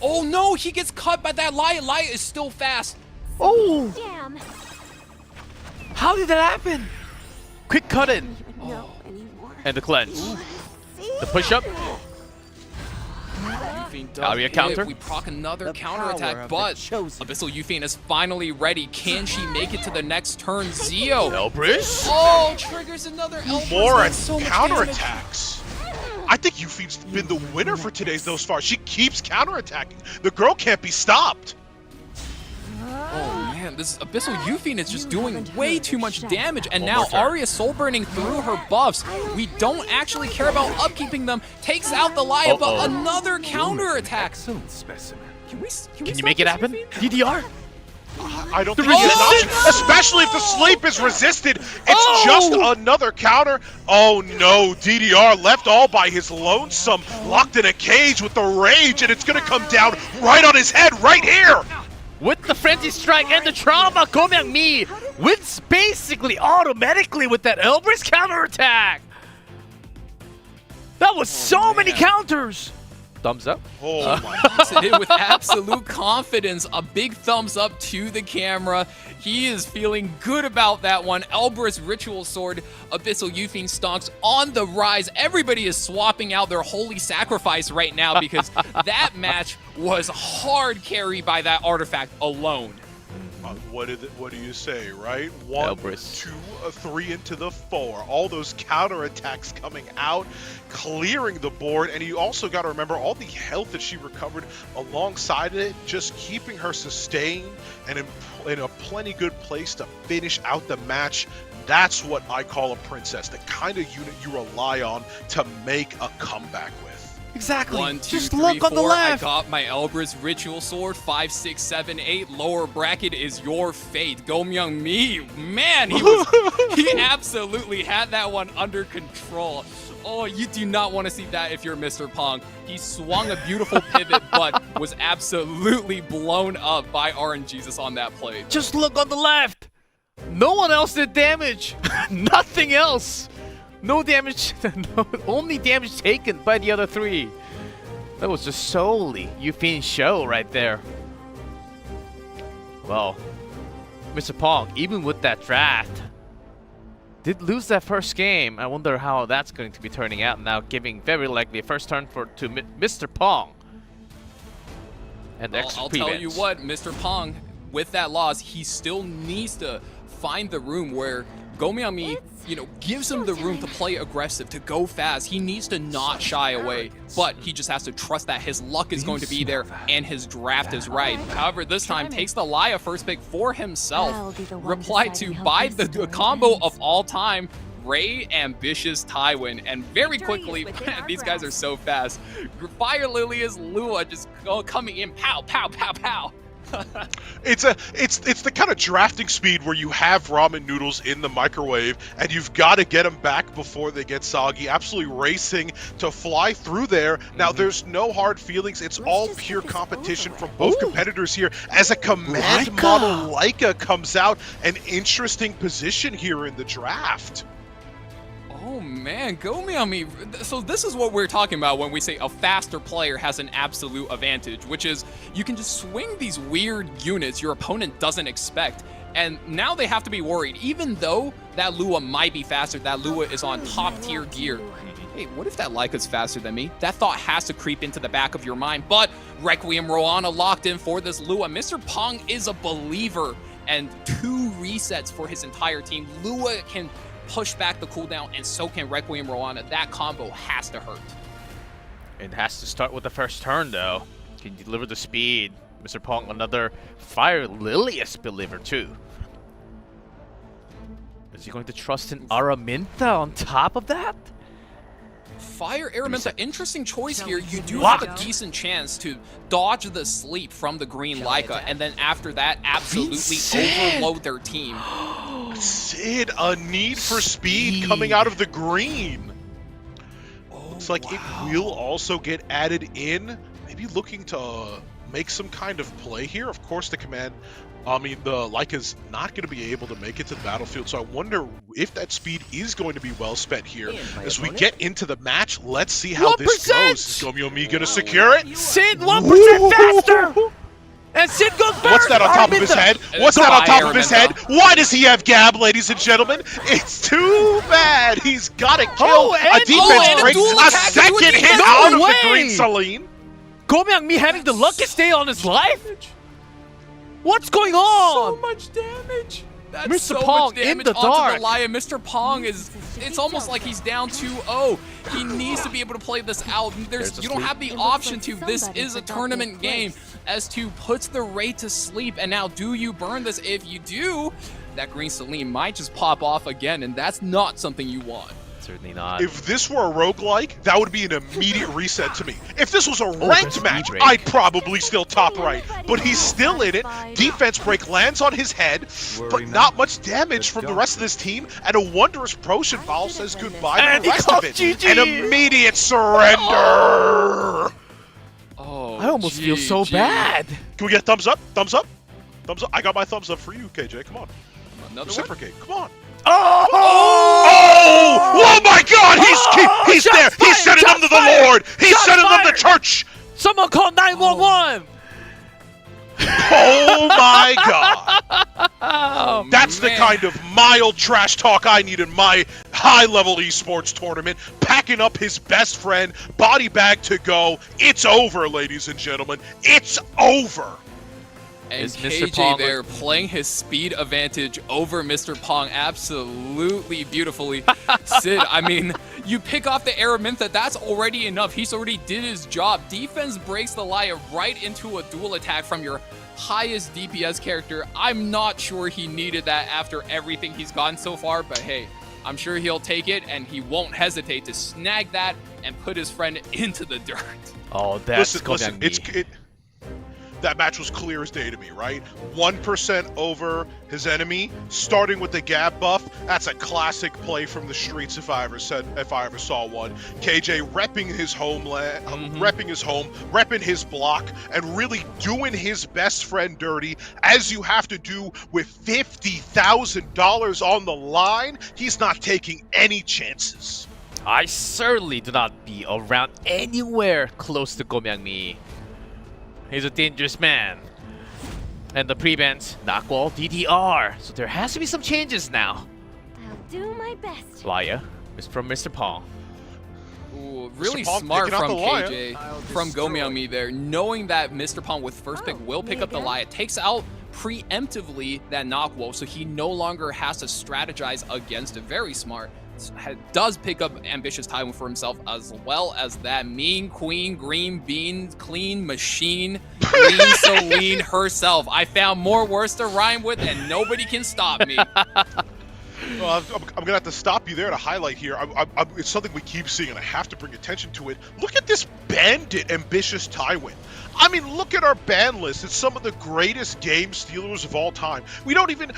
Oh no, he gets cut by that Laya. Laya is still fast. Oh! Damn. How did that happen? Quick cut in. And the cleanse. The push up. Aria counter. We proc another counter attack, but Abyssal Euphine is finally ready. Can she make it to the next turn? Zio. Elbrus. Oh, triggers another Elbrus. More counterattacks. I think Euphine's been the winner for today's thus far. She keeps counterattacking. The girl can't be stopped. Oh man, this Abyssal Euphine is just doing way too much damage, and now Aria soul burning through her buffs. We don't actually care about upkeeping them. Takes out the Laya, but another counter attack. Excellent specimen. Can you make it happen? DDR? I don't think it's an option, especially if the sleep is resisted. It's just another counter. Oh no, DDR left all by his lonesome, locked in a cage with the rage, and it's gonna come down right on his head right here. With the frenzy strike and the trauma, GOMEAWME wins basically automatically with that Elbrus counterattack. That was so many counters. Thumbs up. Oh my He did it with absolute confidence. A big thumbs up to the camera. He is feeling good about that one. Elbrus Ritual Sword, Abyssal Youthing Stonks on the rise. Everybody is swapping out their holy sacrifice right now because that match was hard carry by that artifact alone. What do you say, right? 1, Elbrus. 2, 3 into the 4. All those counterattacks coming out, clearing the board, and you also got to remember all the health that she recovered alongside it, just keeping her sustained and in a plenty good place to finish out the match. That's what I call a princess, the kind of unit you rely on to make a comeback with. Exactly. 1, 2, Just 3, look on the 4. left. I got my Elbrus Ritual Sword. 5, 6, 7, 8. Lower bracket is your fate. GOMEAWME, man, he absolutely had that one under control. Oh, you do not want to see that if you're Mr. Pong. He swung a beautiful pivot, but was absolutely blown up by RNGesus on that play. Just look on the left. No one else did damage. Nothing else. No damage. No, only damage taken by the other 3. That was just solely Yufin's show right there. Well, Mr. Pong, even with that draft, did lose that first game. I wonder how that's going to be turning out now, giving very likely a first turn to Mr. Pong. And Well, I'll tell you what, Mr. Pong, with that loss, he still needs to find the room where GOMEAWME, gives him the room to play aggressive, to go fast. He needs to not shy away, but he just has to trust that his luck is going to be there and his draft is right. However, this time takes the Laya first pick for himself. Reply to buy the combo of all time, Ray Ambitious Tywin, and very quickly, these guys are so fast. Fire Lilia's Lua just coming in, pow, pow, pow, pow. It's the kind of drafting speed where you have ramen noodles in the microwave and you've got to get them back before they get soggy. Absolutely racing to fly through there. Now there's no hard feelings. It's all pure competition from both competitors here. As a command model, Laika comes out, an interesting position here in the draft. Oh man, GOMEAWME. So this is what we're talking about when we say a faster player has an absolute advantage, which is you can just swing these weird units your opponent doesn't expect, and now they have to be worried. Even though that Lua might be faster, that Lua is on top tier gear. Hey, what if that Laika's faster than me? That thought has to creep into the back of your mind, but Requiem Roana locked in for this Lua. Mr. Pong is a believer, and 2 resets for his entire team. Lua can push back the cooldown, and so can Requiem Roana. That combo has to hurt. It has to start with the first turn, though. Can you deliver the speed? Mr. Pong, another Fire Lilius believer, too. Is he going to trust in Araminta on top of that? Fire Araminta, interesting choice here. You do have a decent chance to dodge the sleep from the green Laika, and then after that, absolutely overload their team. Sid, a need for speed coming out of the green. Looks like it will also get added in. Maybe looking to make some kind of play here. Of course, the Laika's not going to be able to make it to the battlefield, so I wonder if that speed is going to be well spent here. As we get into the match, let's see how this goes. Is GOMEAWME going to secure it? Sid, 1% faster! And Sid goes first! What's that on top of his head? What's that on top of his head? Why does he have Gab, ladies and gentlemen? It's too bad. He's got to kill a defense break. A second hit out of the green Celine. GOMEAWME having the luckiest day on his life? What's going on? So much damage. That's Mr. so Pong much damage in the onto dark. the Laya. Mr. Pong it's almost like he's down 2-0. He needs to be able to play this out. You don't have the option to. This is a tournament game. S2 puts the Ray to sleep, and now do you burn this? If you do, that green Celine might just pop off again, and that's not something you want. Certainly not. If this were a roguelike, that would be an immediate reset to me. If this was a ranked match, I'd probably still top right. But he's still in it. Defense break lands on his head, but not much damage from the rest of this team. And a wondrous Potion Foul says goodbye to the rest of it. An immediate surrender. Oh, I almost feel so bad. Can we get thumbs up? Thumbs up? Thumbs up. I got my thumbs up for you, KJ. Come on. Another Reciprocate. one? Come on. Oh! Oh my God! He's there! He's sending them to the Lord! He's sending them to church! Someone call 911! Oh my God! Oh, That's the kind of mild trash talk I need in my high-level esports tournament. Packing up his best friend, body bag to go. It's over, ladies and gentlemen. It's over. And Is Mr. KJ Pong there playing his speed advantage over Mr. Pong absolutely beautifully. Sid, I mean, you pick off the Araminta, that's already enough. He's already did his job. Defense breaks the Laia right into a dual attack from your highest DPS character. I'm not sure he needed that after everything he's gotten so far, but hey, I'm sure he'll take it and he won't hesitate to snag that and put his friend into the dirt. Oh, that's listen, that match was clear as day to me, right? 1% over his enemy, starting with the gap buff. That's a classic play from the streets if I ever saw one. KJ repping his homeland, repping his home, repping his block, and really doing his best friend dirty, as you have to do with $50,000 on the line. He's not taking any chances. I certainly do not be around anywhere close to GOMEAWME. He's a dangerous man. And the prevent, Knockwall, DDR. So there has to be some changes now. I'll do my best. Laia is from Mr. Pong. Ooh, really Pong smart picking out from the Laia. KJ, from GOMEAWME there, knowing that Mr. Pong with first pick will pick up the Laia, takes out preemptively that Knockwall, so he no longer has to strategize against it. Very smart. Does pick up ambitious Tywin for himself, as well as that mean queen, green bean, clean machine, lean Celine herself. I found more words to rhyme with, and nobody can stop me. Well, I'm gonna have to stop you there to highlight here. It's something we keep seeing, and I have to bring attention to it. Look at this bandit ambitious Tywin. I mean, look at our ban list. It's some of the greatest game stealers of all time. We don't even,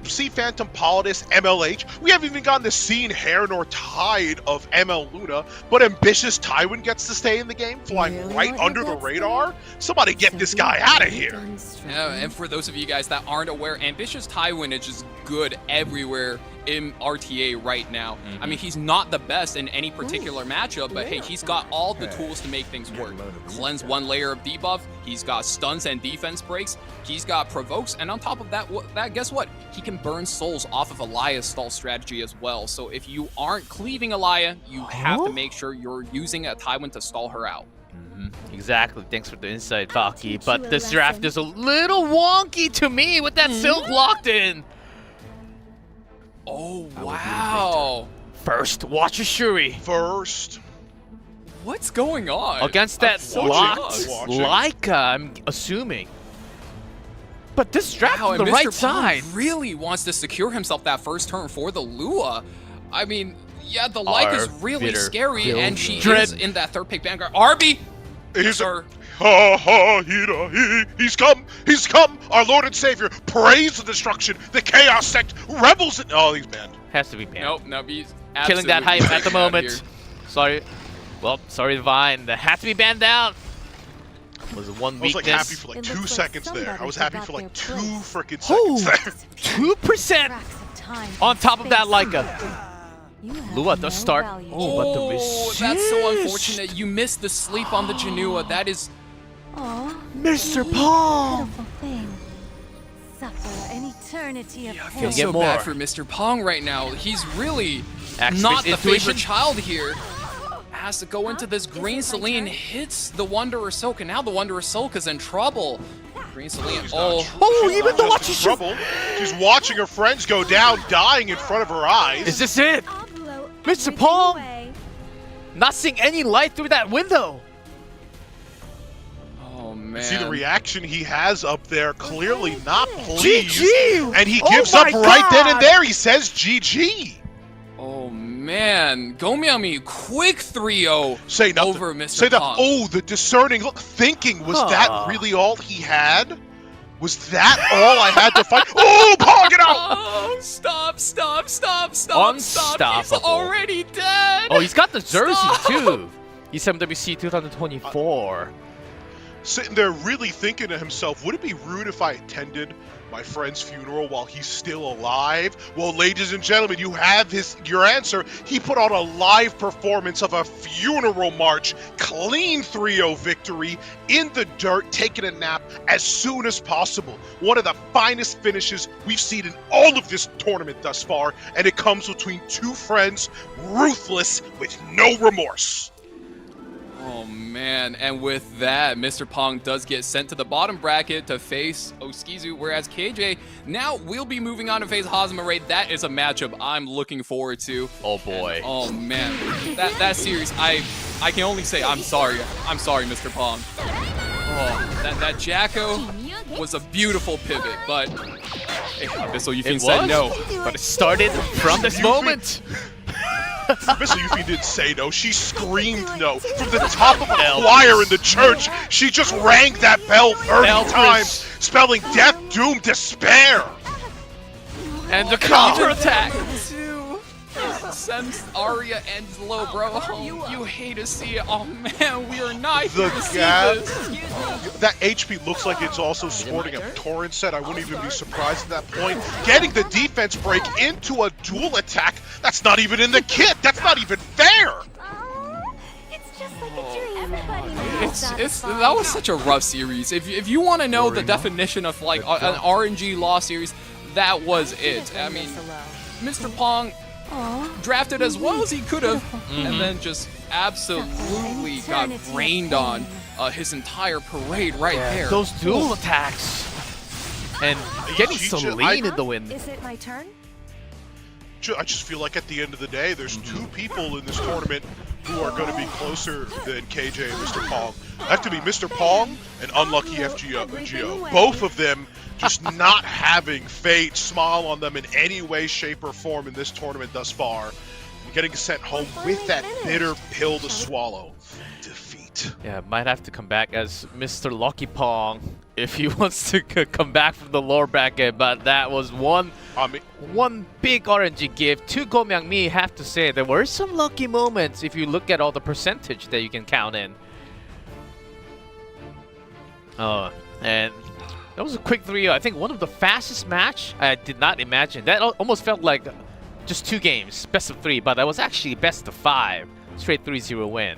see Phantom Politis, MLH. We haven't even gotten to see Heir nor Tide of ML Luna, but ambitious Tywin gets to stay in the game, flying right under the radar. Somebody get this guy out of here. Yeah, and for those of you guys that aren't aware, ambitious Tywin is just good everywhere in RTA right now. I mean, he's not the best in any particular matchup, but hey, he's got all the tools to make things work. Cleanse one layer of debuff, he's got stuns and defense breaks, he's got provokes, and on top of that, guess what? He can burn souls off of Alaya's stall strategy as well. So if you aren't cleaving Alaya, you have to make sure you're using a Tywin to stall her out. Exactly. Thanks for the insight, Baki. But this draft is a little wonky to me with that Silk locked in. Oh, wow. First, watch your Shuri. First. What's going on? Against that locked Laika, I'm assuming. But this draft on the Mr. right Pong side really wants to secure himself that first turn for the Lua. I mean, yeah, the Laika is really scary, and she is in that third pick vanguard. Arby! He's come, our Lord and Savior. Praise the destruction, the chaos sect, rebels. Oh, he's banned. Has to be banned. Nope, he's killing that hype at the moment. Here. Sorry. Well, sorry, Divine. That has to be banned out. Was it one weakness? I was happy for 2 seconds there. I was happy for 2 freaking seconds there. 2% on top of that Laika. Lua does start. Oh, but the resist. That's so unfortunate. You missed the sleep on the Janua. That is... Mr. Pong! Suffer an eternity of I feel so bad for Mr. Pong right now. He's really not the favorite child here. Has to go into this green Celine, hits the Wanderer Silk, and now the Wanderer Silk is in trouble. Green Celine, even though she's in trouble, she's watching her friends go down, dying in front of her eyes. Is this it? Mr. Pong? Not seeing any light through that window. Oh, man. See the reaction he has up there, clearly not pleased. GG! And he gives up right then and there. He says GG. Oh, man. GOMEAWME, quick 3-0 Say nothing. over Mr. Say Pong. Oh, the discerning look. Thinking, was that really all he had? Was that all I had to fight? Oh, Pong it out! Oh, stop. Unstoppable. He's already dead. Oh, he's got the jersey, too. E7WC 2024. sitting there really thinking to himself, would it be rude if I attended my friend's funeral while he's still alive? Well, ladies and gentlemen, you have your answer. He put on a live performance of a funeral march, clean 3-0 victory in the dirt, taking a nap as soon as possible. One of the finest finishes we've seen in all of this tournament thus far, and it comes between two friends, ruthless with no remorse. Oh man, and with that, Mr. Pong does get sent to the bottom bracket to face Oskizu, whereas KJ now will be moving on to face Hazamarei. That is a matchup I'm looking forward to. Oh boy. And, oh man, that series, I can only say I'm sorry. I'm sorry, Mr. Pong. Oh, that Jacko was a beautiful pivot, but hey, Abyssal Yufin said no. But it started from this moment. Mr. Yuffie didn't say no, she screamed no. From the top of a choir in the church, she just rang that bell 30 times, spelling death, doom, despair. And the counter attack sends Arya and low, bro. Oh, you hate to see it. Oh man, we are not here to see this. That HP looks like it's also sporting a torrent set. I wouldn't even be surprised at that point. Getting the defense break into a dual attack, that's not even in the kit. That's not even fair. That was such a rough series. If you want to know the definition of like an RNG law series, that was it. I mean, Mr. Pong drafted as well as he could have, and then just absolutely got rained on his entire parade right there. Those dual attacks and getting Celine in the win. Is it my turn? I just feel like at the end of the day, there's two people in this tournament who are going to be closer than KJ and Mr. Pong. That could be Mr. Pong and Unlucky FGO. Both of them just not having fate smile on them in any way, shape, or form in this tournament thus far. And getting sent home with that bitter pill to swallow. Defeat. Yeah, might have to come back as Mr. Lucky Pong if he wants to come back from the lower bracket, but that was one big RNG gift to GOMEAWME. Have to say, there were some lucky moments if you look at all the percentage that you can count in. And that was a quick 3-0. I think one of the fastest match. I did not imagine. That almost felt like just 2 games, best of 3, but that was actually best of 5. Straight 3-0 win.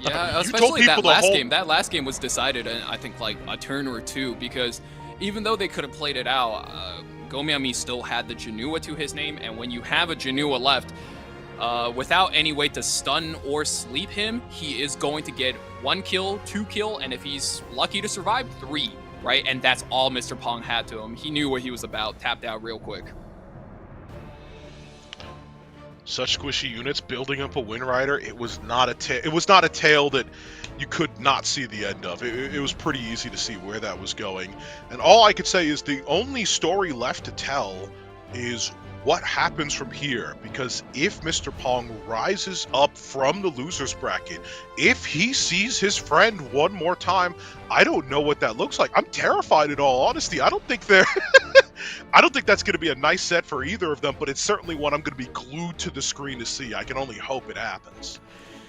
Yeah, especially that last game. That last game was decided in, I think, like a turn or 2, because even though they could have played it out, GOMEAWME still had the Janua to his name, and when you have a Janua left, without any way to stun or sleep him, he is going to get 1 kill, 2 kill, and if he's lucky to survive, 3, right? And that's all Mr. Pong had to him. He knew what he was about, tapped out real quick. Such squishy units building up a Wind Rider. It was not a tale that you could not see the end of. It was pretty easy to see where that was going. And all I could say is the only story left to tell is what happens from here, because if Mr. Pong rises up from the loser's bracket, if he sees his friend one more time, I don't know what that looks like. I'm terrified in all honesty. I don't think that's going to be a nice set for either of them, but it's certainly one I'm going to be glued to the screen to see. I can only hope it happens.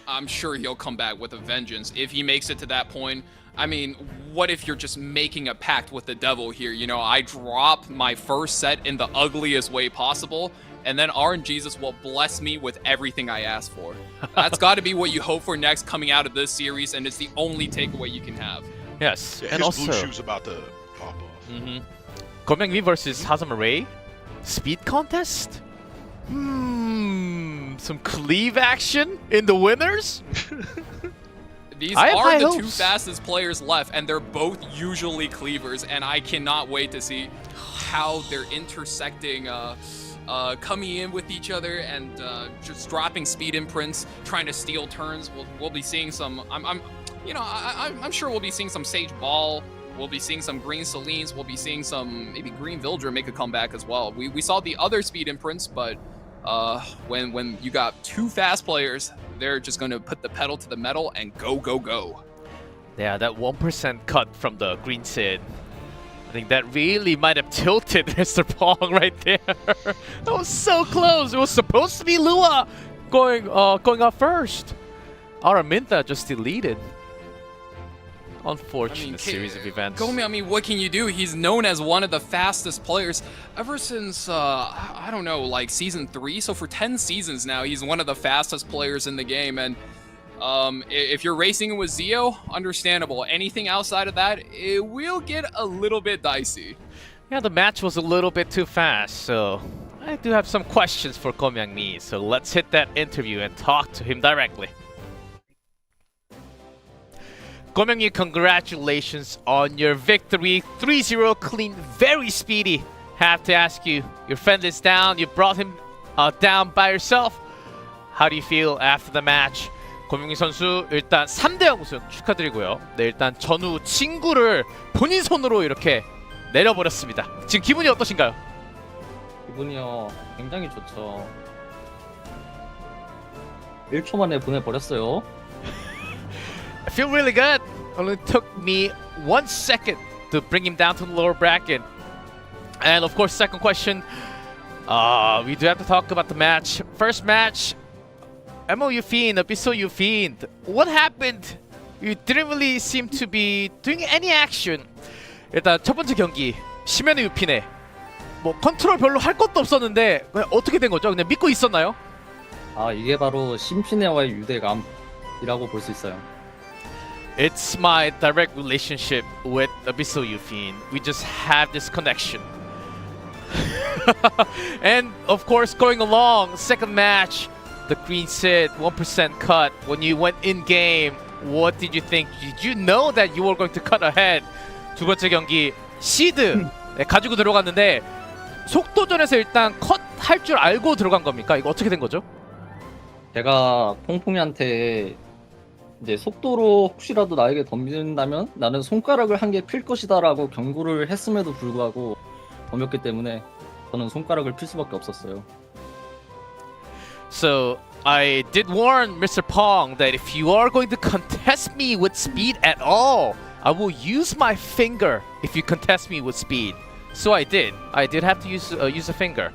I'm sure he'll come back with a vengeance if he makes it to that point. I mean, what if you're just making a pact with the devil here? You know, I drop my first set in the ugliest way possible, and then RNGesus will bless me with everything I ask for. That's got to be what you hope for next coming out of this series, and it's the only takeaway you can have. Yes, yeah, and his also blue shoe's about to pop off. GOMEAWME versus Hazamarei speed contest. Some cleave action in the winners. These are the 2 fastest players left, and they're both usually cleavers, and I cannot wait to see how they're intersecting, coming in with each other and just dropping speed imprints, trying to steal turns. We'll be seeing some. I'm sure we'll be seeing some Sage Ball. We'll be seeing some green Selines. We'll be seeing some maybe green Vildra make a comeback as well. We saw the other speed imprints, but when you got 2 fast players, they're just going to put the pedal to the metal and go, go, go. Yeah, that 1% cut from the green Sid. I think that really might have tilted Mr. Pong right there. That was so close. It was supposed to be Lua going up first. Araminta just deleted. Unfortunate series of events. GOMEAWME, what can you do? He's known as one of the fastest players ever since, I don't know, like season 3. So for 10 seasons now, he's one of the fastest players in the game. And if you're racing with Zio, understandable. Anything outside of that, it will get a little bit dicey. Yeah, the match was a little bit too fast, so I do have some questions for GOMEAWME. So let's hit that interview and talk to him directly. GOMEAWME, congratulations on your victory. 3-0 clean, very speedy. Have to ask you, your friend is down. You brought him down by yourself. How do you feel after the match? 고명희 선수 일단 3대0 우승 축하드리고요. 네, 일단 전후 친구를 본인 손으로 이렇게 내려버렸습니다. 지금 기분이 어떠신가요? 기분이요, 굉장히 좋죠. 1초 만에 보내버렸어요. I feel really good. Only took me 1 second to bring him down to the lower bracket. And of course, second question, we do have to talk about the match. First match, MOU Fiend, Abyssal U Fiend. What happened? You didn't really seem to be doing any action. 일단 첫 번째 경기, 심연의 유피네. 뭐 컨트롤 별로 할 것도 없었는데 어떻게 된 거죠? 그냥 믿고 있었나요? 아, 이게 바로 심피네와의 유대감이라고 볼 수 있어요. It's my direct relationship with Abyssal U Fiend. We just have this connection. And of course, going along, second match, the Green Sid 1% cut. When you went in game, what did you think? Did you know that you were going to cut ahead? 두 번째 경기, 시드 가지고 들어갔는데 속도전에서 일단 컷 할 줄 알고 들어간 겁니까? 이거 어떻게 된 거죠? 제가 퐁퐁이한테 이제 속도로 혹시라도 나에게 덤빈다면 나는 손가락을 한 개 필 것이다 라고 경고를 했음에도 불구하고 덤볐기 때문에 저는 손가락을 필 수밖에 없었어요. So I did warn Mr. Pong that if you are going to contest me with speed at all, I will use my finger if you contest me with speed. So I did. I did have to use a finger.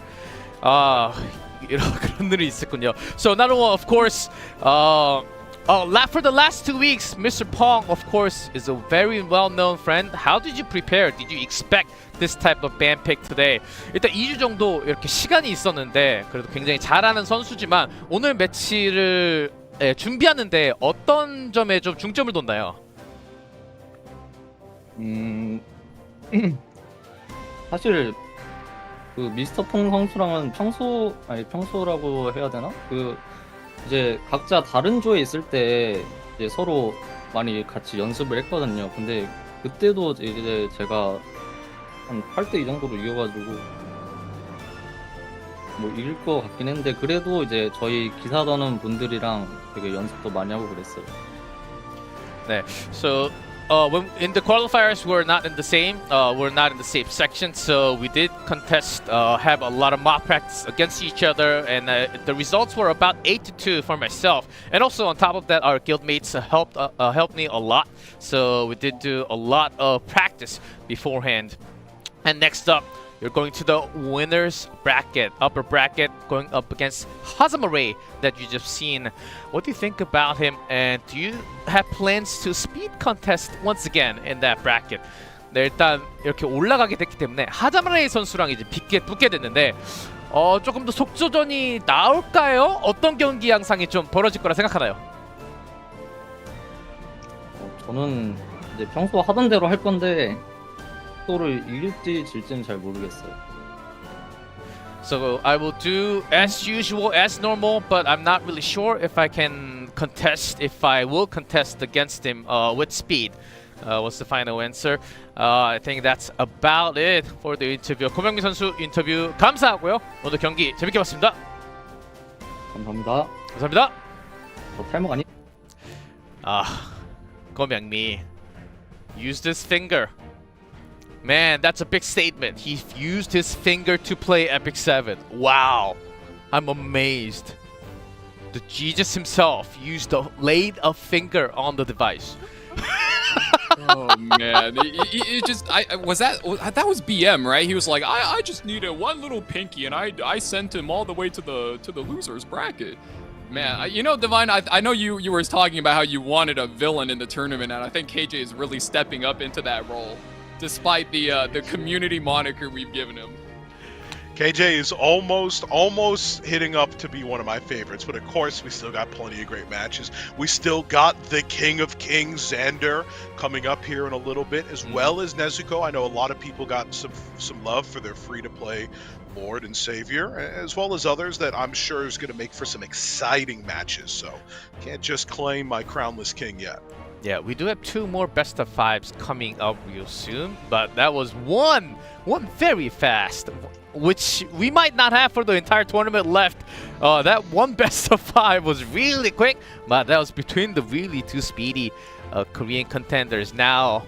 그런 일이 있었군요. So another one, of course, for the last 2 weeks, Mr. Pong, of course, is a very well-known friend. How did you prepare? Did you expect this type of ban pick today? 일단 2주 정도 이렇게 시간이 있었는데 그래도 굉장히 잘하는 선수지만 오늘 매치를 준비하는데 어떤 점에 좀 중점을 뒀나요? 사실 그 미스터 퐁 선수랑은 평소라고 해야 되나? 이제 각자 다른 조에 있을 때 이제 서로 많이 같이 연습을 했거든요. 근데 그때도 이제 제가 한 8대2 정도로 이겨가지고 뭐 이길 것 같긴 했는데 그래도 이제 저희 기사 다는 분들이랑 되게 연습도 많이 하고 그랬어요. 네, so when in the qualifiers we're not in the same section, so we did contest, have a lot of mock practice against each other, and the results were about 8-2 for myself. And also on top of that, our guildmates helped me a lot, so we did do a lot of practice beforehand. And next up, you're going to the winners bracket, upper bracket, going up against Hazamarei that you just seen. What do you think about him, and do you have plans to speed contest once again in that bracket? 네, 일단 이렇게 올라가게 됐기 때문에 하자마레이 선수랑 이제 붙게 됐는데 조금 더 속도전이 나올까요? 어떤 경기 양상이 좀 벌어질 거라 생각하나요? 저는 이제 평소 하던 대로 할 건데 속도를 이길지 질지는 잘 모르겠어요. So I will do as usual, as normal, but I'm not really sure if I can contest, if I will contest against him with speed. What's the final answer? I think that's about it for the interview. 고명민 선수 인터뷰 감사하고요. 오늘 경기 재밌게 봤습니다. 감사합니다. 감사합니다. 저 탈목 아니? 고명민 used his finger. Man, that's a big statement. He used his finger to play Epic 7. Wow. I'm amazed. The Jesus himself laid a finger on the device. Oh man, it just that was BM, right? He was like, I just needed one little pinky, and I sent him all the way to the losers bracket. Man, you know, Divine, I know you were talking about how you wanted a villain in the tournament, and I think KJ is really stepping up into that role, despite the community moniker we've given him. KJ is almost hitting up to be one of my favorites, but of course we still got plenty of great matches. We still got the King of Kings, dZanderr, coming up here in a little bit, as well as Nezuko. I know a lot of people got some love for their free-to-play Lord and Savior, as well as others that I'm sure is going to make for some exciting matches. So can't just claim my crownless king yet. Yeah, we do have 2 more best of 5s coming up real soon, but that was one very fast, which we might not have for the entire tournament left. That one best of 5 was really quick, but that was between the really 2 speedy Korean contenders. Now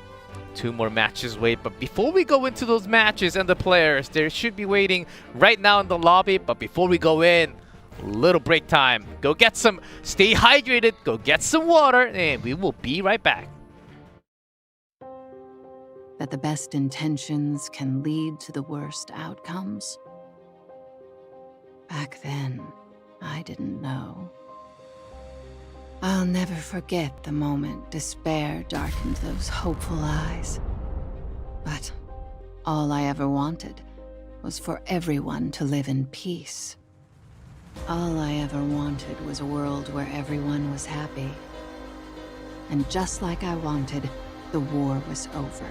2 more matches wait, but before we go into those matches and the players, they should be waiting right now in the lobby. But before we go in, little break time. Go get some, stay hydrated, go get some water, and we will be right back. That the best intentions can lead to the worst outcomes? Back then, I didn't know. I'll never forget the moment despair darkened those hopeful eyes. But all I ever wanted was for everyone to live in peace. All I ever wanted was a world where everyone was happy. And just like I wanted, the war was over.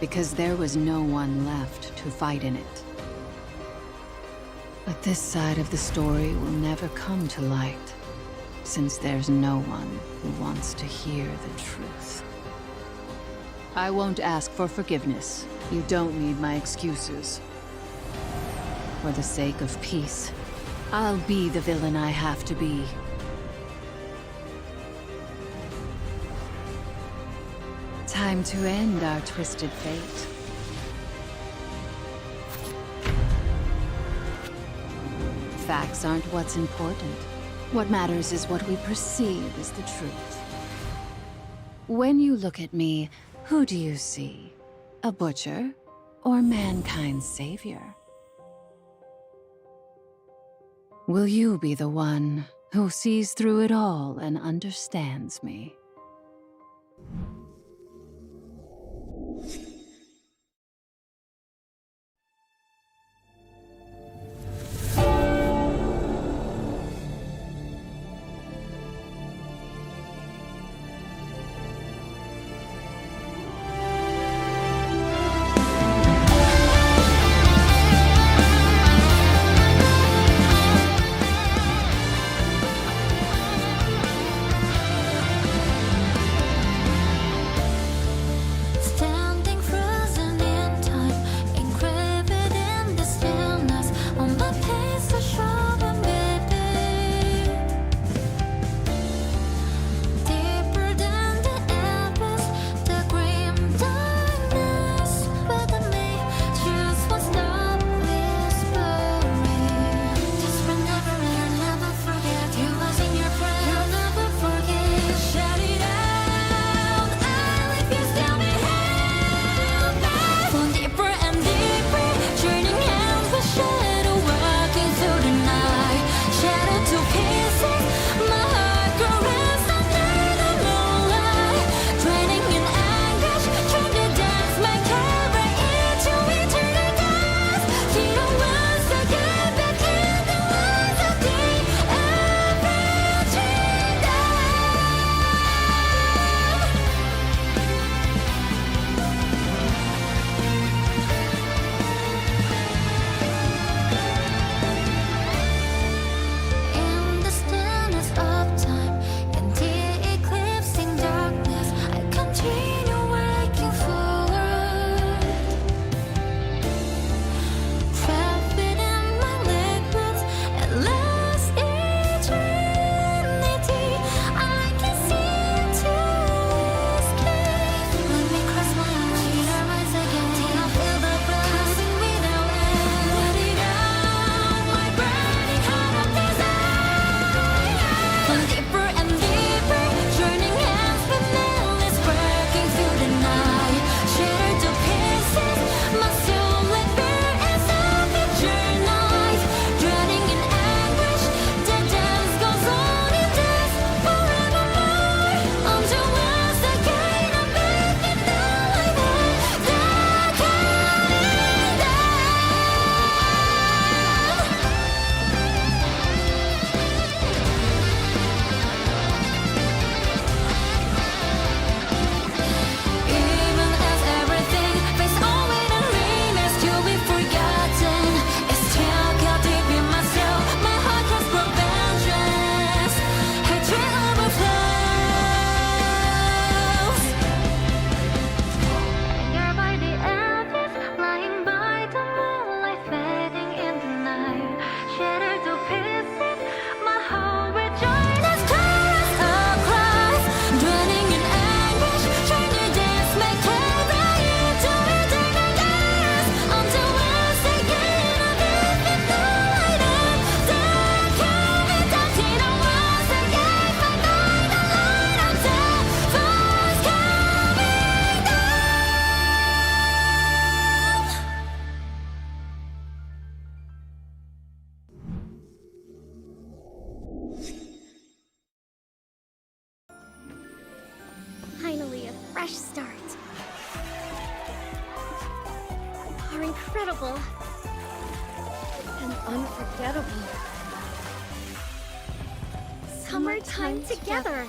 Because there was no one left to fight in it. But this side of the story will never come to light, since there's no one who wants to hear the truth. I won't ask for forgiveness. You don't need my excuses. For the sake of peace, I'll be the villain I have to be. Time to end our twisted fate. Facts aren't what's important. What matters is what we perceive is the truth. When you look at me, who do you see? A butcher or mankind's savior? Will you be the one who sees through it all and understands me? fresh start. Are incredible and unforgettable. Summertime together.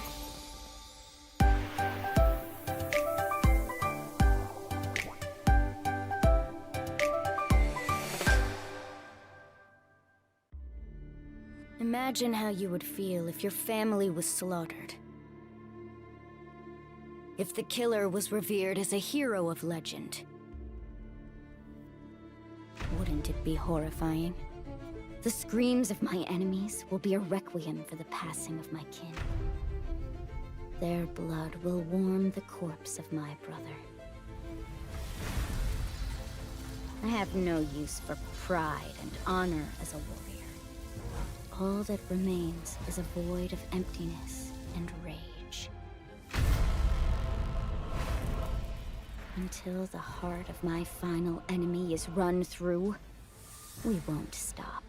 Imagine how you would feel if your family was slaughtered. If the killer was revered as a hero of legend. Wouldn't it be horrifying? The screams of my enemies will be a requiem for the passing of my kin. Their blood will warm the corpse of my brother. I have no use for pride and honor as a warrior. All that remains is a void of emptiness and rage. Until the heart of my final enemy is run through, we won't stop.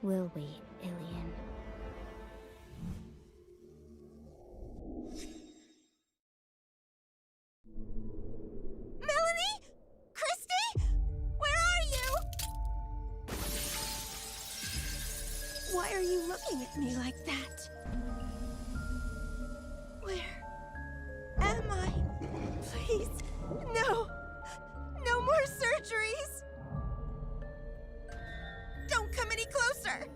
Will we, Ilian? Melanie? Christy? Where are you? Why are you looking at me like that? Where am I? Please, no. No more surgeries. Don't come any closer.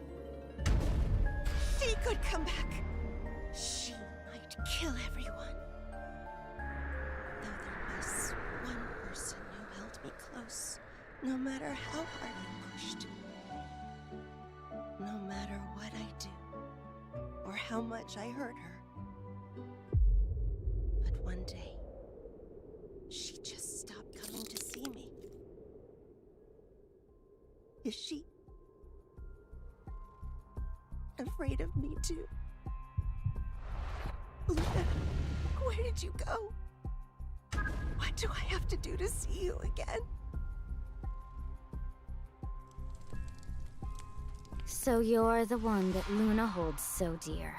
She could come back. She might kill everyone. Though there was one person who held me close, no matter how hard I pushed. No matter what I do, or how much I hurt her. But one day, she just stopped coming to see me. Is she afraid of me too? Luna, where did you go? What do I have to do to see you again? So you're the one that Luna holds so dear.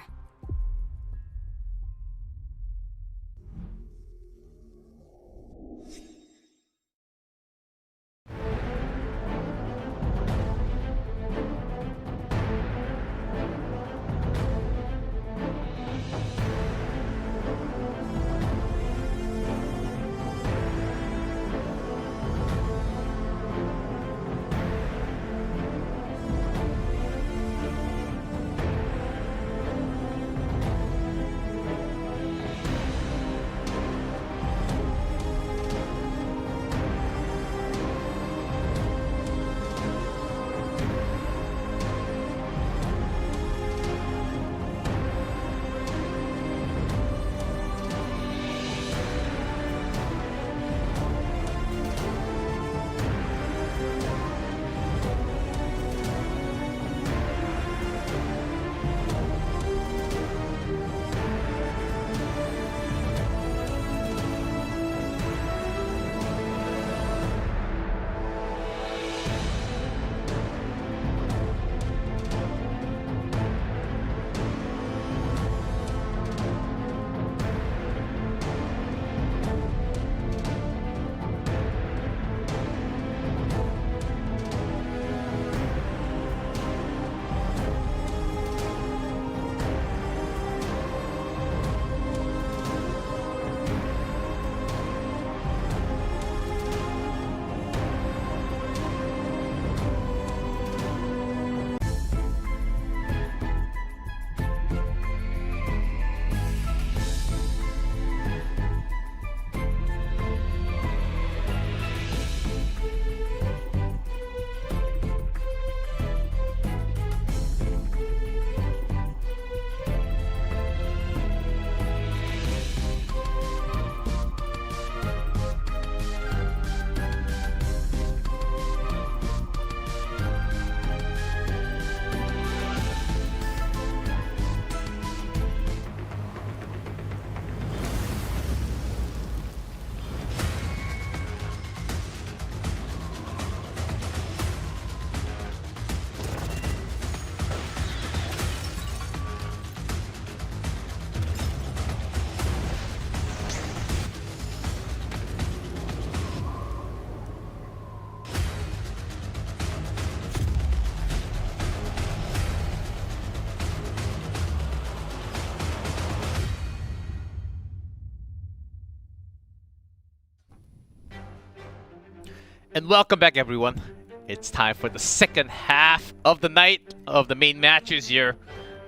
And welcome back, everyone. It's time for the second half of the night of the main matches here,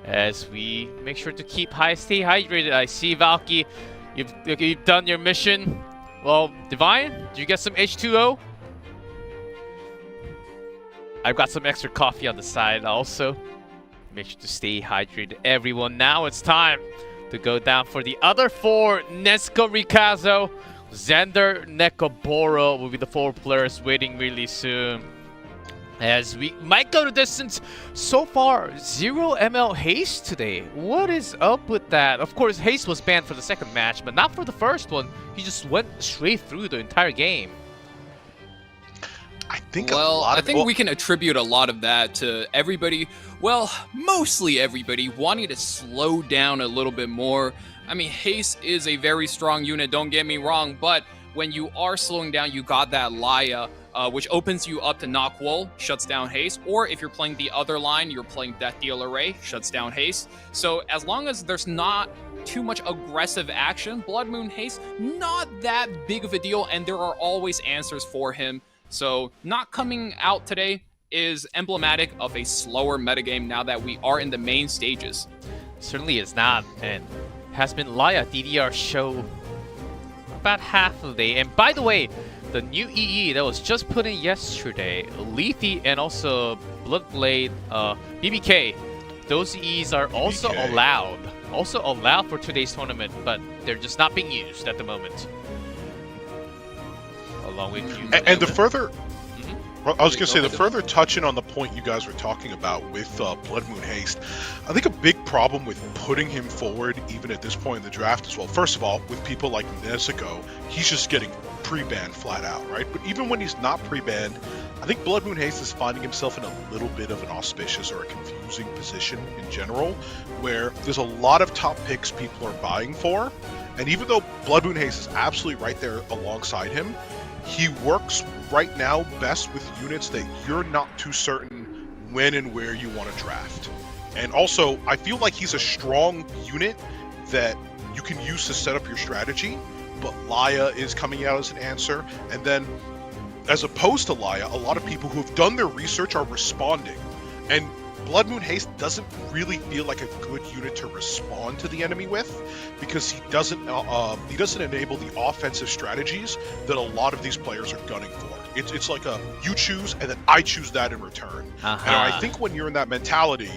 as we make sure to stay hydrated. I see Valky, you've done your mission. Well, Divine, did you get some H2O? I've got some extra coffee on the side also. Make sure to stay hydrated, everyone. Now it's time to go down for the other 4. Nezuko, Rikazo, dZanderr, Necoboro will be the 4 players waiting really soon. As we might go to distance. So far, 0 ML Haste today. What is up with that? Of course, Haste was banned for the second match, but not for the first one. He just went straight through the entire game. I think we can attribute a lot of that to everybody, well, mostly everybody, wanting to slow down a little bit more. I mean, Haste is a very strong unit, don't get me wrong, but when you are slowing down, you got that Laya, which opens you up to knock wall, shuts down Haste, or if you're playing the other line, you're playing Death Dealer Ray, shuts down Haste. So as long as there's not too much aggressive action, Blood Moon Haste, not that big of a deal, and there are always answers for him. So not coming out today is emblematic of a slower metagame now that we are in the main stages. Certainly is not, and has been Laya DDR show about half of the day. And by the way, the new EE that was just put in yesterday, Lethe and also Bloodblade, BBK, those EEs are also allowed for today's tournament, but they're just not being used at the moment. Along with you. And the further, I was going to say, the further touching on the point you guys were talking about with Blood Moon Haste, I think a big problem with putting him forward, even at this point in the draft as well, first of all, with people like Nezuko, he's just getting pre-banned flat out, right? But even when he's not pre-banned, I think Blood Moon Haste is finding himself in a little bit of an auspicious or a confusing position in general, where there's a lot of top picks people are buying for, and even though Blood Moon Haste is absolutely right there alongside him, he works right now best with units that you're not too certain when and where you want to draft. And also, I feel like he's a strong unit that you can use to set up your strategy, but Laya is coming out as an answer. And then, as opposed to Laya, a lot of people who have done their research are responding. And Blood Moon Haste doesn't really feel like a good unit to respond to the enemy with, because he doesn't enable the offensive strategies that a lot of these players are gunning for. It's like a you choose and then I choose that in return. And I think when you're in that mentality,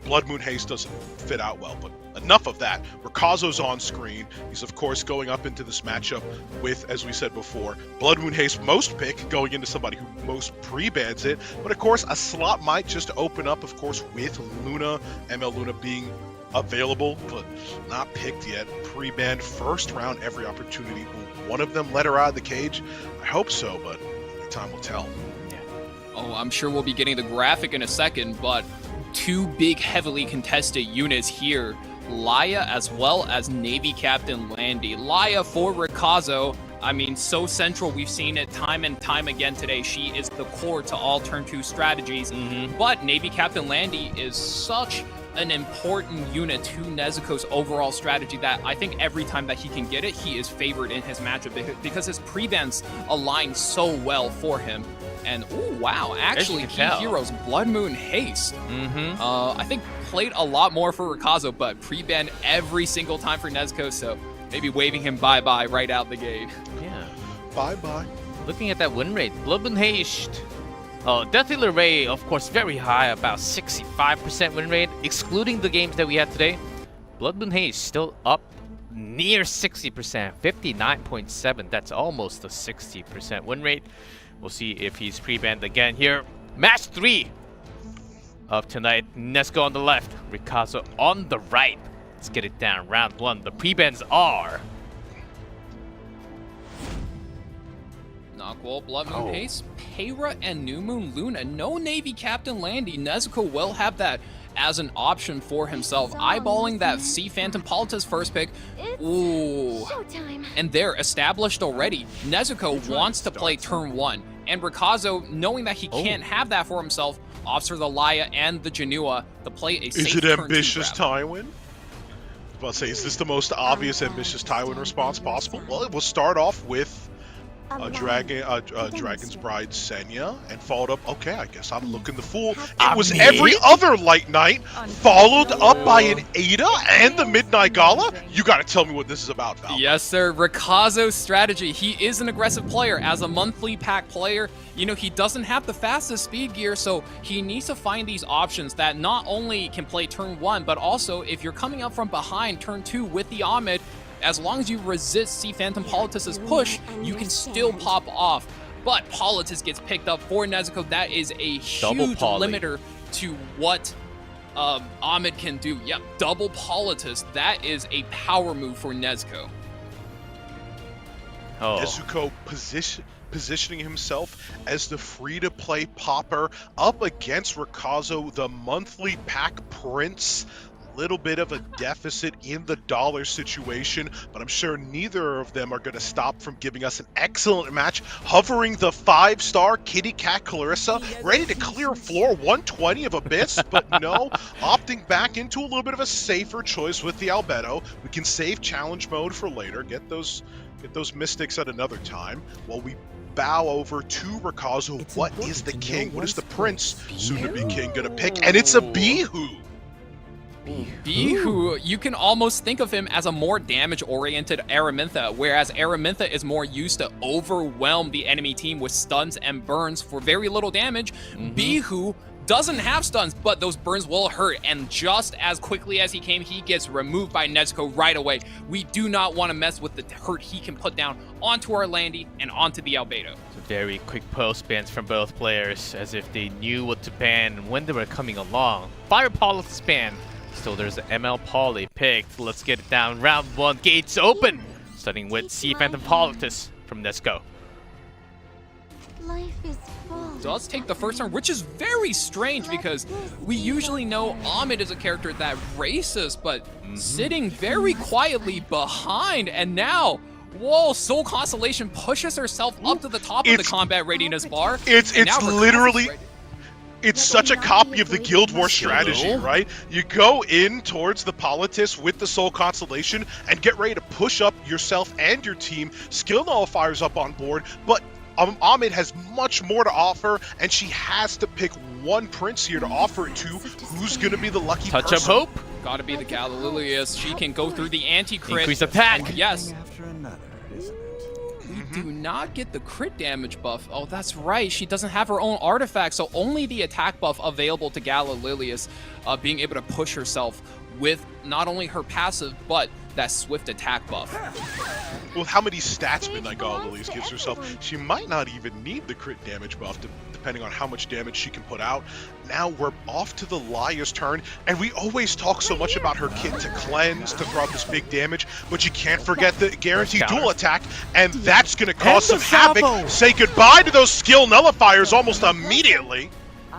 Blood Moon Haste doesn't fit out well. But enough of that. Rikazo's on screen. He's of course going up into this matchup with, as we said before, Blood Moon Haste most pick going into somebody who most pre-bans it. But of course, a slot might just open up, of course, with Luna, ML Luna being available, but not picked yet. Pre-banned first round every opportunity. Will one of them let her out of the cage? I hope so, but time will tell. Oh, I'm sure we'll be getting the graphic in a second, but 2 big heavily contested units here. Laya as well as Navy Captain Landy. Laya for Rikazo, I mean, so central. We've seen it time and time again today. She is the core to all turn 2 strategies. But Navy Captain Landy is such an important unit to Nezuko's overall strategy that I think every time that he can get it, he is favored in his matchup because his pre-bans align so well for him. And oh wow, actually key heroes Blood Moon Haste. I think played a lot more for Rikazo, but pre-banned every single time for Nezuko, so maybe waving him bye-bye right out the gate. Yeah. Bye-bye. Looking at that win rate, Blood Moon Haste. Death Dealer Ray, of course, very high, about 65% win rate, excluding the games that we had today. Blood Moon Haste still up near 60%, 59.7. That's almost a 60% win rate. We'll see if he's pre-banned again here. Match 3 of tonight. Nezuko on the left, Rikazo on the right. Let's get it down. Round 1. The pre-bans are Knockwall, Blood Moon Haste, Heir, and New Moon Luna. No Navy Captain Landy. Nezuko will have that as an option for himself. Eyeballing that Sea Phantom Politics first pick. Ooh. And they're established already. Nezuko wants to play turn 1. And Rikazo, knowing that he can't have that for himself, opts for the Laya and the Janua to play a safe Is it turn ambitious 2 grab. Tywin? I was about to say, is this the most obvious ambitious Tywin response possible? Well, it will start off with Dragon's Bride Senya, and followed up, okay, I guess I'm looking the fool. It was every other Light Knight, followed up by an Ada and the Midnight Gala. You gotta tell me what this is about, Val. Yes, sir. Rikazo's strategy. He is an aggressive player. As a monthly pack player, you know, he doesn't have the fastest speed gear, so he needs to find these options that not only can play turn 1, but also if you're coming up from behind turn 2 with the Ahmed, as long as you resist Sea Phantom Politus's push, you can still pop off. But Politus gets picked up for Nezuko. That is a huge limiter to what Ahmed can do. Yep, double Politus. That is a power move for Nezuko. Nezuko positioning himself as the free-to-play popper up against Rikazo, the monthly pack prince. Little bit of a deficit in the dollar situation, but I'm sure neither of them are going to stop from giving us an excellent match. Hovering the 5-star Kitty Cat Clarissa, ready to clear floor 120 of Abyss, but no, opting back into a little bit of a safer choice with the Albedo. We can save challenge mode for later, get those mystics at another time, while we bow over to Rikazo. What is the king? What is the prince, soon-to-be king, going to pick? And it's a Bihu! Bihu, you can almost think of him as a more damage-oriented Araminta, whereas Araminta is more used to overwhelm the enemy team with stuns and burns for very little damage. Bihu doesn't have stuns, but those burns will hurt, and just as quickly as he came, he gets removed by Nezuko right away. We do not want to mess with the hurt he can put down onto our Landy and onto the Albedo. Very quick post bans from both players, as if they knew what to ban and when they were coming along. Fire Politus ban. So there's the ML Poly picked. Let's get it down. Round 1, gates open. Starting with Sea Phantom Politus from Nezuko. Life is full. Does take the first turn, which is very strange because we usually know Ahmed is a character that races, but sitting very quietly behind. And now, whoa, Soul Constellation pushes herself up to the top of the combat readiness bar. It's literally... It's such a copy of the Guild Wars strategy, right? You go in towards the Politus with the Soul Constellation and get ready to push up yourself and your team. Skill nullifiers up on board, but Ahmed has much more to offer, and she has to pick one prince here to offer it to. Who's going to be the lucky person? Touch of hope. Gotta be the Galililius. She can go through the anti-crit. Increase attack. And yes. We do not get the crit damage buff. Oh, that's right. She doesn't have her own artifact, so only the attack buff available to Galililius, being able to push herself with not only her passive, but that swift attack buff. With how many stats Midnight Galililius gives herself, she might not even need the crit damage buff, depending on how much damage she can put out. Now we're off to the Lia's turn, and we always talk so much about her kit to cleanse, to throw out this big damage, but you can't forget the guaranteed dual attack, and that's going to cause some havoc. Say goodbye to those skill nullifiers almost immediately.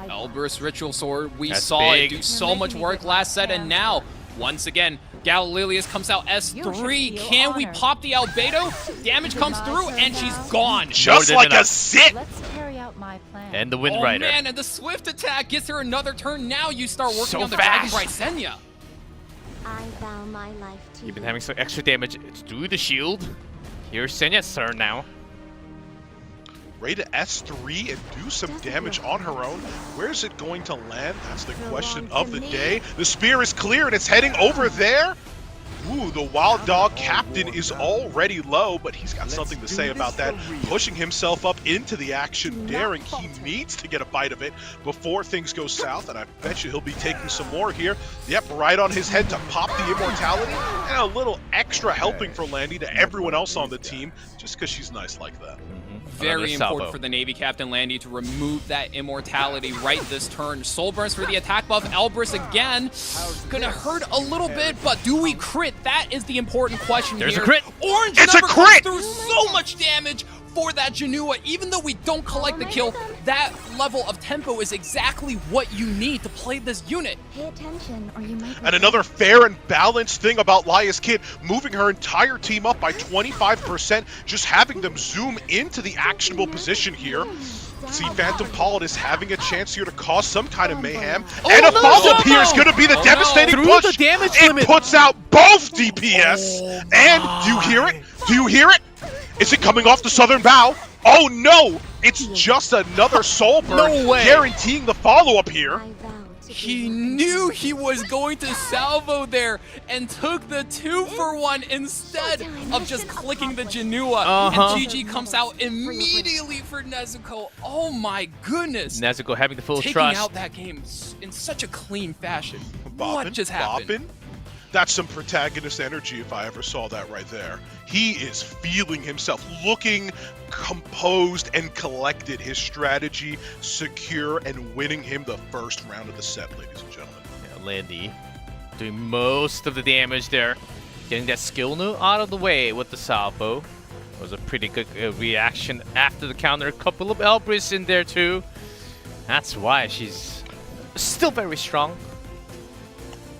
Elber's Ritual Sword, we saw it do so much work last set, and now, once again, Galililius comes out S3. Can we pop the Albedo? Damage comes through, and she's gone. Just like a zit! Let's carry out my plan. And the Wind Rider. Oh man, and the swift attack gets her another turn. Now you start working on the Dragon Bright Senya. I vow my life to You've been having some extra damage through the shield. Here's Senya's turn now. Ready to S3 and do some damage on her own. Where's it going to land? That's the question of the day. The spear is clear and it's heading over there. Ooh, the Wild Dog captain is already low, but he's got something to say about that. Pushing himself up into the action, daring. He needs to get a bite of it before things go south, and I bet you he'll be taking some more here. Yep, right on his head to pop the immortality, and a little extra helping for Landy to everyone else on the team, just because she's nice like that. Very important for the Navy Captain Landy to remove that immortality right this turn. Soul Burns for the attack buff. Elbrus again. Gonna hurt a little bit, but do we crit? That is the important question here. There's a crit. Orange it's number a crit! Comes through so much damage for that Janua. Even though we don't collect the kill, that level of tempo is exactly what you need to play this unit. Pay attention or you might. And another fair and balanced thing about Lia's kid, moving her entire team up by 25%, just having them zoom into the actionable position here. See Phantom Politus having a chance here to cause some kind of mayhem. And a follow-up here is going to be the devastating push. The damage it puts out both DPS. And do you hear it? Do you hear it? Is it coming off the southern bow? Oh no! It's just another soul burn, No way. guaranteeing the follow-up here. He knew he was going to salvo there and took the 2-for-1 instead of just clicking the Janua. And GG comes out immediately for Nezuko. Oh my goodness. Nezuko having the full Taking trust. out that game in such a clean fashion. Boppin', What just happened? boppin'. That's some protagonist energy if I ever saw that right there. He is feeling himself, looking composed and collected. His strategy secure and winning him the first round of the set, ladies and gentlemen. Yeah, Landy doing most of the damage there. Getting that skill new out of the way with the salvo. It was a pretty good reaction after the counter. A couple of Elbris in there too. That's why she's still very strong.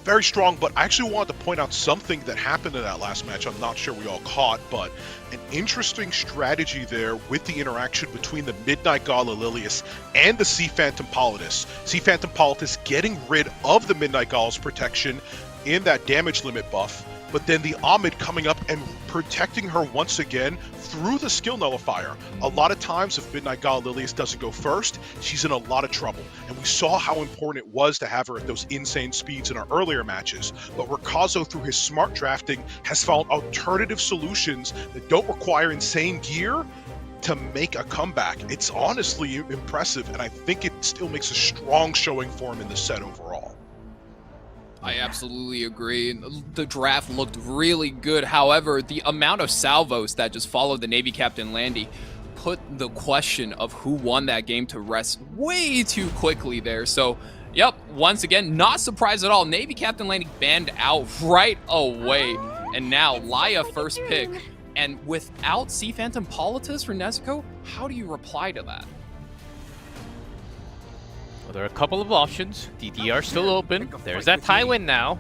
Very strong, but I actually wanted to point out something that happened in that last match. I'm not sure we all caught, but an interesting strategy there with the interaction between the Midnight Gala Lilius and the Sea Phantom Politis. Sea Phantom Politis getting rid of the Midnight Gala's protection in that damage limit buff, but then the Ahmed coming up and protecting her once again through the skill nullifier. A lot of times if Midnight Gala Lilius doesn't go first, she's in a lot of trouble. And we saw how important it was to have her at those insane speeds in our earlier matches. But Rikazo, through his smart drafting, has found alternative solutions that don't require insane gear to make a comeback. It's honestly impressive, and I think it still makes a strong showing for him in the set overall. I absolutely agree. The draft looked really good. However, the amount of salvos that just followed the Navy Captain Landy put the question of who won that game to rest way too quickly there. So, yep, once again, not surprised at all. Navy Captain Landy banned out right away. And now, Laya first pick. And without Sea Phantom Politis for Nezuko, how do you reply to that? Well, there are a couple of options. DDR still open. There's that Tywin now.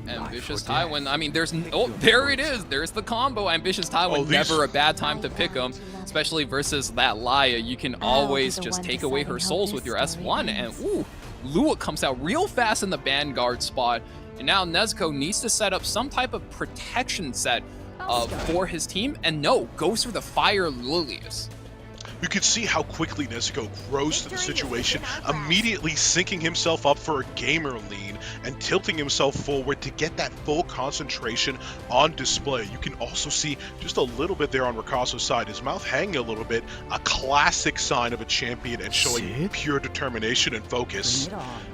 Ambitious Tywin. I mean, there's... Oh, there it is. There's the combo. Ambitious Tywin. Never a bad time to pick him, especially versus that Laya. You can always just take away her souls with your S1. And, ooh, Lua comes out real fast in the Vanguard spot. And now Nezuko needs to set up some type of protection set for his team. And no, goes for the Fire Lilius. You can see how quickly Nezuko grows to the situation, immediately syncing himself up for a gamer lean and tilting himself forward to get that full concentration on display. You can also see just a little bit there on Rikazo's side, his mouth hanging a little bit, a classic sign of a champion and showing pure determination and focus.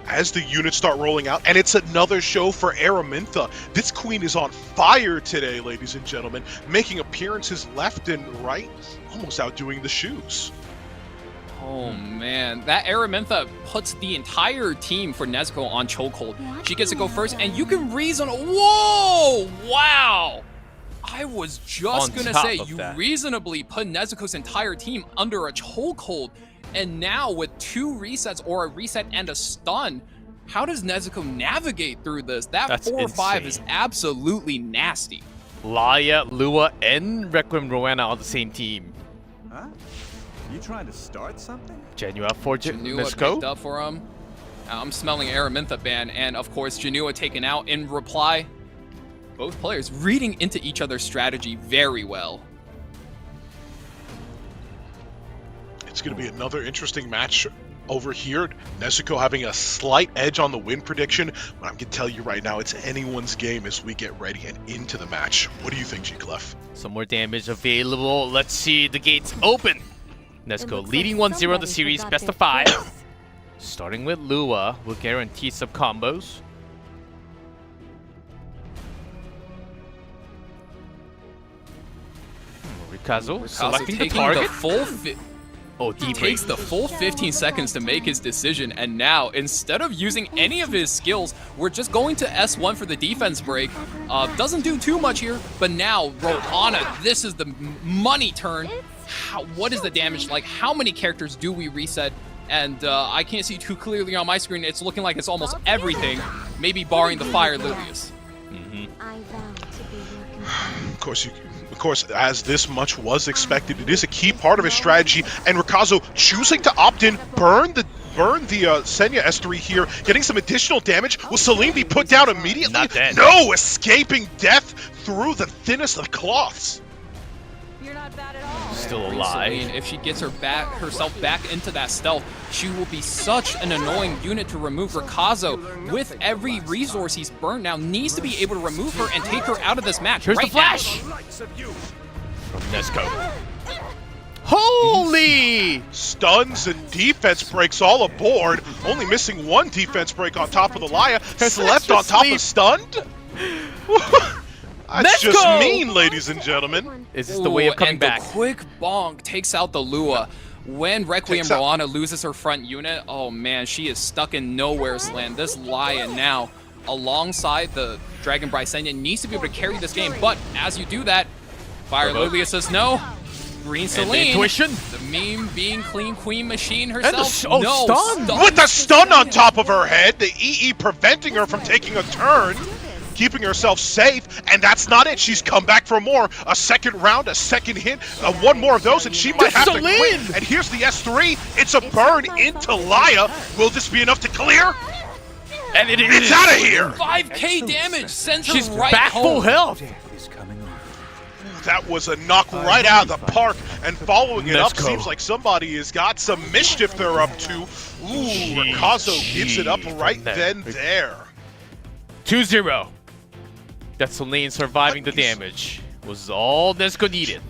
As the units start rolling out, and it's another show for Araminta. This queen is on fire today, ladies and gentlemen, making appearances left and right, almost outdoing the shoes. Oh man, that Araminta puts the entire team for Nezuko on chokehold. She gets to go first, and you can reason. Whoa! Wow! I was just gonna say, you reasonably put Nezuko's entire team under a chokehold, and now with 2 resets or a reset and a stun, how does Nezuko navigate through this? That 4-5 is absolutely nasty. Laya, Lua, and Requiem Rowena on the same team. Huh? You trying to start something? Janua for Janua picked up for him. I'm smelling Araminta ban, and of course Janua taken out in reply. Both players reading into each other's strategy very well. It's going to be another interesting match over here. Nezuko having a slight edge on the win prediction, but I'm going to tell you right now, it's anyone's game as we get ready and into the match. What do you think, G-Clef? Some more damage available. Let's see the gates open. Nezuko leading 1-0 in the series, best of 5. Starting with Lua, will guarantee some combos. Rikazo selecting the target. He takes the full 15 seconds to make his decision, and now, instead of using any of his skills, we're just going to S1 for the defense break. Doesn't do too much here, but now, Rohana, this is the money turn. What is the damage like? How many characters do we reset? And I can't see too clearly on my screen. It's looking like it's almost everything, maybe barring the Fire Lilius. Of course, as this much was expected, it is a key part of his strategy, and Rikazo choosing to opt in, burn the Senya S3 here, getting some additional damage. Will Celine be put down immediately? Not dead. No, escaping death through the thinnest of cloths. Still Green alive. Celine, if she gets herself back into that stealth, she will be such an annoying unit to remove. Rikazo, with every resource he's burned now, needs to be able to remove her and take her out of this match. Here's right the flash! now. From Nezuko. Holy! Stuns and defense breaks all aboard. Only missing one defense break on top of the Laya. Slept on top of stunned? That's just mean, ladies and gentlemen. Is this the way of coming and back? The quick bonk takes out the Lua. When Requiem Roana loses her front unit, oh man, she is stuck in nowhere's land. This Laya now, alongside the Dragon Brysenia, needs to be able to carry this game. But as you do that, Fire Lilia says no. Green Celine, intuition. The meme being Clean Queen Machine herself. Stun. With the stun on top of her head, the EE preventing her from taking a turn, keeping herself safe, and that's not it. She's come back for more. A second round, a second hit, one more of those, and she might have to quit. And here's the S3. It's a burn into Laya. Will this be enough to clear? And it is. It's out of here. 5k damage sends her She's right back home. full health. That was a knock right out of the park, and following it up, Nezuko. seems like somebody has got some mischief they're up to. Ooh, Rikazo gives it up right then there. 2-0. That Celine surviving the damage was all Nezuko needed.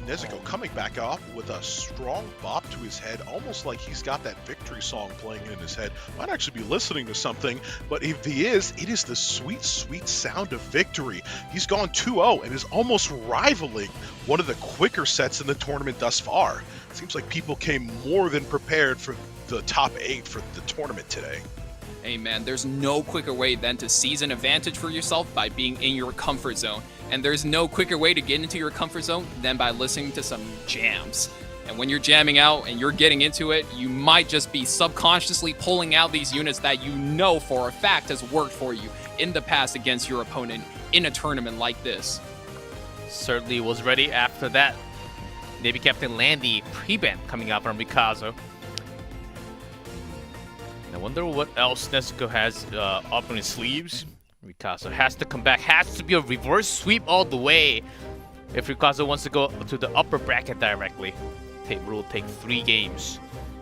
Nezuko coming back off with a strong bop to his head, almost like he's got that victory song playing in his head. Might actually be listening to something, but if he is, it is the sweet, sweet sound of victory. He's gone 2-0 and is almost rivaling one of the quicker sets in the tournament thus far. Seems like people came more than prepared for the top 8 for the tournament today. Hey man, there's no quicker way than to seize an advantage for yourself by being in your comfort zone. And there's no quicker way to get into your comfort zone than by listening to some jams. And when you're jamming out and you're getting into it, you might just be subconsciously pulling out these units that you know for a fact has worked for you in the past against your opponent in a tournament like this. Certainly was ready after that. Navy Captain Landy pre-ban coming out from Rikazo. I wonder what else Nezuko has up in his sleeves. Rikazo has to come back, has to be a reverse sweep all the way. If Rikazo wants to go to the upper bracket directly, it will take 3 games.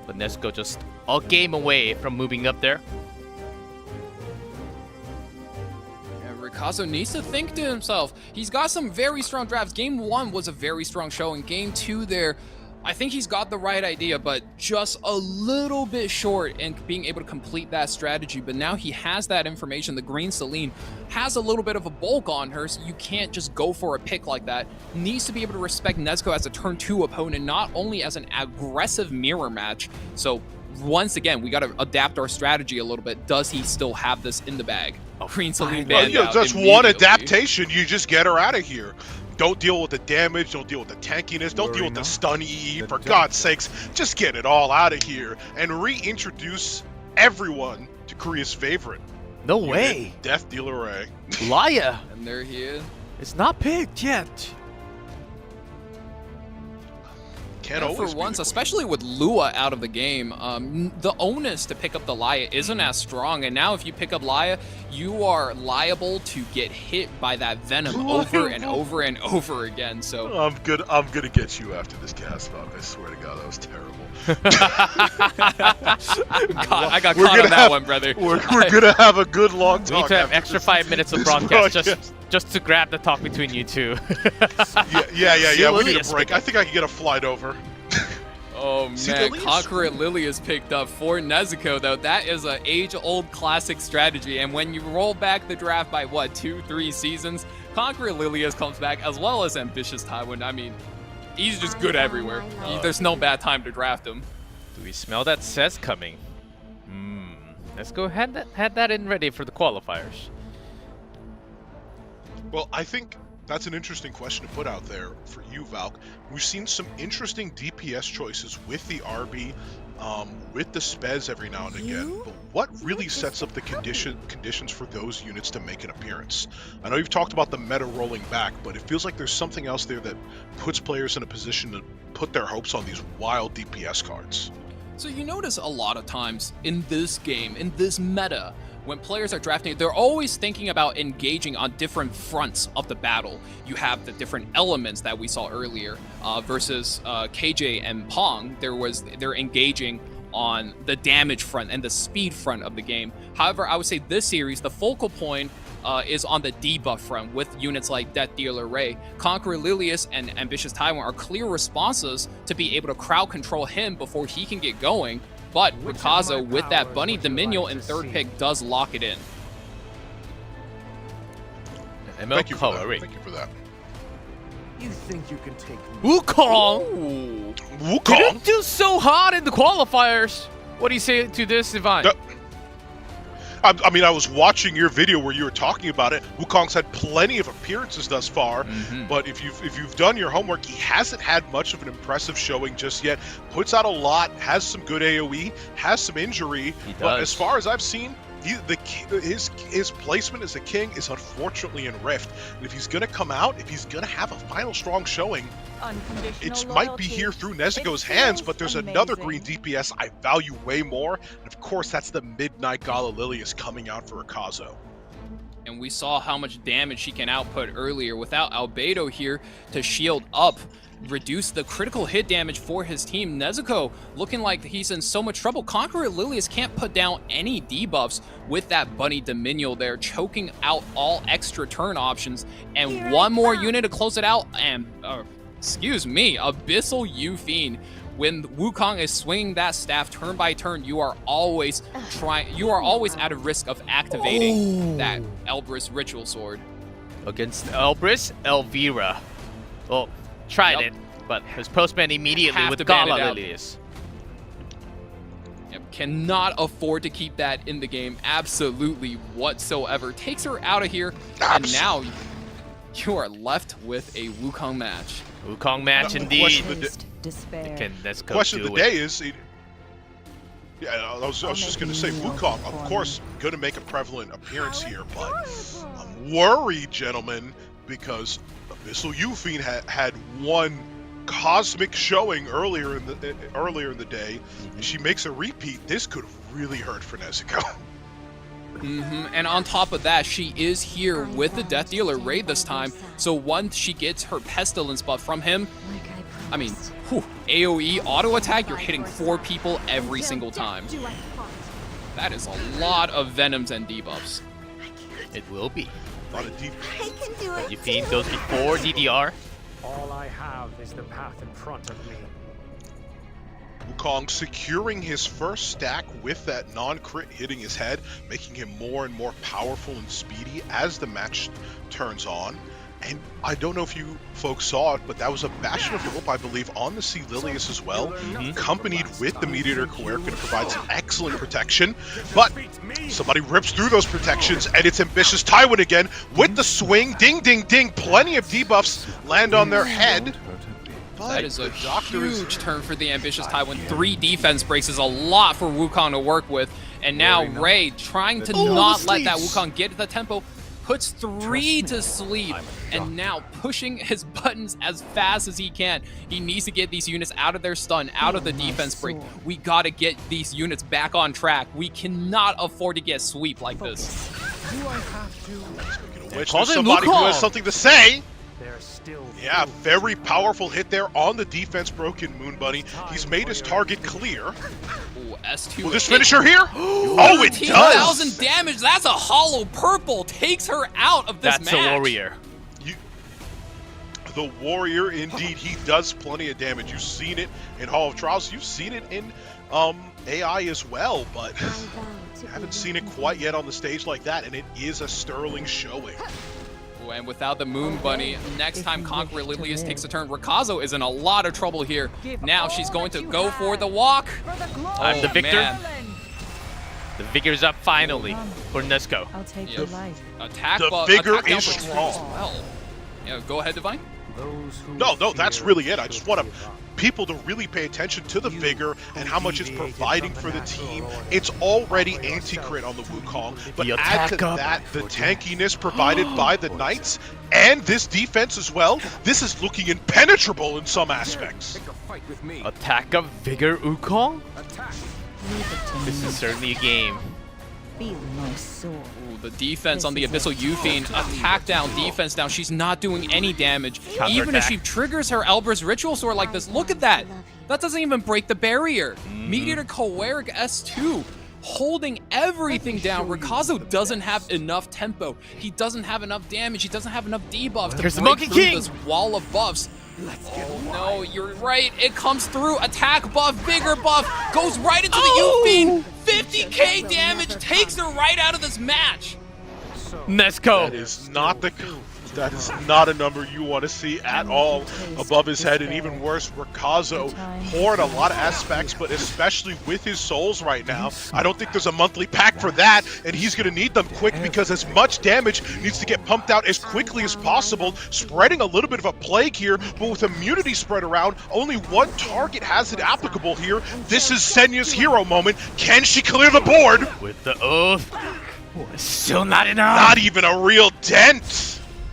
But Nezuko just a game away from moving up there. Rikazo needs to think to himself. He's got some very strong drafts. Game 1 was a very strong show, and Game 2 there, I think he's got the right idea, but just a little bit short in being able to complete that strategy. But now he has that information. The Green Celine has a little bit of a bulk on her, so you can't just go for a pick like that. Needs to be able to respect Nezuko as a turn 2 opponent, not only as an aggressive mirror match. So once again, we got to adapt our strategy a little bit. Does he still have this in the bag? Green Celine banned out That's one adaptation. You just get her out of here. Don't deal with the damage, don't deal with the tankiness, don't deal with the stun EE, for God's sakes. Just get it all out of here and reintroduce everyone to Korea's favorite. No way. Death Dealer Ray. Laya. And there he is. It's not picked yet. For once, especially with Lua out of the game, the onus to pick up the Laya isn't as strong. And now if you pick up Laya, you are liable to get hit by that Venom over and over and over again. So I'm gonna get you after this cast talk. I swear to God, that was terrible. God, I got caught on that one, brother. We're gonna have a good long talk. We need to have extra 5 minutes of broadcast just to grab the talk between you two. yeah. We need a break. I think I can get a flight over. Oh man, Conqueror Lily is picked up for Nezuko though. That is an age-old classic strategy, and when you roll back the draft by what, 2-3 seasons, Conqueror Lilius comes back as well as Ambitious Tywin. I mean, he's just good everywhere. There's no bad time to draft him. Do we smell that Cez coming? Let's go had that in ready for the qualifiers. Well, I think that's an interesting question to put out there for you, Valk. We've seen some interesting DPS choices with the RB, with the Spez every now and again. But what really sets up the conditions for those units to make an appearance? I know you've talked about the meta rolling back, but it feels like there's something else there that puts players in a position to put their hopes on these wild DPS cards. So you notice a lot of times in this game, in this meta, when players are drafting, they're always thinking about engaging on different fronts of the battle. You have the different elements that we saw earlier versus KJ and Pong. They're engaging on the damage front and the speed front of the game. However, I would say this series, the focal point is on the debuff front with units like dZanderr Ray. Conqueror Lilius and Ambitious Taiwan are clear responses to be able to crowd control him before he can get going. But Rikazo with that Bunny Dominion in third pick does lock it in. Thank you for that. Thank you for that. You think you can take Wukong! Wukong? Didn't do so hot in the qualifiers. What do you say to this, Ivan? I mean, I was watching your video where you were talking about it. Wukong's had plenty of appearances thus far, but if you've done your homework, he hasn't had much of an impressive showing just yet. Puts out a lot, has some good AOE, has some injury, but as far as I've seen, his placement as a king is unfortunately in Rift. And if he's gonna come out, if he's gonna have a final strong showing, it might be here through Nezuko's hands, but there's another green DPS I value way more, and of course that's the Midnight Gala Lilius coming out for Rikazo. And we saw how much damage she can output earlier without Albedo here to shield up, reduce the critical hit damage for his team. Nezuko looking like he's in so much trouble. Conqueror Lilius can't put down any debuffs with that Bunny Dominion there, choking out all extra turn options. And one more unit to close it out, and excuse me, Abyssal U Fiend. When Wukong is swinging that staff turn by turn, you are always at a risk of activating that Elbrus Ritual Sword. Against Elbrus, Elvira. Well, tried it, but his postman immediately with Gala Lilius. Cannot afford to keep that in the game absolutely whatsoever. Takes her out of here, and now you are left with a Wukong match. Wukong match indeed. Question of the day is, I was just going to say, Wukong, of course, going to make a prevalent appearance here, but I'm worried, gentlemen, because Abyssal U Fiend had one cosmic showing earlier in the day. If she makes a repeat, this could really hurt for Nezuko. And on top of that, she is here with the dZanderr raid this time. So once she gets her Pestilence buff from him, I mean, AoE auto attack, you're hitting 4 people every single time. That is a lot of Venoms and debuffs. It will be. A lot of deep. You Fiend goes before DDR. All I have is the path in front of me. Wukong securing his first stack with that non-crit hitting his head, making him more and more powerful and speedy as the match turns on. And I don't know if you folks saw it, but that was a Bastion of Hope, I believe, on the C Lilius as well, accompanied with the Meteor Coeur, going to provide some excellent protection. But somebody rips through those protections, and it's Ambitious Taiwan again with the swing. Ding, ding, ding. Plenty of debuffs land on their head. That is a huge turn for the Ambitious Taiwan. 3 defense breaks is a lot for Wukong to work with. And now Ray trying to not let that Wukong get the tempo, puts 3 to sleep, and now pushing his buttons as fast as he can. He needs to get these units out of their stun, out of the defense break. We gotta get these units back on track. We cannot afford to get sweep like this. Do I have to? Which there's somebody who has something to say. Yeah, very powerful hit there on the defense broken Moon Bunny. He's made his target clear. Ooh, S2. Will this finish her here? Oh, it does! 13,000 damage. That's a hollow purple. Takes her out of this match. That's a warrior. The warrior, indeed. He does plenty of damage. You've seen it in Hall of Trials. You've seen it in AI as well, but haven't seen it quite yet on the stage like that, and it is a sterling showing. And without the Moon Bunny, next time Conqueror Lilius takes a turn, Rikazo is in a lot of trouble here. Now she's going to go for the walk. I'm the victor. Man. The vigor's up finally for Nezuko. I'll take your life. Attack the vigor is strong. Well. Yeah, go ahead, Divine. No, that's really it. I just want people to really pay attention to the vigor and how much it's providing for the team. It's already anti-crit on the Wukong, but add to that the tankiness provided by the Knights and this defense as well. This is looking impenetrable in some aspects. Attack of Vigor Wukong? This is certainly a game. feel my soul. Ooh, the defense on the Abyssal Euphine, attack down, defense down. She's not doing any damage. Even if she triggers her Elber's Ritual Sword like this, look at that. That doesn't even break the barrier. Mediator Choleric S2 holding everything down. Rikazo doesn't have enough tempo. He doesn't have enough damage. He doesn't have enough debuffs to break through this wall of buffs. Oh no, you're right. It comes through. Attack buff, bigger buff, goes right into the Euphine. 50k damage, takes her right out of this match. Nezuko. That is not a number you want to see at all above his head, and even worse, Rikazo poured a lot of aspects, but especially with his souls right now, I don't think there's a monthly pack for that, and he's going to need them quick because as much damage needs to get pumped out as quickly as possible, spreading a little bit of a plague here, but with immunity spread around, only one target has it applicable here. This is Senya's hero moment. Can she clear the board? With the oath, still not enough. Not even a real dent.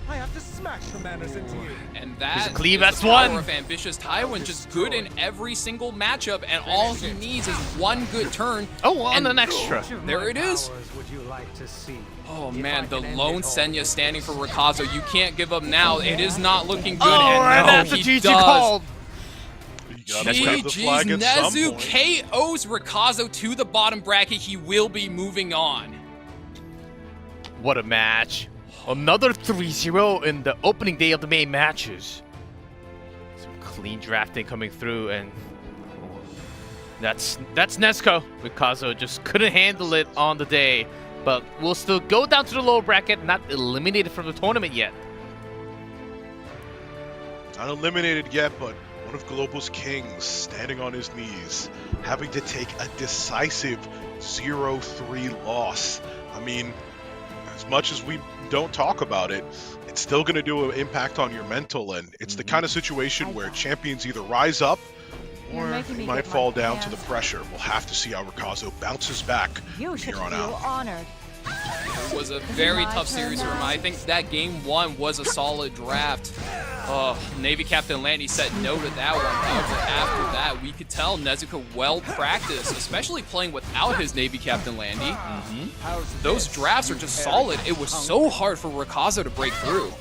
I have to smash the manners into you. And that cleave is the S1. power of Ambitious Tywin, just good in every single matchup, and all he needs is one good turn. Oh, and an extra. There it is. Would you like to see? Oh man, the lone Senya standing for Rikazo. You can't give up now. It is not looking good. Oh, and that's the he GG does. called. GG's Nezu KOs Rikazo to the bottom bracket. He will be moving on. What a match. Another 3-0 in the opening day of the main matches. Some clean drafting coming through, and that's Nezuko. Rikazo just couldn't handle it on the day, but we'll still go down to the lower bracket, not eliminated from the tournament yet. Not eliminated yet, but one of Global's kings standing on his knees, having to take a decisive 0-3 loss. I mean, as much as we don't talk about it, it's still going to do an impact on your mental, and it's the kind of situation where champions either rise up or might fall down to the pressure. We'll have to see how Rikazo bounces back from here on out. Honored. It was a very tough series for him. I think that game one was a solid draft. Navy Captain Landy said no to that one. However, after that, we could tell Nezuko well practiced, especially playing without his Navy Captain Landy. Those drafts are just solid. It was so hard for Rikazo to break through.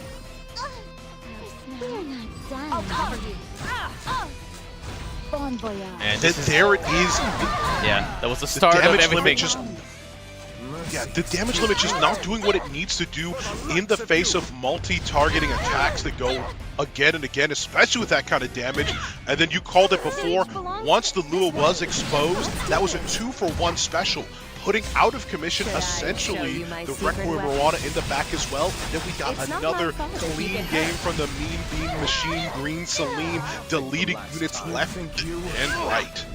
And there it is. Yeah, that was the start of everything. The damage limit just not doing what it needs to do in the face of multi-targeting attacks that go again and again, especially with that kind of damage. And then you called it before, once the Lua was exposed, that was a 2-for-1 special, putting out of commission essentially the Requiem Moana in the back as well. Then we got another clean game from the Mean Bean Machine, Green Celine, deleting units left and right.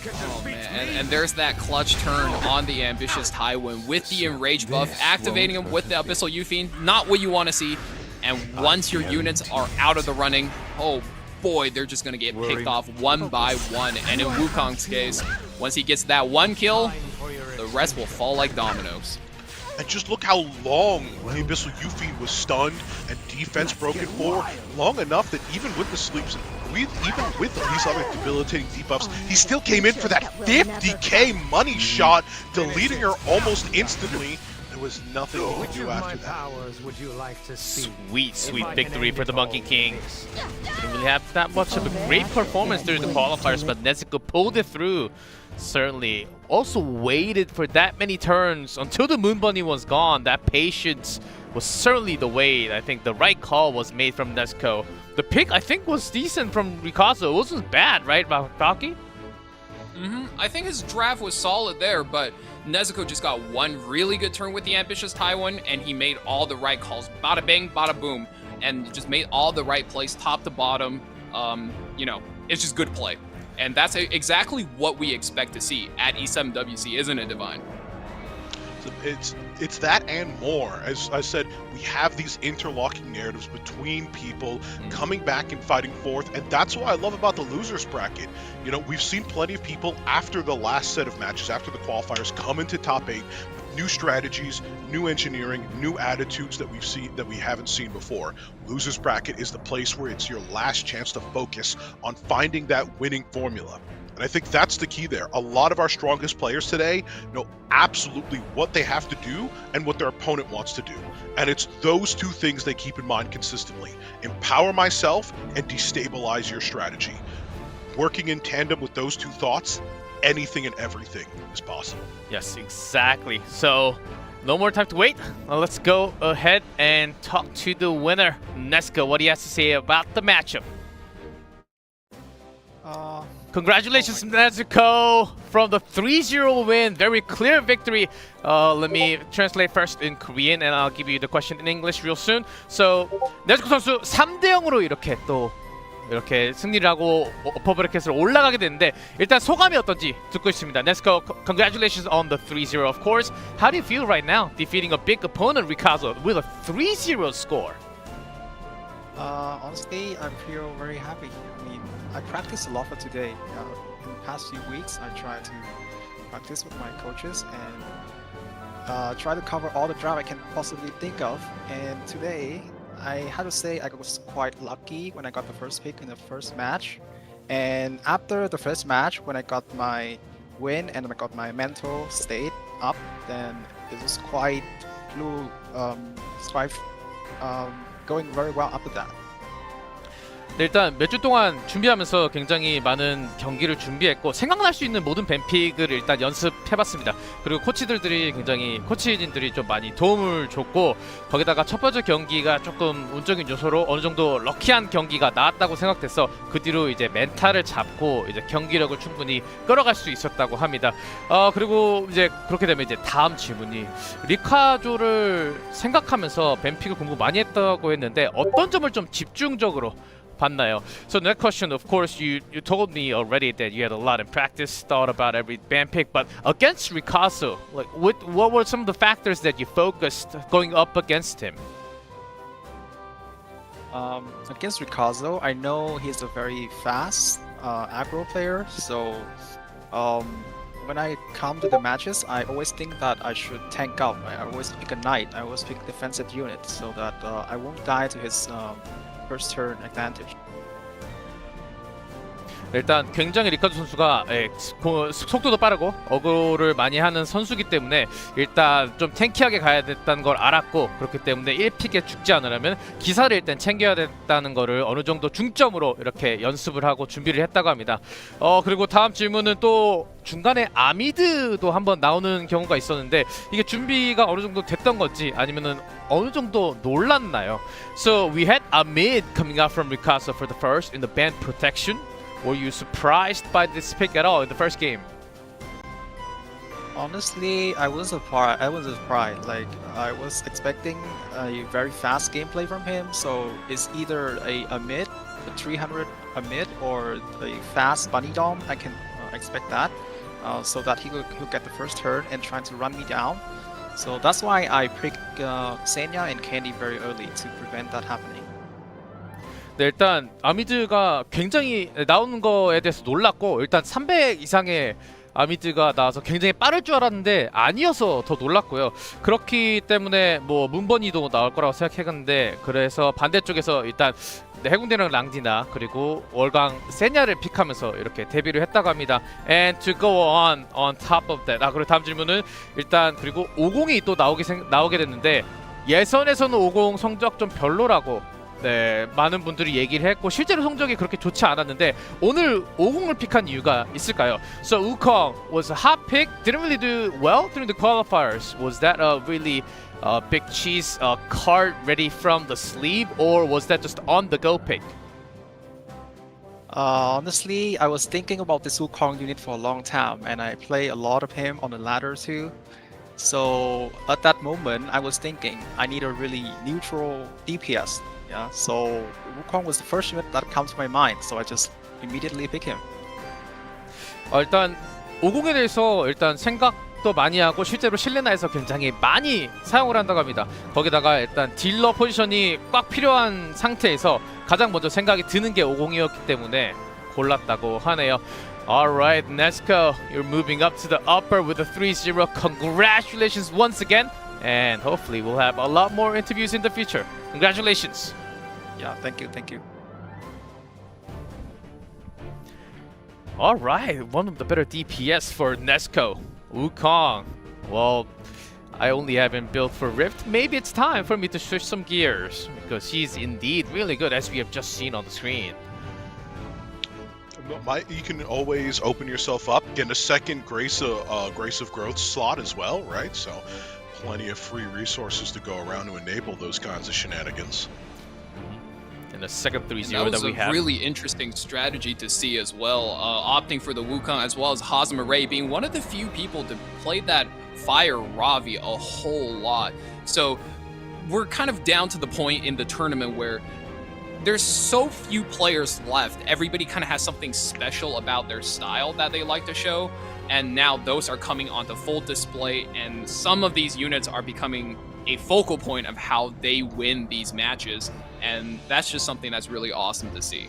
Oh man, and there's that clutch turn on the Ambitious Tywin with the Enrage buff, activating him with the Abyssal Euphine, not what you want to see. And once your units are out of the running, oh boy, they're just going to get picked off one by one. And in Wukong's case, once he gets that one kill, the rest will fall like dominoes. And just look how long the Abyssal Euphine was stunned and defense broken for, long enough that even with the sleeps, even with these other debilitating debuffs, he still came in for that 50k money shot, deleting her almost instantly. There was nothing he could do after that. Sweet victory for the Monkey King. Didn't really have that much of a great performance during the qualifiers, but Nezuko pulled it through. Certainly. Also waited for that many turns until the Moon Bunny was gone. That patience was certainly the way. I think the right call was made from Nezuko. The pick, I think, was decent from Rikazo. It wasn't bad, right, Baki? I think his draft was solid there, but Nezuko just got one really good turn with the Ambitious Tywin, and he made all the right calls. Bada bang, bada boom. And just made all the right plays, top to bottom. You know, it's just good play. And that's exactly what we expect to see at E7WC, isn't it, Divine? It's that and more. As I said, we have these interlocking narratives between people coming back and fighting forth, and that's what I love about the losers bracket. You know, we've seen plenty of people after the last set of matches, after the qualifiers, come into top 8 with new strategies, new engineering, new attitudes that we haven't seen before. Losers bracket is the place where it's your last chance to focus on finding that winning formula. And I think that's the key there. A lot of our strongest players today know absolutely what they have to do and what their opponent wants to do. And it's those two things they keep in mind consistently. Empower myself and destabilize your strategy. Working in tandem with those two thoughts, anything and everything is possible. Yes, exactly. So, no more time to wait. Let's go ahead and talk to the winner, Nezuko. What he has to say about the matchup. Congratulations, Nezuko, from the 3-0 win. Very clear victory. Let me translate first in Korean and I'll give you the question in English real soon. So, 네즈코 선수 3대0으로 이렇게 승리를 하고 어퍼브레켓으로 올라가게 됐는데 일단 소감이 어떤지 듣고 있습니다. Nezuko, congratulations on the 3-0 of course. How do you feel right now defeating a big opponent, Rikazo, with a 3-0 score? Honestly, I feel very happy. I mean, I practiced a lot for today. In the past few weeks, I tried to practice with my coaches and try to cover all the ground I can possibly think of. And today, I had to say I was quite lucky when I got the first pick in the first match. And after the first match, when I got my win and I got my mental state up, then it was quite going very well after that. 네, 일단 몇 주 동안 준비하면서 굉장히 많은 경기를 준비했고 생각날 수 있는 모든 뱀픽을 일단 연습해봤습니다. 그리고 코치진들이 좀 많이 도움을 줬고 거기다가 첫 번째 경기가 조금 운적인 요소로 어느 정도 럭키한 경기가 나왔다고 생각돼서 그 뒤로 이제 멘탈을 잡고 이제 경기력을 충분히 끌어갈 수 있었다고 합니다. 그리고 이제 그렇게 되면 이제 다음 질문이 리카조를 생각하면서 뱀픽을 공부 많이 했다고 했는데 어떤 점을 좀 집중적으로 봤나요? So next question, of course, you told me already that you had a lot in practice, thought about every band pick, but against Rikazo, like what were some of the factors that you focused going up against him? Against Rikazo, I know he's a very fast aggro player, so when I come to the matches, I always think that I should tank out. I always pick a knight, I always pick defensive units so that I won't die to his first turn advantage. 일단 굉장히 리카조 선수가 속도도 빠르고 어그로를 많이 하는 선수기 때문에 일단 좀 탱키하게 가야 됐다는 걸 알았고 그렇기 때문에 1픽에 죽지 않으려면 기사를 일단 챙겨야 됐다는 거를 어느 정도 중점으로 이렇게 연습을 하고 준비를 했다고 합니다. 그리고 다음 질문은 또 중간에 아미드도 한번 나오는 경우가 있었는데 이게 준비가 어느 정도 됐던 건지 아니면은 어느 정도 놀랐나요? So we had Amid coming out from Rikazo for the first in the band protection. Were you surprised by this pick at all in the first game? Honestly, I was surprised. Like I was expecting a very fast gameplay from him. So it's either a mid, a 300 a mid, or a fast bunny dom. I can expect that, so that he'll get the first turn and trying to run me down. So that's why I picked Senya and Candy very early to prevent that happening. 네, 일단 아미드가 굉장히 나오는 거에 대해서 놀랐고 일단 300 이상의 아미드가 나와서 굉장히 빠를 줄 알았는데 아니어서 더 놀랐고요. 그렇기 때문에 뭐 문번이도 나올 거라고 생각했는데 그래서 반대쪽에서 일단 해군대랑 랑디나 그리고 월강 세냐를 픽하면서 이렇게 데뷔를 했다고 합니다. And to go on top of that. 그리고 다음 질문은 일단 그리고 50이 또 나오게 됐는데 예선에서는 50 성적 좀 별로라고 네, 많은 분들이 얘기를 했고 실제로 성적이 그렇게 좋지 않았는데 오늘 50을 픽한 이유가 있을까요? So Wukong was a hot pick, didn't really do well during the qualifiers. Was that a really big cheese card ready from the sleeve, or was that just on the go pick? Honestly, I was thinking about this Wukong unit for a long time, and I play a lot of him on the ladder too. So at that moment, I was thinking I need a really neutral DPS. Yeah, so Wukong was the first unit that comes to my mind, so I just immediately pick him. 일단 50에 대해서 일단 생각도 많이 하고 실제로 실내나에서 굉장히 많이 사용을 한다고 합니다. 거기다가 일단 딜러 포지션이 꽉 필요한 상태에서 가장 먼저 생각이 드는 게 50이었기 때문에 골랐다고 하네요. Alright, Nezuko, you're moving up to the upper with a 3-0. Congratulations once again, and hopefully we'll have a lot more interviews in the future. Congratulations. Yeah, thank you. All right, one of the better DPS for Nezuko. Wukong. Well, I only have him built for Rift. Maybe it's time for me to switch some gears because he's indeed really good, as we have just seen on the screen. You can always open yourself up, get a second Grace of Growth slot as well, right? So plenty of free resources to go around to enable those kinds of shenanigans. And the second 3-0 that was we a have. really interesting strategy to see as well, opting for the Wukong as well as Hazamarei being one of the few people to play that Fire Ravi a whole lot. So we're kind of down to the point in the tournament where there's so few players left. Everybody kind of has something special about their style that they like to show, and now those are coming onto full display, and some of these units are becoming a focal point of how they win these matches, and that's just something that's really awesome to see.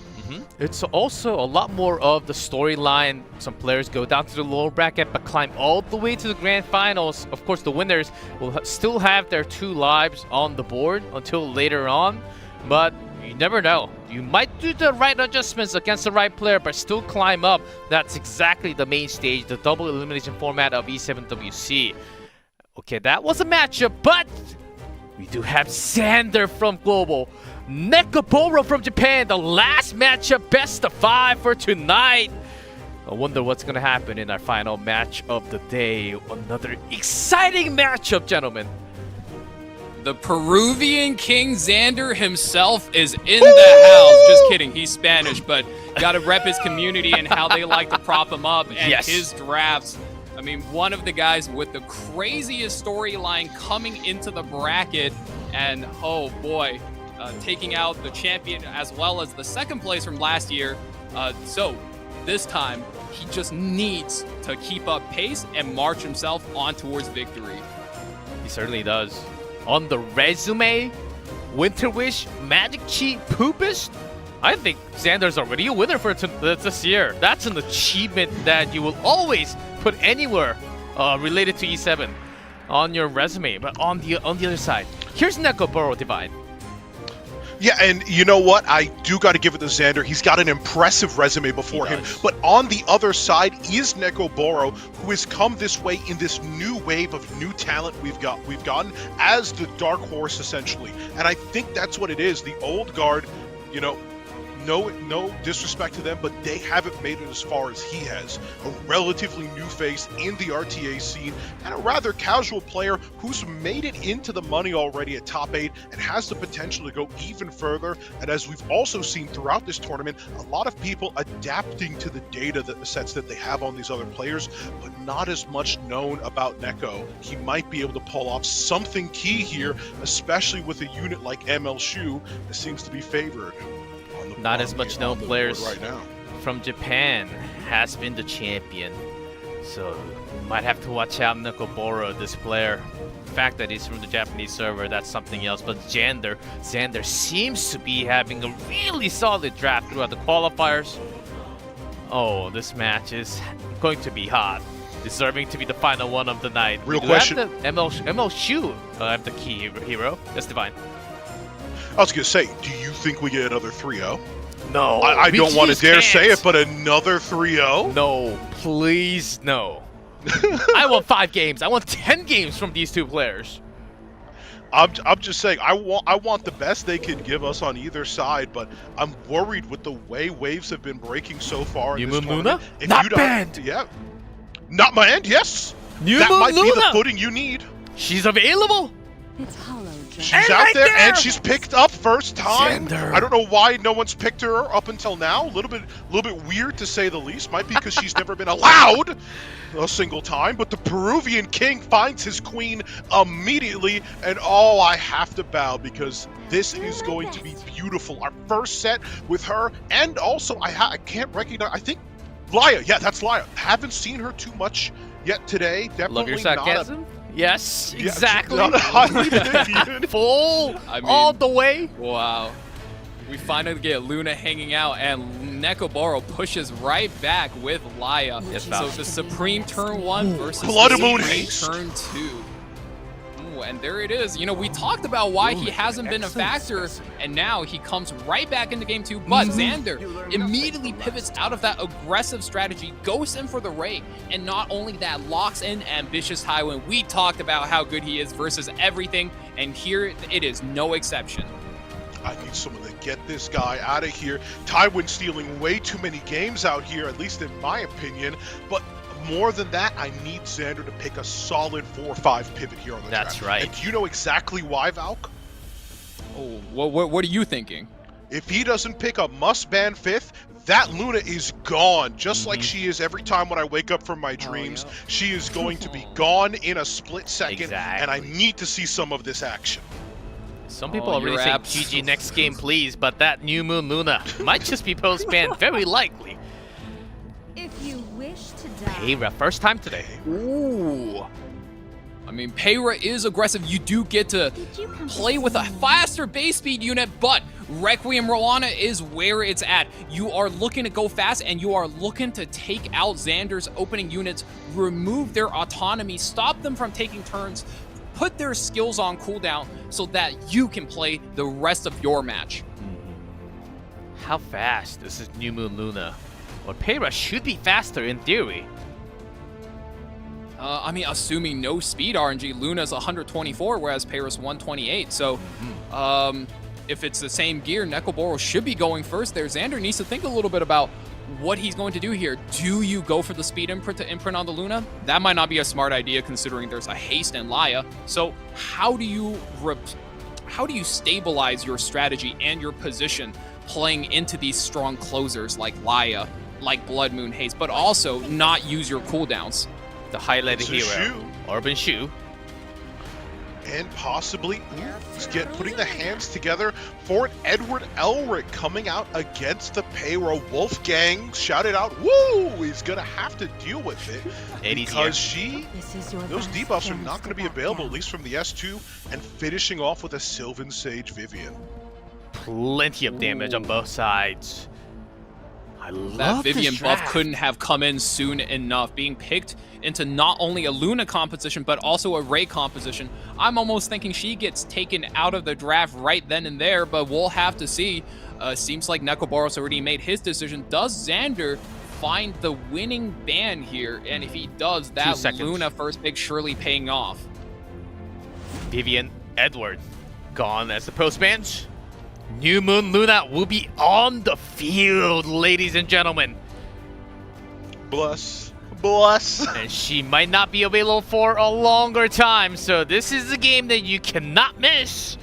It's also a lot more of the storyline. Some players go down to the lower bracket but climb all the way to the grand finals. Of course, the winners will still have their 2 lives on the board until later on, but you never know. You might do the right adjustments against the right player, but still climb up. That's exactly the main stage, the double elimination format of E7WC. Okay, that was a matchup, but we do have dZanderr from Global, Necoboro from Japan, the last matchup, best of 5 for tonight. I wonder what's going to happen in our final match of the day. Another exciting matchup, gentlemen. The Peruvian King dZanderr himself is in the house. Just kidding, he's Spanish, but gotta rep his community and how they like to prop him up, and his drafts. I mean, one of the guys with the craziest storyline coming into the bracket, and oh boy, taking out the champion as well as the second place from last year. So this time, he just needs to keep up pace and march himself on towards victory. He certainly does. On the resume, Winter Wish, Magic Cheat, Poopist, I think dZanderr's already a winner for this year. That's an achievement that you will always put anywhere related to E7 on your resume. But on the other side, here's Necoboro Divine. Yeah, and you know what? I do got to give it to dZanderr. He's got an impressive resume before him. But on the other side is Necoboro, who has come this way in this new wave of new talent we've gotten as the dark horse, essentially. And I think that's what it is. The old guard, you know, no disrespect to them, but they haven't made it as far as he has. A relatively new face in the RTA scene, and a rather casual player who's made it into the money already at top 8 and has the potential to go even further. And as we've also seen throughout this tournament, a lot of people adapting to the data sets that they have on these other players, but not as much known about Neko. He might be able to pull off something key here, especially with a unit like ML Shu that seems to be favored. Not as much known players right now from Japan has been the champion, so you might have to watch out Necoboro, this player. The fact that he's from the Japanese server, that's something else. But dZanderr seems to be having a really solid draft throughout the qualifiers. Oh, this match is going to be hot, deserving to be the final one of the night. Real question. ML Shu have the key hero. That's Divine. I was going to say, do you think we get another 3-0? No. I don't want to dare say it, but another 3-0? No, please, no. I want 5 games. I want 10 games from these two players. I'm just saying, I want the best they can give us on either side, but I'm worried with the way waves have been breaking so far in this tournament. Not banned. Yeah. Not my end, yes. That might be the footing you need. She's available. It's hollow. She's out there, and she's picked up first time. I don't know why no one's picked her up until now. A little bit weird to say the least. Might be because she's never been allowed a single time. But the Peruvian king finds his queen immediately, and I have to bow because this is going to be beautiful. Our first set with her, and also I can't recognize. I think Laya. Yeah, that's Laya. Haven't seen her too much yet today. Definitely Love your sarcasm. Yes, exactly. Full, all the way. Wow. We finally get Luna hanging out, and Necoboro pushes right back with Laya. Yes, so the Supreme turn 1 versus Blood the Moon Supreme Haste. turn 2. Nezuko, and there it is. You know, we talked about why he hasn't been a factor, and now he comes right back into game 2, but dZanderr immediately pivots out of that aggressive strategy, goes in for the Rei, and not only that, locks in ambitious Tywin. We talked about how good he is versus everything, and here it is no exception. I need someone to get this guy out of here. Tywin stealing way too many games out here, at least in my opinion, but more than that, I need dZanderr to pick a solid 4-5 pivot here on the track. That's right. And do you know exactly why, Valk? Oh, what are you thinking? If he doesn't pick a must-ban 5th, that Luna is gone, just like she is every time when I wake up from my dreams. She is going to be gone in a split second, and I need to see some of this action. Some people are really saying GG next game, please, but that New Moon Luna might just be post-ban, very likely. If you wish to die. Heir, first time today. Ooh. I mean, Heir is aggressive. You do get to play with a faster base speed unit, but GOMEAWME is where it's at. You are looking to go fast, and you are looking to take out dZanderr's opening units, remove their autonomy, stop them from taking turns, put their skills on cooldown so that you can play the rest of your match. How fast is this New Moon Luna? Well, Heir should be faster in theory. I mean, assuming no speed RNG, Luna's 124, whereas Heir's 128. So, if it's the same gear, Necoboro should be going first there. dZanderr needs to think a little bit about what he's going to do here. Do you go for the speed imprint to imprint on the Luna? That might not be a smart idea considering there's a haste in Laia. So, how do you stabilize your strategy and your position playing into these strong closers like Laia, like Blood Moon Haste, but also not use your cooldowns? The highlighted hero, Urban Shu. And possibly putting the hands together for an Edward Elric coming out against the Heir. Wolfgang shouted out, woo! He's going to have to deal with it because those debuffs are not going to be available, at least from the S2, and finishing off with a Sylvan Sage Vivian. Plenty of damage on both sides. I love that Vivian this buff draft. couldn't have come in soon enough, being picked into not only a Luna composition, but also a Rei composition. I'm almost thinking she gets taken out of the draft right then and there, but we'll have to see. Seems like Necoboro's already made his decision. Does dZanderr find the winning ban here? And if he does, that Luna first pick surely paying off. Vivian, Edward, gone as the post-ban. New Moon Luna will be on the field, ladies and gentlemen. Bless. And she might not be available for a longer time, so this is a game that you cannot miss.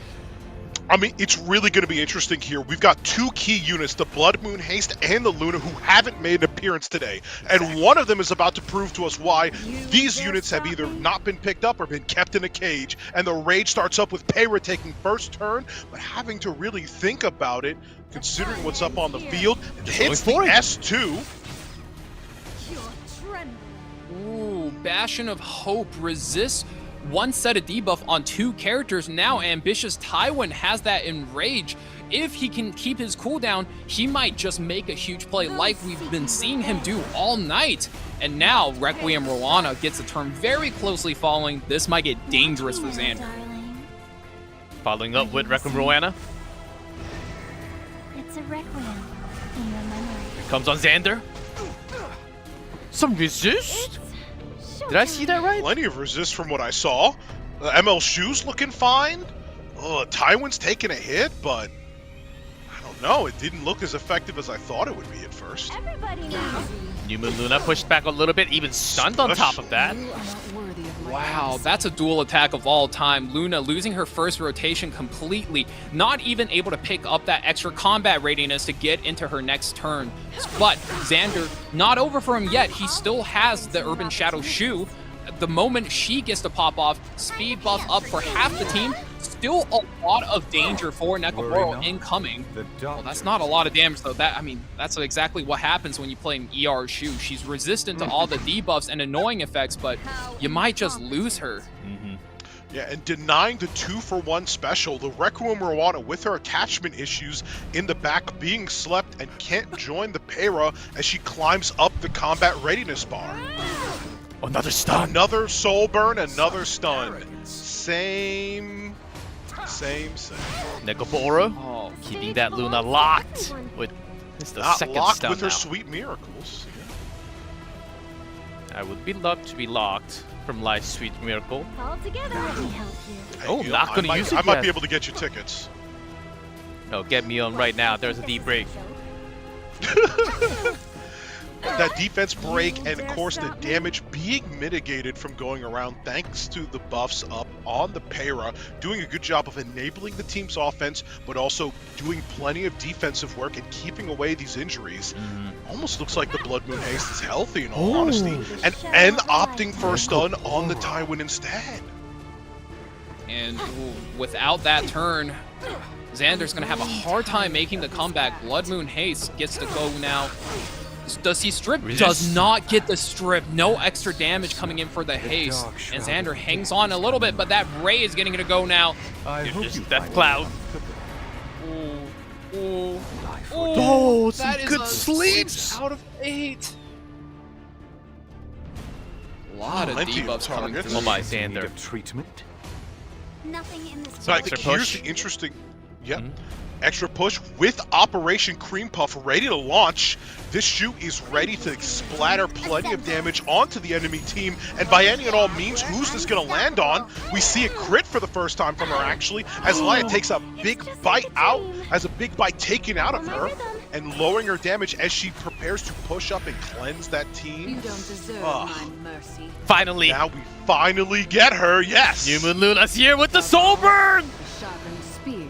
I mean, it's really going to be interesting here. We've got two key units, the Blood Moon Haste and the Luna, who haven't made an appearance today. And one of them is about to prove to us why these units have either not been picked up or been kept in a cage. And the raid starts up with Heir taking first turn, but having to really think about it, considering what's up on the field. Hits the S2. Ooh, Bastion of Hope resists one set of debuff on two characters. Now ambitious Tywin has that Enrage. If he can keep his cooldown, he might just make a huge play like we've been seeing him do all night. And now GOMEAWME gets a turn very closely following. This might get dangerous for dZanderr. Following up with GOMEAWME. It's a requiem in your memory. Comes on dZanderr. Some resist? Did I see that right? Plenty of resist from what I saw. ML Shoes looking fine. Tywin's taking a hit, but I don't know. It didn't look as effective as I thought it would be at first. Everybody knows. New Moon Luna pushed back a little bit, even stunned on top of that. Wow, that's a dual attack of all time. Luna losing her first rotation completely, not even able to pick up that extra combat readiness to get into her next turn. But dZanderr, not over for him yet. He still has the Urban Shadow Shoe. The moment she gets to pop off, speed buff up for half the team. Still a lot of danger for Necoboro incoming. Well, that's not a lot of damage though. That's exactly what happens when you play an ER Shoe. She's resistant to all the debuffs and annoying effects, but you might just lose her. Yeah, and denying the 2-for-1 special, the GOMEAWME with her attachment issues in the back being slept and can't join the Heir as she climbs up the combat readiness bar. Another stun. Another soul burn, another stun. Same. Necoboro keeping that Luna locked with the Not second locked stun with her now. sweet miracles. I would be loved to be locked from Life's sweet miracle. All together, let me help you. Oh, not gonna use it I might yet. be able to get you tickets. No, get me on right now. There's a deep break. That defense break and of course the damage being mitigated from going around thanks to the buffs up on the Para, doing a good job of enabling the team's offense, but also doing plenty of defensive work and keeping away these injuries. Almost looks like the Blood Moon Haste is healthy in all honesty, and opting for a stun on the Tywin instead. And without that turn, Xander's gonna have a hard time making the comeback. Blood Moon Haste gets to go now. Does he strip? Does not get the strip. No extra damage coming in for the haste. And Xander hangs on a little bit, but that Ray is getting to go now. Just Death Cloud. Oh, some that is good a sleeps. 6 out of 8. A lot of debuffs coming through. Oh my, Xander. Treatment. Nothing in this. So I think here's the interesting, extra push with Operation Cream Puff ready to launch. This shoot is ready to splatter plenty of damage onto the enemy team, and by any and all means, who's this gonna land on? We see a crit for the first time from her actually, as Laya takes a big bite out, has a big bite taken out of her, and lowering her damage as she prepares to push up and cleanse that team. You don't deserve my mercy. Finally. Now we finally get her, yes! New Moon Luna's here with the Soul Burn! Sharpened spear.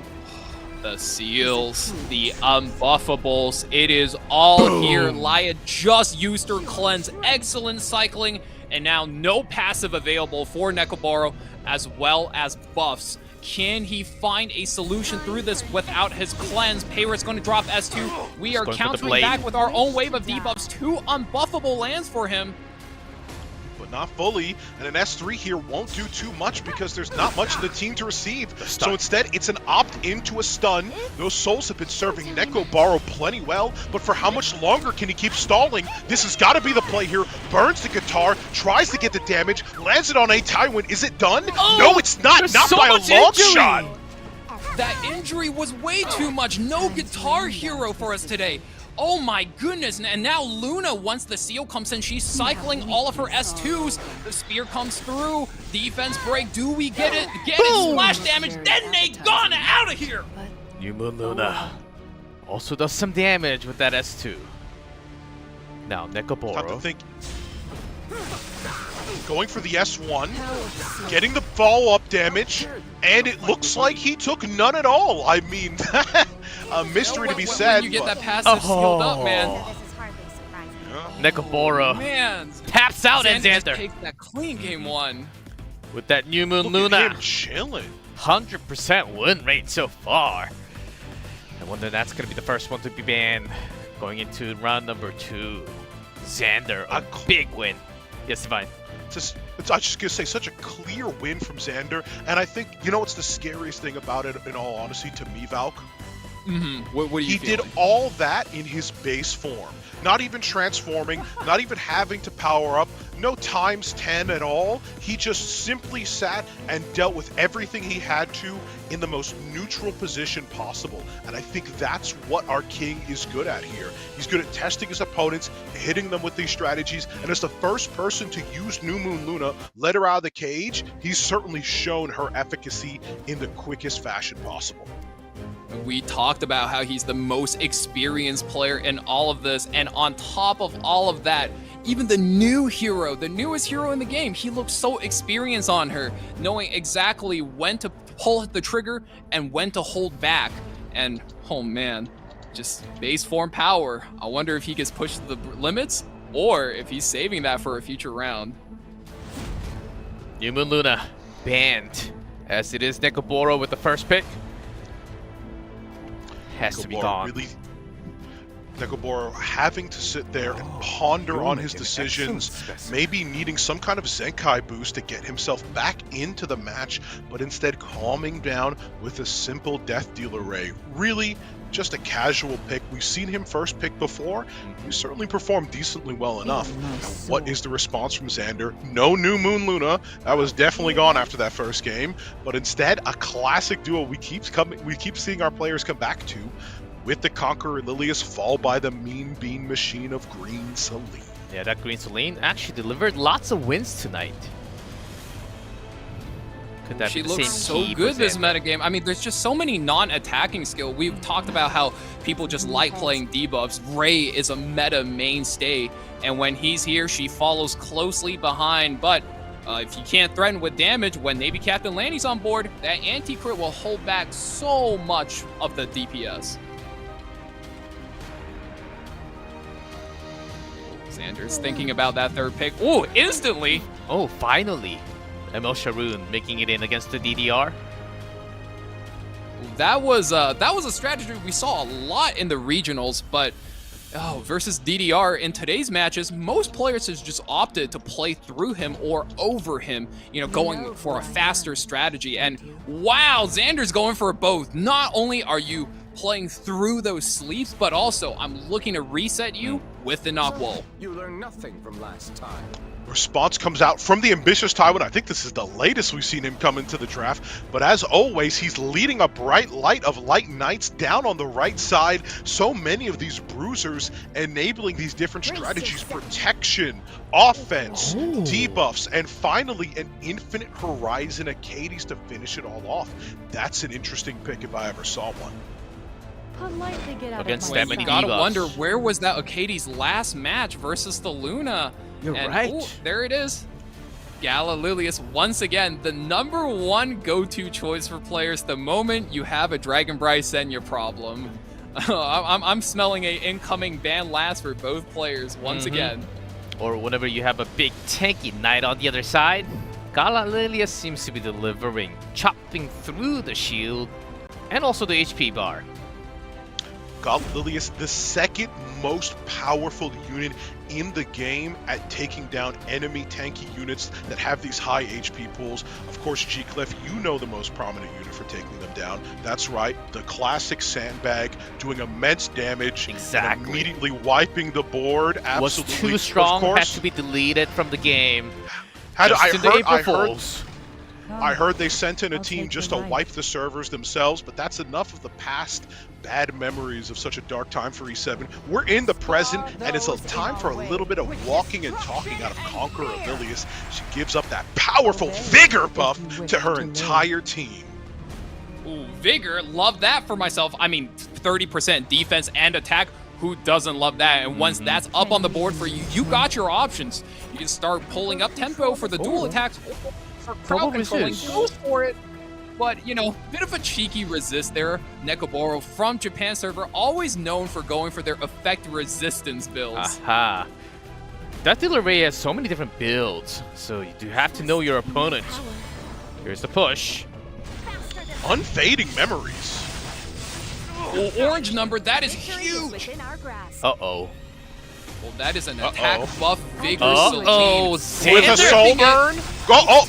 The seals, the unbuffables, it is all here. Laya just used her cleanse. Excellent cycling, and now no passive available for Necoboro, as well as buffs. Can he find a solution through this without his cleanse? Payra's going to drop S2. We are countering back with our own wave of debuffs. 2 unbuffable lands for him. But not fully, and an S3 here won't do too much because there's not much in the team to receive. So instead, it's an opt into a stun. Those souls have been serving Necoboro plenty well, but for how much longer can he keep stalling? This has got to be the play here. Burns the guitar, tries to get the damage, lands it on a Tywin. Is it done? No, it's not. Not by a long shot. That injury was way too much. No guitar hero for us today. Oh my goodness, and now Luna, once the seal comes in, she's cycling all of her S2s. The spear comes through, defense break, do we get it? Get it, splash damage, detonate, gone, out of here! New Moon Luna also does some damage with that S2. Now, Necoboro. Going for the S1, getting the follow-up damage, and it looks like he took none at all. I mean, a mystery to be said. When you get that passive sealed up, man. Necoboro taps out at Xander. Takes that clean game 1. With that New Moon Look Luna. at him chilling. 100% win rate so far. I wonder that's going to be the first one to be banned going into round number 2. Xander, a big win. Yes, Divine. I was just going to say, such a clear win from Xander, and I think, you know what's the scariest thing about it, in all honesty, to me, Valk? What are you He did all that in his base form. Not even transforming, not even having to power up, no times 10 at all. He just simply sat and dealt with everything he had to in the most neutral position possible. And I think that's what our king is good at here. He's good at testing his opponents, hitting them with these strategies, and as the first person to use New Moon Luna, let her out of the cage, he's certainly shown her efficacy in the quickest fashion possible. We talked about how he's the most experienced player in all of this, and on top of all of that, even the new hero, the newest hero in the game, he looks so experienced on her, knowing exactly when to pull the trigger and when to hold back. And oh man, just base form power. I wonder if he gets pushed to the limits or if he's saving that for a future round. New Moon Luna banned, as it is Necoboro with the first pick. Has to be gone. Necoboro having to sit there and ponder on his decisions, maybe needing some kind of Zenkai boost to get himself back into the match, but instead calming down with a simple Death Dealer Ray. Really, just a casual pick. We've seen him first pick before. He certainly performed decently well enough. Now, what is the response from Xander? No New Moon Luna. That was definitely gone after that first game. But instead, a classic duo we keep seeing our players come back to, with the Conqueror Lilius fall by the Mean Bean Machine of Green Celine. Yeah, that Green Celine actually delivered lots of wins tonight. Could that She be the looks same so key good for this Xander? metagame. I mean, there's just so many non-attacking skill. We've talked about how people just like playing debuffs. Ray is a meta mainstay, and when he's here, she follows closely behind. But if you can't threaten with damage, when Navy Captain Lanny's on board, that anti-crit will hold back so much of the DPS. Xander's thinking about that third pick. Oh, instantly! Oh, finally. ML Sharoon making it in against the DDR. That was a strategy we saw a lot in the regionals, but versus DDR in today's matches, most players have just opted to play through him or over him, you know, going for a faster strategy. And wow, Xander's going for both. Not only are you playing through those sleeps, but also I'm looking to reset you with the knock wall. You learned nothing from last time. Response comes out from the ambitious Taiwan. I think this is the latest we've seen him come into the draft, but as always, he's leading a bright light of Light Knights down on the right side. So many of these bruisers enabling these different strategies: protection, offense, debuffs, and finally an Infinite Horizon Acades to finish it all off. That's an interesting pick if I ever saw one. Politely get out Against of my that many You gotta debuffs. wonder, where was that Acades last match versus the Luna? You're And, right. ooh, there it is. Gala Lilius, once again, the #1 go-to choice for players the moment you have a Dragon Bryce Senya problem. I'm smelling a incoming ban last for both players once again. Or whenever you have a big tanky knight on the other side, Gala Lilius seems to be delivering, chopping through the shield and also the HP bar. Gala Lilius, the second most powerful unit in the game at taking down enemy tanky units that have these high HP pools. Of course, G-Cliff, you know the most prominent unit for taking them down. That's right, the classic sandbag, doing immense damage, and immediately wiping the board. Was Absolutely. too strong, Of course, had to be deleted from the game. I Just in the heard, April Fools. I heard they sent in a team just to wipe the servers themselves, but that's enough of the past bad memories of such a dark time for E7. We're in the present, and it's a time for a little bit of walking and talking out of Conqueror Lilius. She gives up that powerful Vigor buff to her entire team. Ooh, Vigor, love that for myself. I mean, 30% defense and attack. Who doesn't love that? And once that's up on the board for you, you got your options. You can start pulling up tempo for the dual attacks. For crowd controlling, goes for it. But, you know, bit of a cheeky resist there. Necoboro from Japan server, always known for going for their effect resistance builds. Aha. That Dealer Ray has so many different builds, so you do have to know your opponent. Here's the push. Unfading memories. Oh, orange number, that is huge. Uh-oh. Well, that is an attack buff Vigor Uh-oh, Celine. With a soul burn. Oh,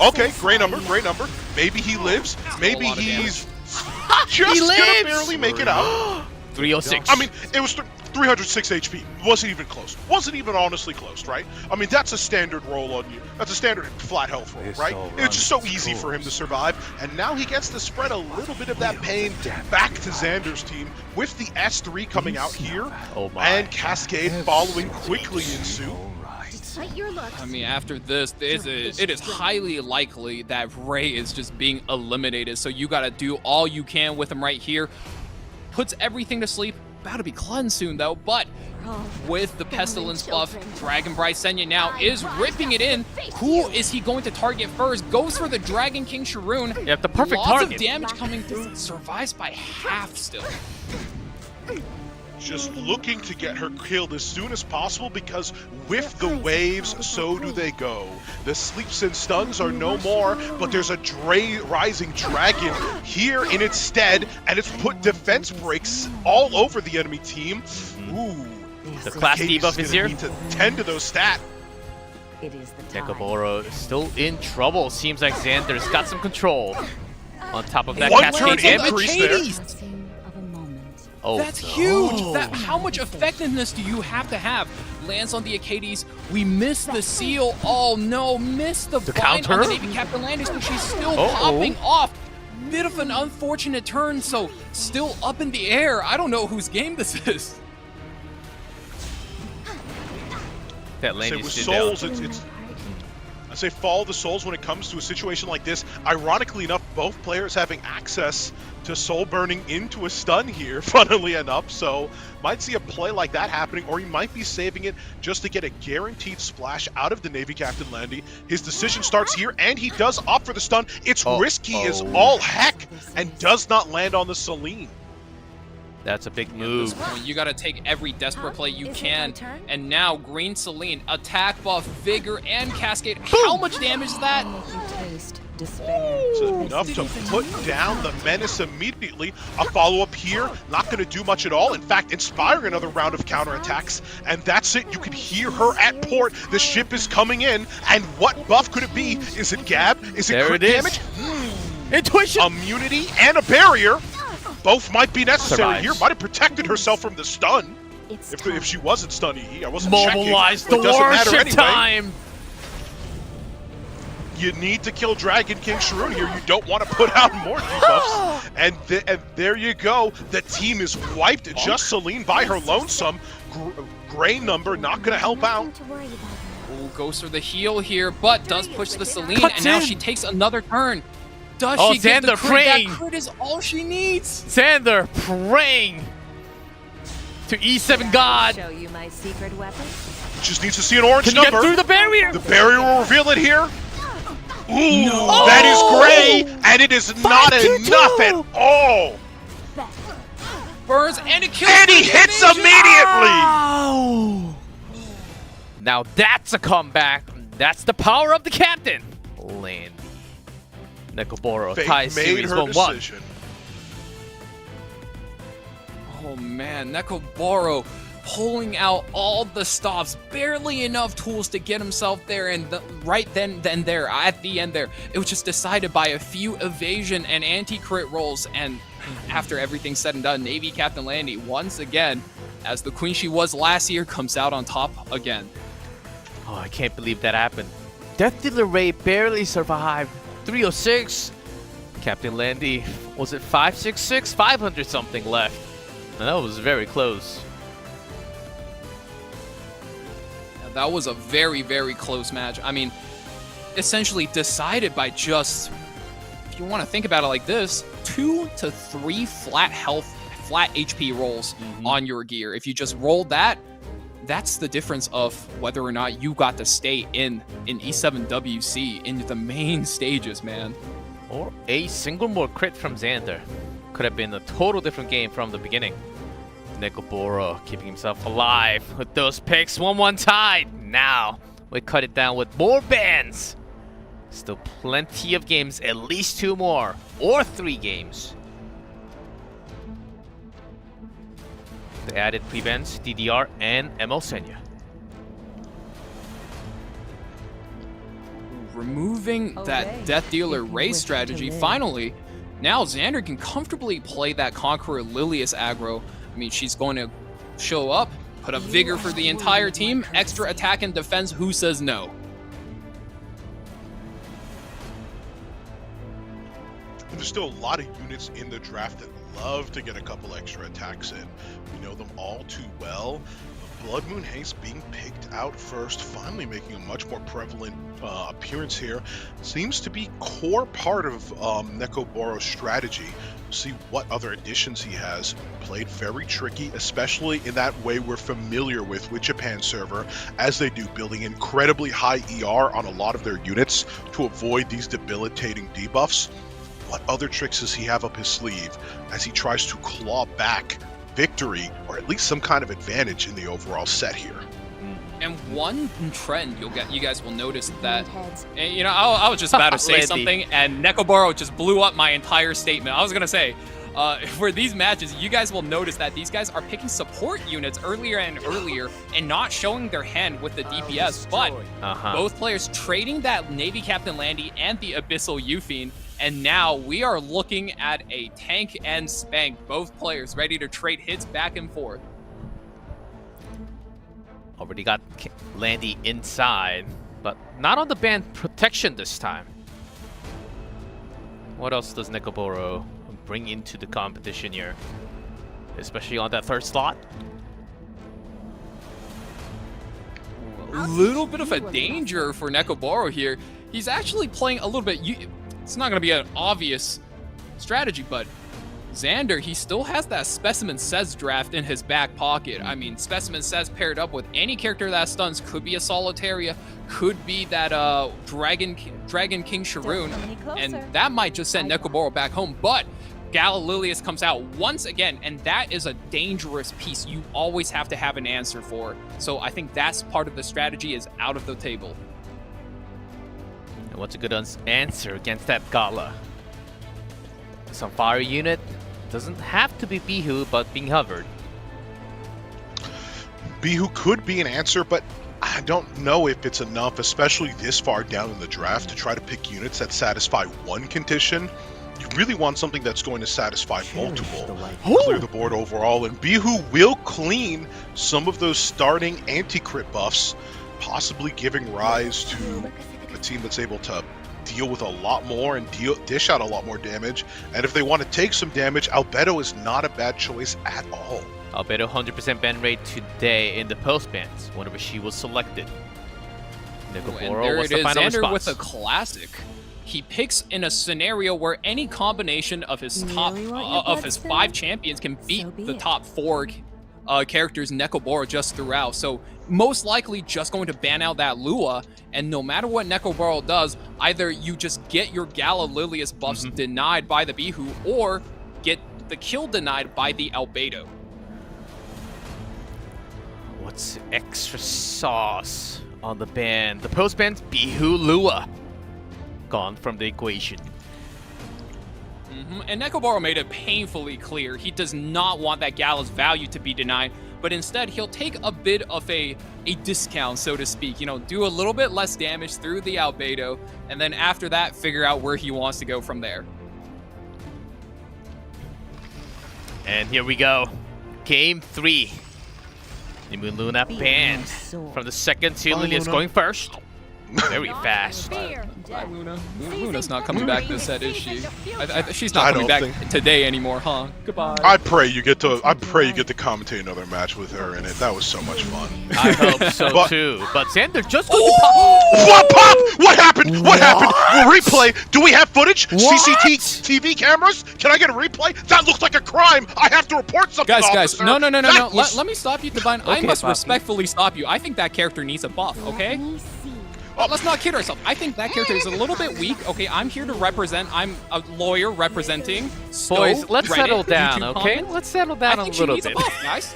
okay, say great sorry. number, great number. Maybe he lives. Maybe lot of he's He just gonna lives! barely make it out. 306. I mean, it was 306 HP. Wasn't even close. Wasn't even honestly close, right? I mean, that's a standard roll on you. That's a standard flat health roll, right? It's just so easy for him to survive. And now he gets to spread a little bit of that pain back to Xander's team with the S3 coming out here and Cascade following quickly in suit. I mean, after this, it is highly likely that Ray is just being eliminated. So you got to do all you can with him right here. Puts everything to sleep. About to be cleansed soon, though. But with the Pestilence buff, Dragon Bryce Senya now is ripping it in. Who is he going to target first? Goes for the Dragon King Sharoon. Yeah, the perfect Lots target. of damage coming through. Survives by half still. Just looking to get her killed as soon as possible, because with the waves, so do they go. The sleeps and stuns are no more, but there's a rising dragon here in its stead, and it's put defense breaks all over the enemy team. Ooh. The class debuff is here. Need to tend to those stats. Necoboro is still in trouble. Seems like Xander's got some control. On top of that, One cascade turn increase there. Oh, that's no. huge! How much effectiveness do you have to have? Lands on the Acades. We missed the seal. Oh no, missed the bind counter? on the Navy Captain Landis, but she's still popping off. Bit of an unfortunate turn, so still up in the air. I don't know whose game this is. That I say Landis with did down. souls, I say follow the souls when it comes to a situation like this. Ironically enough, both players having access to soul burning into a stun here, funnily enough, so might see a play like that happening, or he might be saving it just to get a guaranteed splash out of the Navy Captain Landy. His decision starts here, and he does opt for the stun. It's risky as all heck, and does not land on the Celine. That's a big At move. this point, you gotta take every desperate play you can. And now, Green Celine, attack buff, vigor, and cascade. How much damage is that? It's enough to put down the menace immediately. A follow-up here, not going to do much at all. In fact, inspiring another round of counterattacks. And that's it. You can hear her at port. The ship is coming in. And what buff could it be? Is it Gab? Is it There crit it is. damage? Intuition! Immunity and a barrier. Both might be necessary Survives. here. Might have protected herself from the stun. If she wasn't stun EE, I wasn't Mobilize checking. the But it doesn't matter warship anyway. time! You need to kill Dragon King Sharoon here. You don't want to put out more debuffs. And there you go. The team is wiped. Just Celine by her lonesome. Gray number not going to help out. Ooh, goes for the heal here, but does push the Celine, Cuts and now in. she takes another turn. Does Oh, she get the Xander crit? praying. That crit is all she needs. Xander praying to E7 God. Show you my secret weapon. Just needs to see an orange Can you number. get through the barrier? The barrier will reveal it here. Ooh, No. that is gray, and it is not enough at all. Burns, and it kills. And he the hits damage. immediately. Oh. Now that's a comeback. That's the power of the captain. Land. Necoboro Fate ties made series her 1-1. decision. Oh man, Necoboro pulling out all the stops, barely enough tools to get himself there, and right then there, at the end there, it was just decided by a few evasion and anti-crit rolls, and after everything's said and done, Navy Captain Landy, once again, as the queen she was last year, comes out on top again. Oh, I can't believe that happened. dZanderr Ray barely survived. 306. Captain Landy, was it 566? 500 something left. And that was very close. Now, that was a very, very close match. I mean, essentially decided by just, if you want to think about it like this, 2 to 3 flat health, flat HP rolls on your gear. If you just rolled that, that's the difference of whether or not you got to stay in E7WC in the main stages, man. Or a single more crit from Xander. Could have been a total different game from the beginning. Necoboro keeping himself alive with those picks. 1-1 tied. Now we cut it down with more bans. Still plenty of games, at least 2 more or 3 games. The added prevents DDR and ML Senya. Removing that Death Dealer race strategy, finally, now Xander can comfortably play that Conqueror Lilius aggro. I mean, she's going to show up, put up vigor for the entire team, extra attack and defense, who says no? There's still a lot of units in the draft that love to get a couple extra attacks in. We know them all too well. Blood Moon Haste being picked out first, finally making a much more prevalent appearance here, seems to be core part of Necoboro's strategy. See what other additions he has. Played very tricky, especially in that way we're familiar with Japan server, as they do, building incredibly high ER on a lot of their units to avoid these debilitating debuffs. What other tricks does he have up his sleeve as he tries to claw back victory or at least some kind of advantage in the overall set here. And one trend you guys will notice that, and, you know, I was just about to say something, and Necoboro just blew up my entire statement. I was gonna say, for these matches, you guys will notice that these guys are picking support units earlier and earlier and not showing their hand with the DPS, but both players trading that Navy Captain Landy and the Abyssal Euphine, and now we are looking at a tank and spank, both players ready to trade hits back and forth. Already got Landy inside, but not on the band protection this time. What else does Necoboro bring into the competition here? Especially on that third slot. A little bit of a danger for Necoboro here. He's actually playing a little bit... It's not going to be an obvious strategy, but dZanderr, he still has that Specimen Says draft in his back pocket. I mean, Specimen Says paired up with any character that stuns, could be a Solitaria, could be that Dragon King Sharoon, and that might just send Necoboro back home, but Galililius comes out once again, and that is a dangerous piece you always have to have an answer for. So I think that's part of the strategy is out of the table. And what's a good answer against that Gala? Some fire unit. Doesn't have to be Bihu, but being hovered. Bihu could be an answer, but I don't know if it's enough, especially this far down in the draft, to try to pick units that satisfy one condition. You really want something that's going to satisfy multiple. Clear the board overall, and Bihu will clean some of those starting anti-crit buffs, possibly giving rise to a team that's able to deal with a lot more and dish out a lot more damage. And if they want to take some damage, Albedo is not a bad choice at all. Albedo 100% ban rate today in the post bans whenever she was selected. Necoboro, what's the final dZanderr response? with a classic. He picks in a scenario where any combination of his top of his 5 champions can beat the top 4 characters Necoboro just throughout. So most likely just going to ban out that Lua, and no matter what Necoboro does, either you just get your Galililius buffs denied by the Bihu, or get the kill denied by the Albedo. What's extra sauce on the ban? The post ban's Bihu Lua. Gone from the equation. And Necoboro made it painfully clear he does not want that Gala's value to be denied, but instead he'll take a bit of a discount, so to speak. You know, do a little bit less damage through the Albedo, and then after that, figure out where he wants to go from there. And here we go. Game 3. Nimu Luna banned from the second to Lilia's going first. Very fast. Luna. Luna's not coming back this set, is she? She's not coming back today anymore, huh? Goodbye. I pray you get to commentate another match with her in it. That was so much fun. I hope so too. But dZanderr just going to pop. What happened? What happened? Replay. Do we have footage? CCTV cameras? Can I get a replay? That looked like a crime. I have to report something. Guys. No. Let me stop you, Divine. Okay, I must respectfully stop you. I think that character needs a buff. Okay. Let's not kid ourselves. I think that character is a little bit weak. Okay, I'm here to represent. I'm a lawyer representing. Boys, let's settle down, okay? Let's settle down a little bit. I think she needs a buff, guys.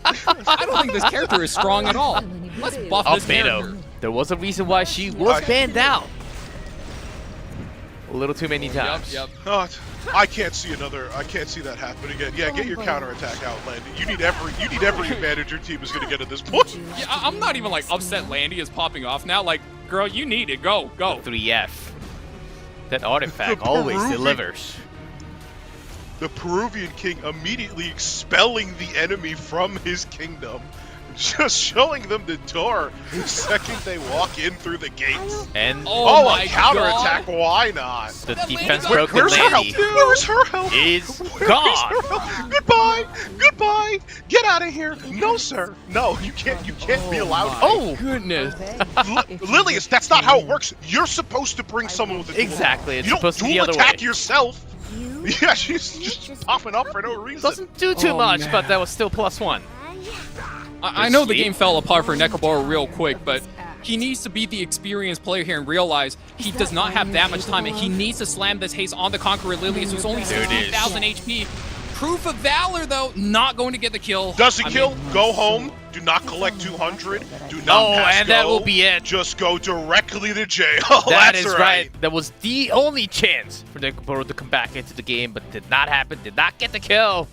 I don't think this character is strong at all. Let's buff this character. There was a reason why she was banned out. A little too many times. Yep. I can't see that happen again. Yeah, get your counterattack out, Landy. You need every advantage your team is gonna get at this point. Yeah, I'm not even like upset Landy is popping off now. Like, girl, you need it. Go. 3F. That artifact always delivers. The Peruvian king immediately expelling the enemy from his kingdom. Just showing them the door the second they walk in through the gates. And a counterattack, why not? The defense broken Landy Where's her help? is gone. Goodbye. Get out of here. No, sir. No, you can't be allowed. Oh, goodness. Lilius, that's not how it works. You're supposed to bring someone with a duel. Exactly. It's you supposed to be the don't other way. attack yourself. Yeah, she's just popping up for no reason. Doesn't do too much, but that was still +1. I know the game fell apart for Necoboro real quick, but he needs to be the experienced player here and realize he does not have that much time, and he needs to slam this haste on the Conqueror Lilius, who's only 16,000 HP. Proof of Valor, though, not going to get the kill. Does it I kill? mean, Go home. Do not collect 200. Do not No, pass and that go. will be it. Just go directly to jail. That That's is right. That was the only chance for Necoboro to come back into the game, but did not happen. Did not get the kill.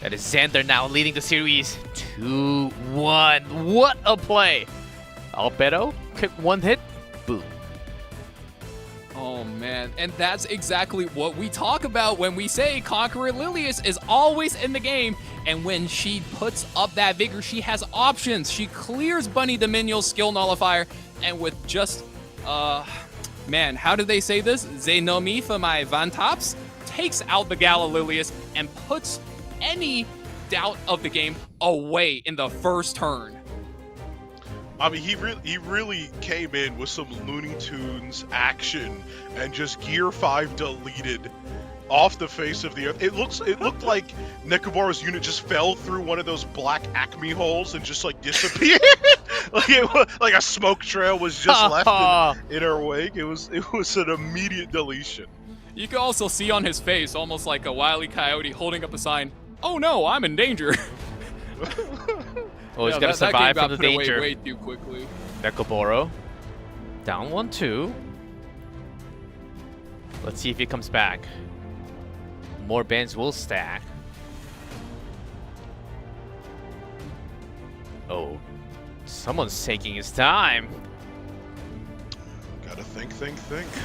That is dZanderr now leading the series 2-1. What a play. Albedo, quick one hit, boom. Oh man, and that's exactly what we talk about when we say Conqueror Lilius is always in the game, and when she puts up that vigor, she has options. She clears Bunny Dominio's skill nullifier, and with just, man, how do they say this? They know me for my Vantops, takes out the Gala Lilius and puts any doubt of the game away in the first turn. I mean, he really came in with some Looney Tunes action and just Gear 5 deleted off the face of the earth. It looked like Necoboro's unit just fell through one of those black Acme holes and just like disappeared. like a smoke trail was just left in her wake. It was an immediate deletion. You can also see on his face, almost like a Wile E. Coyote holding up a sign, "Oh no, I'm in danger." Oh, he's got to survive from the danger. Way too quickly. Necoboro, down 1-2. Let's see if he comes back. More bands will stack. Oh, someone's taking his time. Gotta think.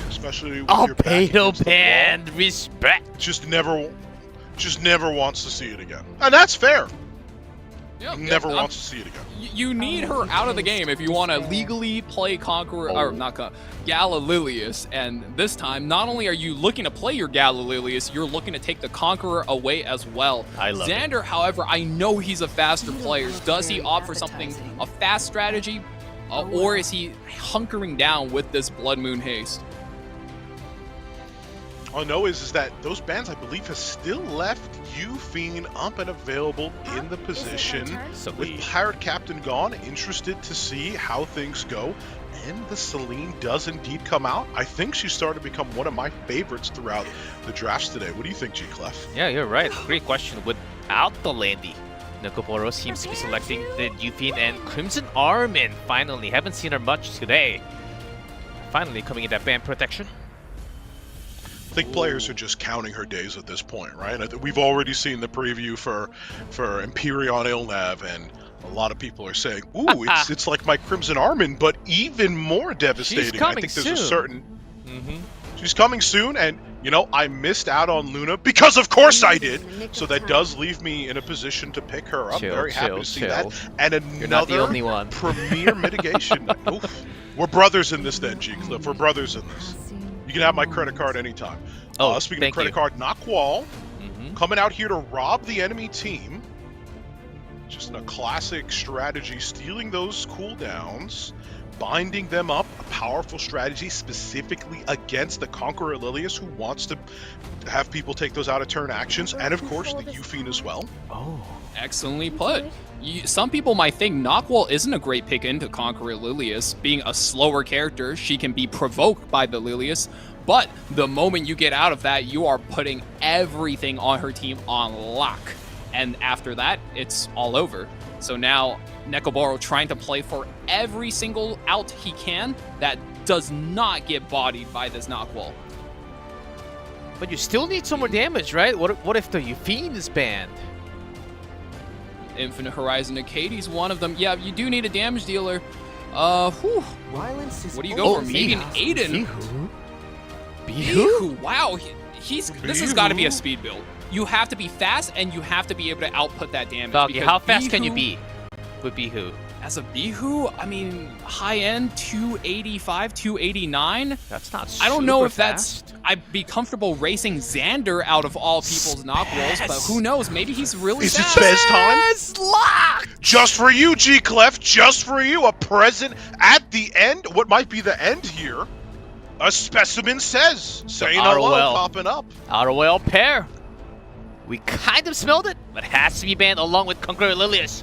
Especially with your back Albedo against the band, wall. respect. Just never wants to see it again, and that's fair. Never wants to see it again. You need her out of the game if you want to legally play Conqueror, or not Gala Lilius. And this time, not only are you looking to play your Gala Lilius, you're looking to take the Conqueror away as well. I love dZanderr, however, I know he's a faster player. Does he opt for something, a fast strategy, or is he hunkering down with this Blood Moon haste? All I know is that those bans, I believe, has still left Fiend up and available in the position. With Pirate Captain gone, interested to see how things go. And the Celine does indeed come out. I think she's starting to become one of my favorites throughout the drafts today. What do you think, G-Clef? Yeah, you're right. Great question. Without the Landy, Necoboro seems to be selecting the Fiend and Crimson Armin. Finally, haven't seen her much today. Finally coming in that band protection. I think players are just counting her days at this point, right? We've already seen the preview for Empyrean Ilnav, and a lot of people are saying, "Ooh, it's like my Crimson Armin, but even more devastating." She's coming I think there's soon. a certain. She's coming soon, and you know I missed out on Luna because of course I did. So that does leave me in a position to pick her up. Very happy to see that. And You're not the only another one. premier mitigation. Oof. We're brothers in this, then, G-Cliff. We're brothers in this. You can have my credit card anytime. Speaking of credit card, Knockwall coming out here to rob the enemy team. Just in a classic strategy, stealing those cooldowns, binding them up. A powerful strategy specifically against the Conqueror Lilius, who wants to have people take those out of turn actions, and of course the Fiend as well. Oh, excellently put. Some people might think Knockwall isn't a great pick into Conqueror Lilius. Being a slower character, she can be provoked by the Lilius, but the moment you get out of that, you are putting everything on her team on lock. And after that, it's all over. So now, Necoboro trying to play for every single out he can that does not get bodied by this Knockwall. But you still need some more damage, right? What if the Fiend is banned? Infinite Horizon Acadi's one of them. Yeah, you do need a damage dealer. Whew. What do you go for? Maybe an Aiden. Bihu? Wow, this has got to be a speed build. You have to be fast, and you have to be able to output that damage. Doggy, how fast can you be with Bihu? As a Bihu, I mean, high end 285, 289. That's not. I don't know if fast. that's. I'd be comfortable racing dZanderr out of all people's Knockwalls, but who knows? Maybe he's really Is it fast. Spez time? Just for you, G-Clef. Just for you. A present at the end. What might be the end here? A specimen says. Saying hello, popping up. Outer Well pair. We kind of smelled it, but has to be banned along with Conqueror Lilius.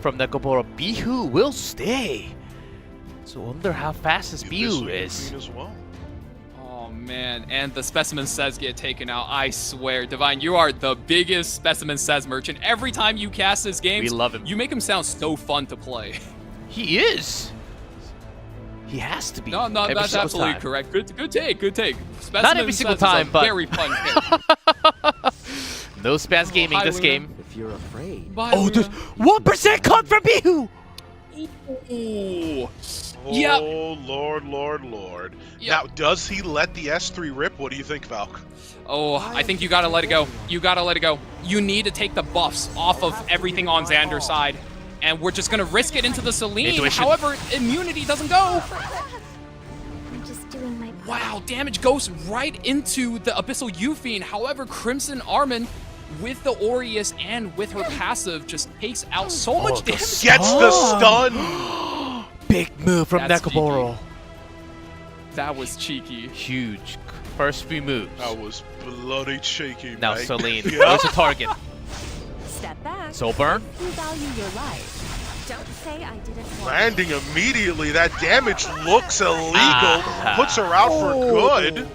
From Necoboro, Bihu will stay. So I wonder how fast this Bihu is. As well. Oh man, and the specimen says get taken out. I swear, Divine, you are the biggest specimen says merchant. Every time you cast this game, We love him. You make him sound so fun to play. He is. He has to be. No, every that's single absolutely time. correct. Good take, good take. Specimen Not every single Says is a time, but very fun character. No spaz gaming hi, this Luna. game. If you're afraid. Bye, Oh, there's 1% cut from Bihu. Ooh. Oh, Yep. Lord. Now, does he let the S3 rip? What do you think, Valk? Oh, I think you gotta let it go. You gotta let it go. You need to take the buffs off of everything on Xander's side. And we're just gonna risk it into the Celine. Intuition. However, immunity doesn't go. I'm just doing my part. Wow, damage goes right into the Abyssal Euphine. However, Crimson Armin with the Aureus and with her passive just takes out so much damage. Gets the stun! Big move from That's Necoboro. That was cheeky. Huge. First few moves. That was bloody cheeky, Now mate. Celine. Yep. There's a target. Step back. Soul burn. You value your life. Don't say I didn't want Landing immediately. That damage looks illegal. Ah. Puts her out for good.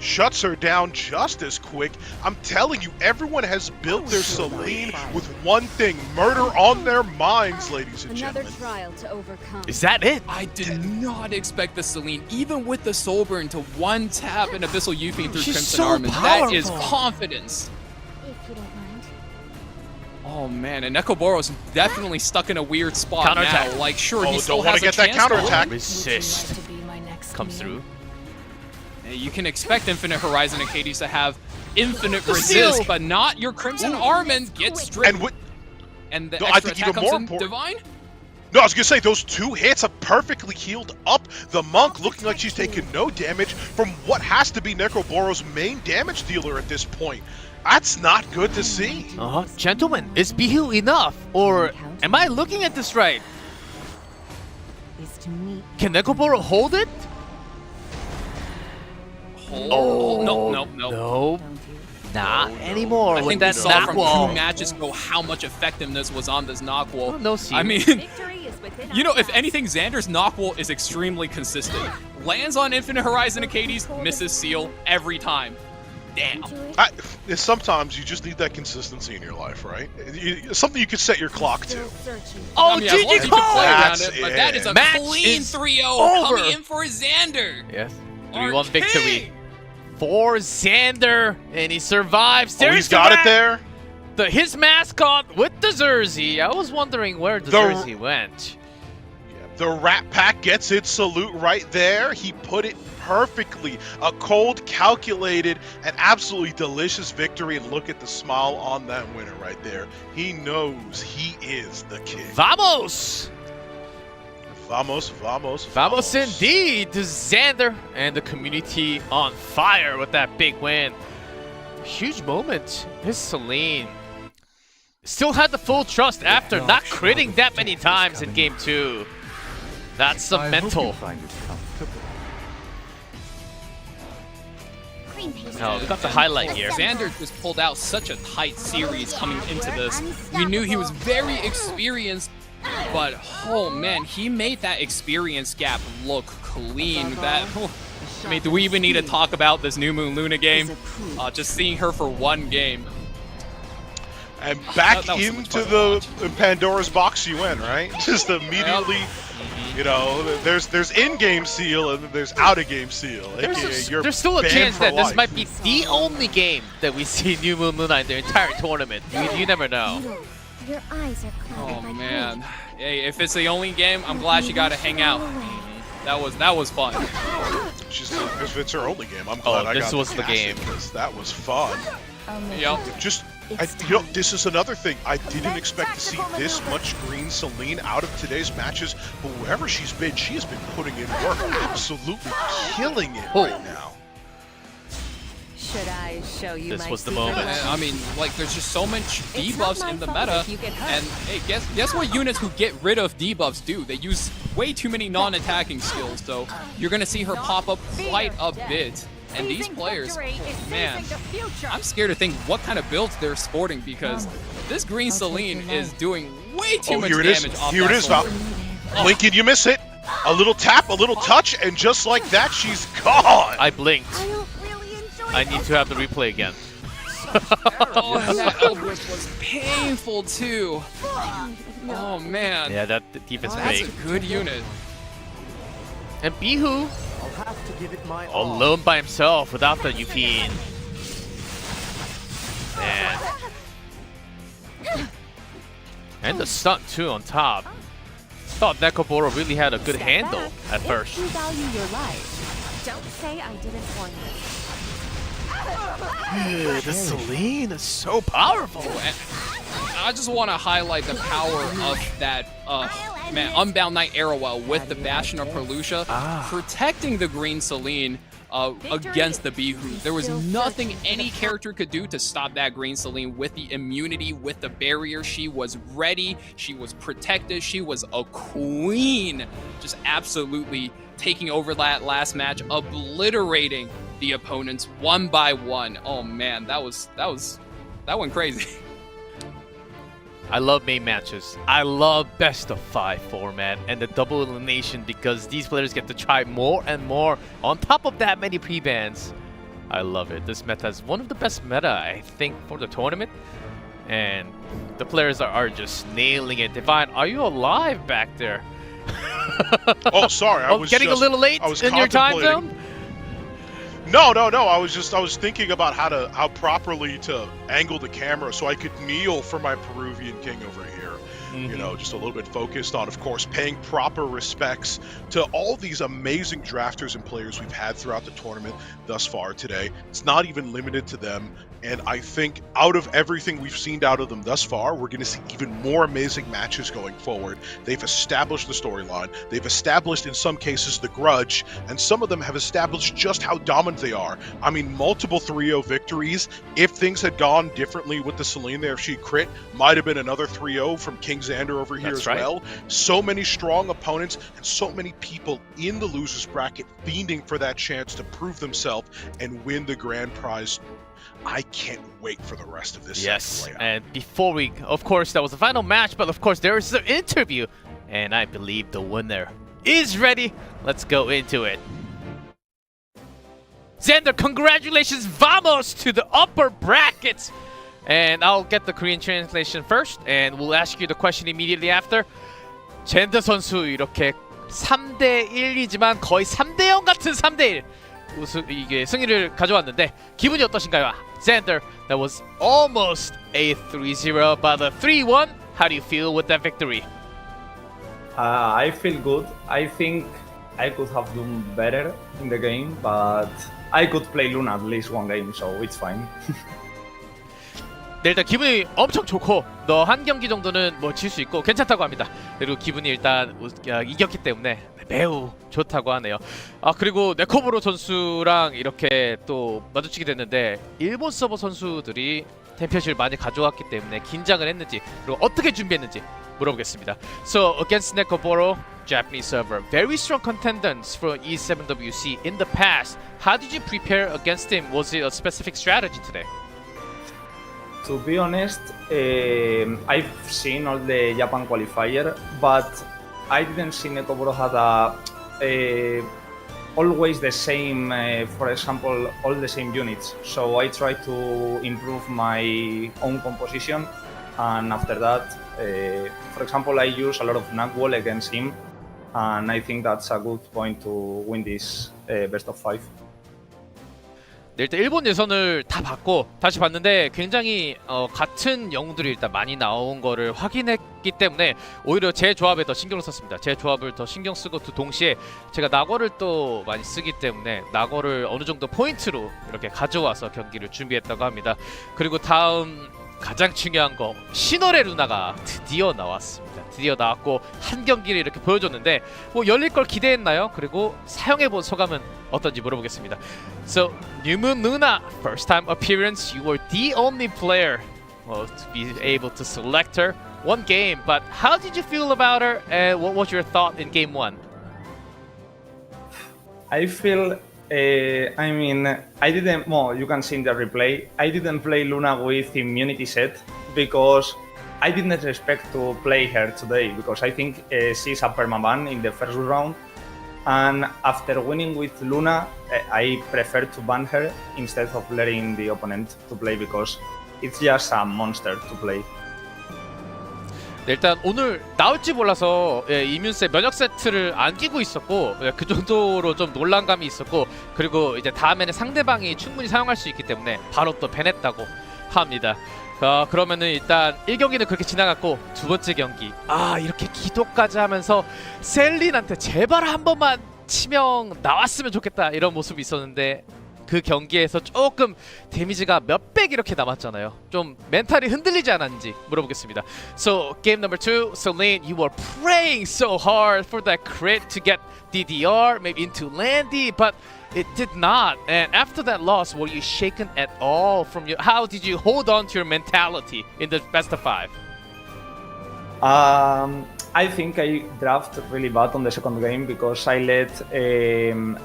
Shuts her down just as quick. I'm telling you, everyone has built their Celine with one thing: murder on their minds, ladies and another gentlemen. trial to overcome. Is that it? I did not expect the Celine, even with the Soul Burn, to one tap an Abyssal Euphine through She's Crimson so Armin. That is powerful. confidence. If you don't mind. Oh man, and Necoboro's definitely stuck in a weird spot Counterattack. now. Like, sure, Oh, he still don't wanna has a get that chance, counterattack. though. Resist. To be my next Comes meal. through. You can expect Infinite Horizon and Hades to have infinite The resist, steal. but not your Crimson Armin gets stripped. And with, And the No, I extra think attack even comes more in important- Divine? No, I was gonna say those two hits have perfectly healed up the monk, looking like she's taken no damage from what has to be Necoboro's main damage dealer at this point. That's not good to see. Gentlemen, is Bihu enough? Or am I looking at this right? Is to meet Can Necoboro hold it? Oh, no. No. Not anymore. I with think that we saw knock from wall. 2 matches ago how much effectiveness was on this knock wall. Oh, no seal. I mean, victory is within you know, our if grasp. anything, Xander's knock wall is extremely consistent. Lands on Infinite Horizon Acades, misses seal every time. Damn. Sometimes you just need that consistency in your life, right? Something you could set your clock to. Oh, I mean, as long as GG you can play around That's it, but that is a Match clean is 3-0 over. coming in for Xander. Yes. Our 3-1 victory king. for Xander, and he survives. Oh, There's he's the got it rat. there. His mascot with the Jersey. I was wondering where the Jersey went. The Rat Pack gets its salute right there. He put it perfectly. A cold, calculated, and absolutely delicious victory. And look at the smile on that winner right there. He knows he is the king. Vamos! Vamos. Vamos indeed to Xander and the community on fire with that big win. Huge moment. His Celine still had the full trust after not critting that many times in game 2. That's some mental. Oh, we got the highlight here. Xander just pulled out such a tight series coming into this. You knew he was very experienced, but oh man, he made that experience gap look clean. I mean, do we even need to talk about this New Moon Luna game? Just seeing her for one game. And back That was so much into the Pandora's box you went, right? Just immediately, you know, there's in-game seal and then there's out-of-game seal. There's still a banned chance for that this life. might be the only game that we see New Moon Luna in the entire tournament. You never know. Your eyes are clouded Oh by man, hey, if it's the only game, I'm glad she got to hang out. That was fun. If it's her only game, I'm glad I this got was to the cast game. it, 'cause that was fun. Yep. This is another thing. I didn't expect to see this much green Celine out of today's matches, but wherever she's been, she has been putting in work, absolutely killing it right now. Should I show you This my was the secret moment. weapon? I mean, like, there's just so much It's not debuffs my in the fault meta, if you get hurt. and hey, guess what units who get rid of debuffs do? They use way too many non-attacking skills, so you're gonna see her pop up quite a bit. And these players, man, I'm scared to think what kind of builds they're sporting because this green Celine is doing way too much Here it is. damage off Here it that is, Val. sword. Lincoln, you miss it. A little tap, a little touch, and just like that, she's gone. I blinked. I need to have the replay again. Oh, that Eldritch was painful too. Oh man. Yeah, that defense That's fake. a good unit. And Bihu I'll have to give it my alone by himself without the Yupin. Man. And the stun too on top. Thought Necoboro really had a good handle at first. If you value your life, don't say I didn't warn you. The Celine is so powerful. I just want to highlight the power of that Unbound Knight Arrowell with the Bastion of Perlucia protecting the green Celine against the Bihu. There was nothing any character could do to stop that green Celine with the immunity, with the barrier. She was ready, she was protected, she was a queen, just absolutely taking over that last match, obliterating the opponents one by one. Oh man, that went crazy. I love main matches. I love best of 5 format and the double elimination because these players get to try more and more on top of that many pre-bans. I love it. This meta is one of the best meta, I think, for the tournament. And the players are just nailing it. Divine, are you alive back there? Oh, sorry. I was getting just, a little late in your time zone? No. I was thinking about how properly to angle the camera so I could kneel for my Peruvian king over here. You know, just a little bit focused on, of course, paying proper respects to all these amazing drafters and players we've had throughout the tournament thus far today. It's not even limited to them. And I think out of everything we've seen out of them thus far, we're going to see even more amazing matches going forward. They've established the storyline. They've established, in some cases, the grudge. And some of them have established just how dominant they are. I mean, multiple 3-0 victories. If things had gone differently with the Celine there, if she crit, might have been another 3-0 from King dZanderr over here as well. So many strong opponents and so many people in the losers bracket fiending for that chance to prove themselves and win the grand prize. I can't wait for the rest of this. Yes, and before we, of course, that was the final match, but of course there is the interview, and I believe the winner is ready. Let's go into it. dZanderr, congratulations, vamos to the upper brackets. And I'll get the Korean translation first, and we'll ask you the question immediately after. dZanderr 선수 이렇게 3대1이지만 거의 3대0 같은 3대1 이게 승리를 가져왔는데 기분이 어떠신가요? dZanderr, that was almost a 3-0, but a 3-1. How do you feel with that victory? I feel good. I think I could have done better in the game, but I could play Luna at least one game, so it's fine. 네, 일단 기분이 엄청 좋고 너 한 경기 정도는 뭐 질 수 있고 괜찮다고 합니다. 그리고 기분이 일단 이겼기 때문에 매우 좋다고 하네요. 아, 그리고 네코보로 선수랑 이렇게 또 마주치게 됐는데 일본 서버 선수들이 챔피언십을 많이 가져왔기 때문에 긴장을 했는지 그리고 어떻게 준비했는지 물어보겠습니다. So against Necoboro, Japanese server, very strong contenders for E7WC in the past. How did you prepare against him? Was it a specific strategy today? To be honest, I've seen all the Japan qualifier, but I didn't see Necoboro had always the same, for example, all the same units. So I tried to improve my own composition, and after that, for example, I use a lot of Nagwall against him, and I think that's a good point to win this best of 5. 네, 일단 일본 예선을 다 봤고 다시 봤는데 굉장히 같은 영웅들이 일단 많이 나온 거를 확인했기 때문에 오히려 제 조합에 더 신경을 썼습니다. 제 조합을 더 신경 쓰고 또 동시에 제가 낙원을 또 많이 쓰기 때문에 낙원을 어느 정도 포인트로 이렇게 가져와서 경기를 준비했다고 합니다. 그리고 다음 가장 중요한 거, 신월의 루나가 드디어 나왔습니다. 드디어 나왔고 한 경기를 이렇게 보여줬는데 뭐 열릴 걸 기대했나요? 그리고 사용해본 소감은 어떤지 물어보겠습니다. So, New-Moon Luna, first time appearance, you were the only player to be able to select her one game, but how did you feel about her and what was your thought in game 1? I feel I mean, I didn't, well, you can see in the replay, I didn't play Luna with immunity set because I didn't expect to play her today because I think she's a permaban in the first round. And after winning with Luna, I prefer to ban her instead of letting the opponent to play because it's just a monster to play. 네, 일단 오늘 나올지 몰라서 이뮨의 면역 세트를 안 끼고 있었고 그 정도로 좀 논란감이 있었고 그리고 이제 다음에는 상대방이 충분히 사용할 수 있기 때문에 바로 또 밴했다고 합니다. 그러면은 일단 1경기는 그렇게 지나갔고 두 번째 경기 이렇게 기도까지 하면서 셀린한테 제발 한 번만 치명 나왔으면 좋겠다 이런 모습이 있었는데 그 경기에서 조금 데미지가 몇백 이렇게 남았잖아요. 좀 멘탈이 흔들리지 않았는지 물어보겠습니다. So game number 2, Celine, you were praying so hard for that crit to get DDR, maybe into Landy, but it did not. And after that loss, were you shaken at all from your? How did you hold on to your mentality in the best of 5? I think I drafted really bad on the second game because I let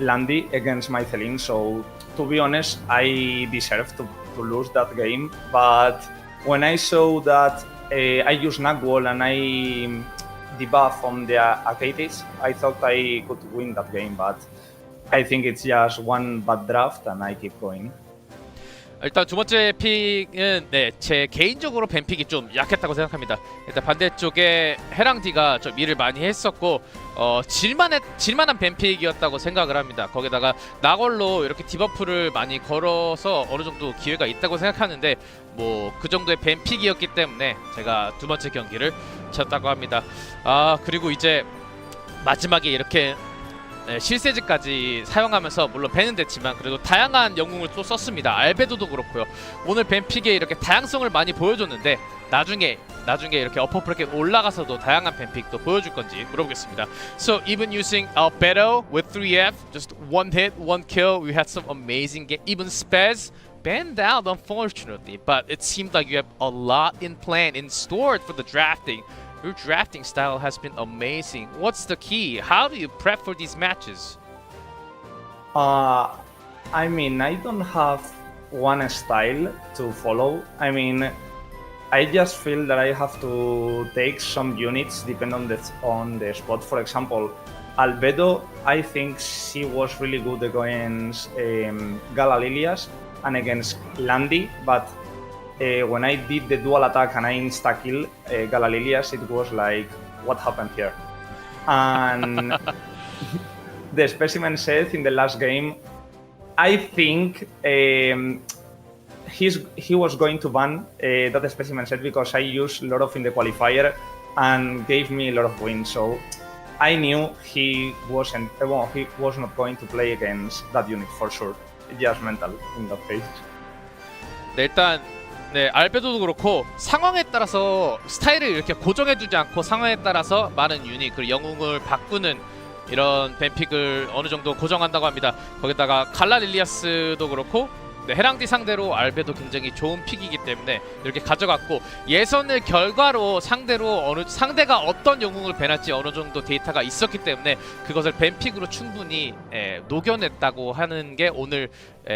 Landy against my Celine. So to be honest, I deserved to lose that game. But when I saw that I used Nagwall and I debuff on the Arcades, I thought I could win that game. But I think it's just one bad draft and I keep going. 일단 두 번째 픽은 제 개인적으로 뱀픽이 좀 약했다고 생각합니다. 일단 반대쪽에 헤랑디가 좀 일을 많이 했었고 질만한 뱀픽이었다고 생각을 합니다. 거기다가 나걸로 이렇게 디버프를 많이 걸어서 어느 정도 기회가 있다고 생각하는데 뭐 그 정도의 뱀픽이었기 때문에 제가 두 번째 경기를 졌다고 합니다. 그리고 이제 마지막에 이렇게 실세즈까지 사용하면서 물론 밴은 됐지만 그래도 다양한 영웅을 또 썼습니다. 알베도도 그렇고요. 오늘 뱀픽에 이렇게 다양성을 많이 보여줬는데 나중에 이렇게 어퍼 브래켓 올라가서도 다양한 뱀픽도 보여줄 건지 물어보겠습니다. So even using Albedo with 3F, just one hit, one kill, we had some amazing game. Even Spez banned out unfortunately, but it seemed like you have a lot in plan, in store for the drafting. Your drafting style has been amazing. What's the key? How do you prep for these matches? I mean, I don't have one style to follow. I mean, I just feel that I have to take some units depending on the spot. For example, Albedo, I think she was really good against Galalilias and against Landy, but when I did the dual attack and I insta-kill Galalilias, it was like, what happened here? And the specimen said in the last game, I think he was going to ban that specimen set because I used a lot of in the qualifier and gave me a lot of wins. So I knew he was not going to play against that unit for sure. Just mental in that case. 일단 알베도도 그렇고 상황에 따라서 스타일을 이렇게 고정해두지 않고 상황에 따라서 많은 유닛 그리고 영웅을 바꾸는 이런 뱀픽을 어느 정도 고정한다고 합니다. 거기다가 갈라릴리아스도 그렇고 헤랑디 상대로 알베도 굉장히 좋은 픽이기 때문에 이렇게 가져갔고 예선의 결과로 상대가 어떤 영웅을 밴할지 어느 정도 데이터가 있었기 때문에 그것을 뱀픽으로 충분히 녹여냈다고 하는 게 오늘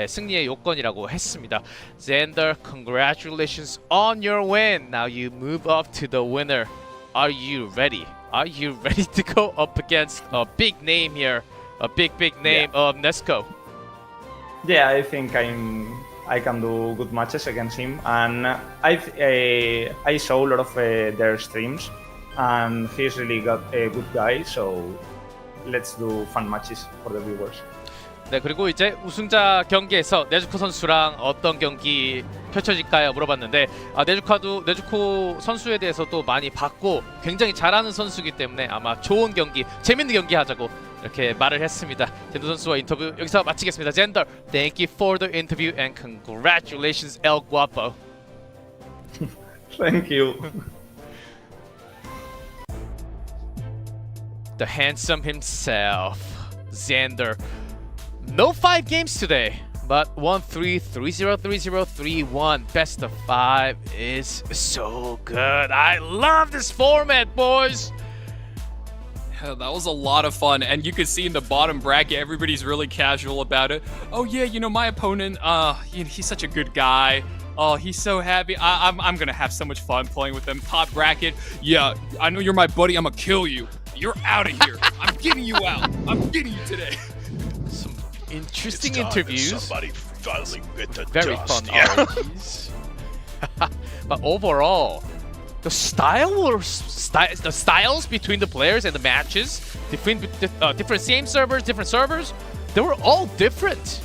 승리의 요건이라고 했습니다. dZanderr, congratulations on your win. Now you move up to the winner. Are you ready? Are you ready to go up against a big name here? A big name of Nezuko? Yeah, I think I can do good matches against him, and I saw a lot of their streams, and he's really a good guy. So let's do fun matches for the viewers. 네, 그리고 이제 우승자 경기에서 네즈코 선수랑 어떤 경기 펼쳐질까요? 물어봤는데 네즈코 선수에 대해서 또 많이 봤고 굉장히 잘하는 선수이기 때문에 아마 좋은 경기, 재밌는 경기 하자고 이렇게 말을 했습니다. 젠더 선수와 인터뷰 여기서 마치겠습니다. dZanderr, thank you for the interview and congratulations, El Guapo. Thank you. The handsome himself, dZanderr. No 5 games today, but 1-3, 3-0, 3-0, 3-1. Best of 5 is so good. I love this format, boys. That was a lot of fun, and you could see in the bottom bracket, everybody's really casual about it. Oh yeah, you know, my opponent, he's such a good guy. Oh, he's so happy. I'm gonna have so much fun playing with him. Top bracket, yeah, I know you're my buddy, I'm gonna kill you. You're out of here. I'm getting you out. I'm getting you today. Some interesting It's time that interviews. Somebody finally bit the Very dust. fun Yeah. RNGs. But overall, the the styles between the players and the matches, different same servers, different servers, they were all different.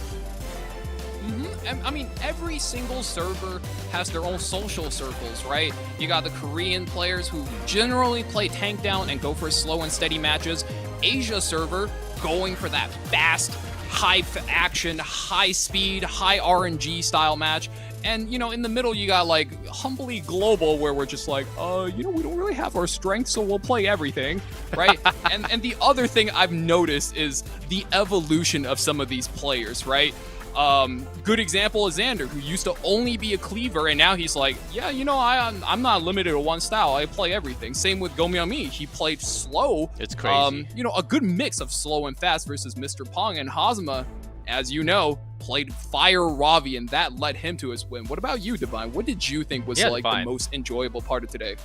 And I mean, every single server has their own social circles, right? You got the Korean players who generally play tank down and go for slow and steady matches. Asia server going for that fast, high action, high speed, high RNG style match. And, you know, in the middle, you got like humbly global, where we're just like, you know, we don't really have our strength, so we'll play everything, right? and the other thing I've noticed is the evolution of some of these players, right? Good example is dZanderr, who used to only be a cleaver, and now he's like, yeah, you know, I'm not limited to one style. I play everything. Same with GOMEAWME. He played slow. It's crazy. You know, a good mix of slow and fast versus mrpong. And Hazama, as you know, played Fire Ravi, and that led him to his win. What about you, Divine? What did you think was like the most enjoyable part of today?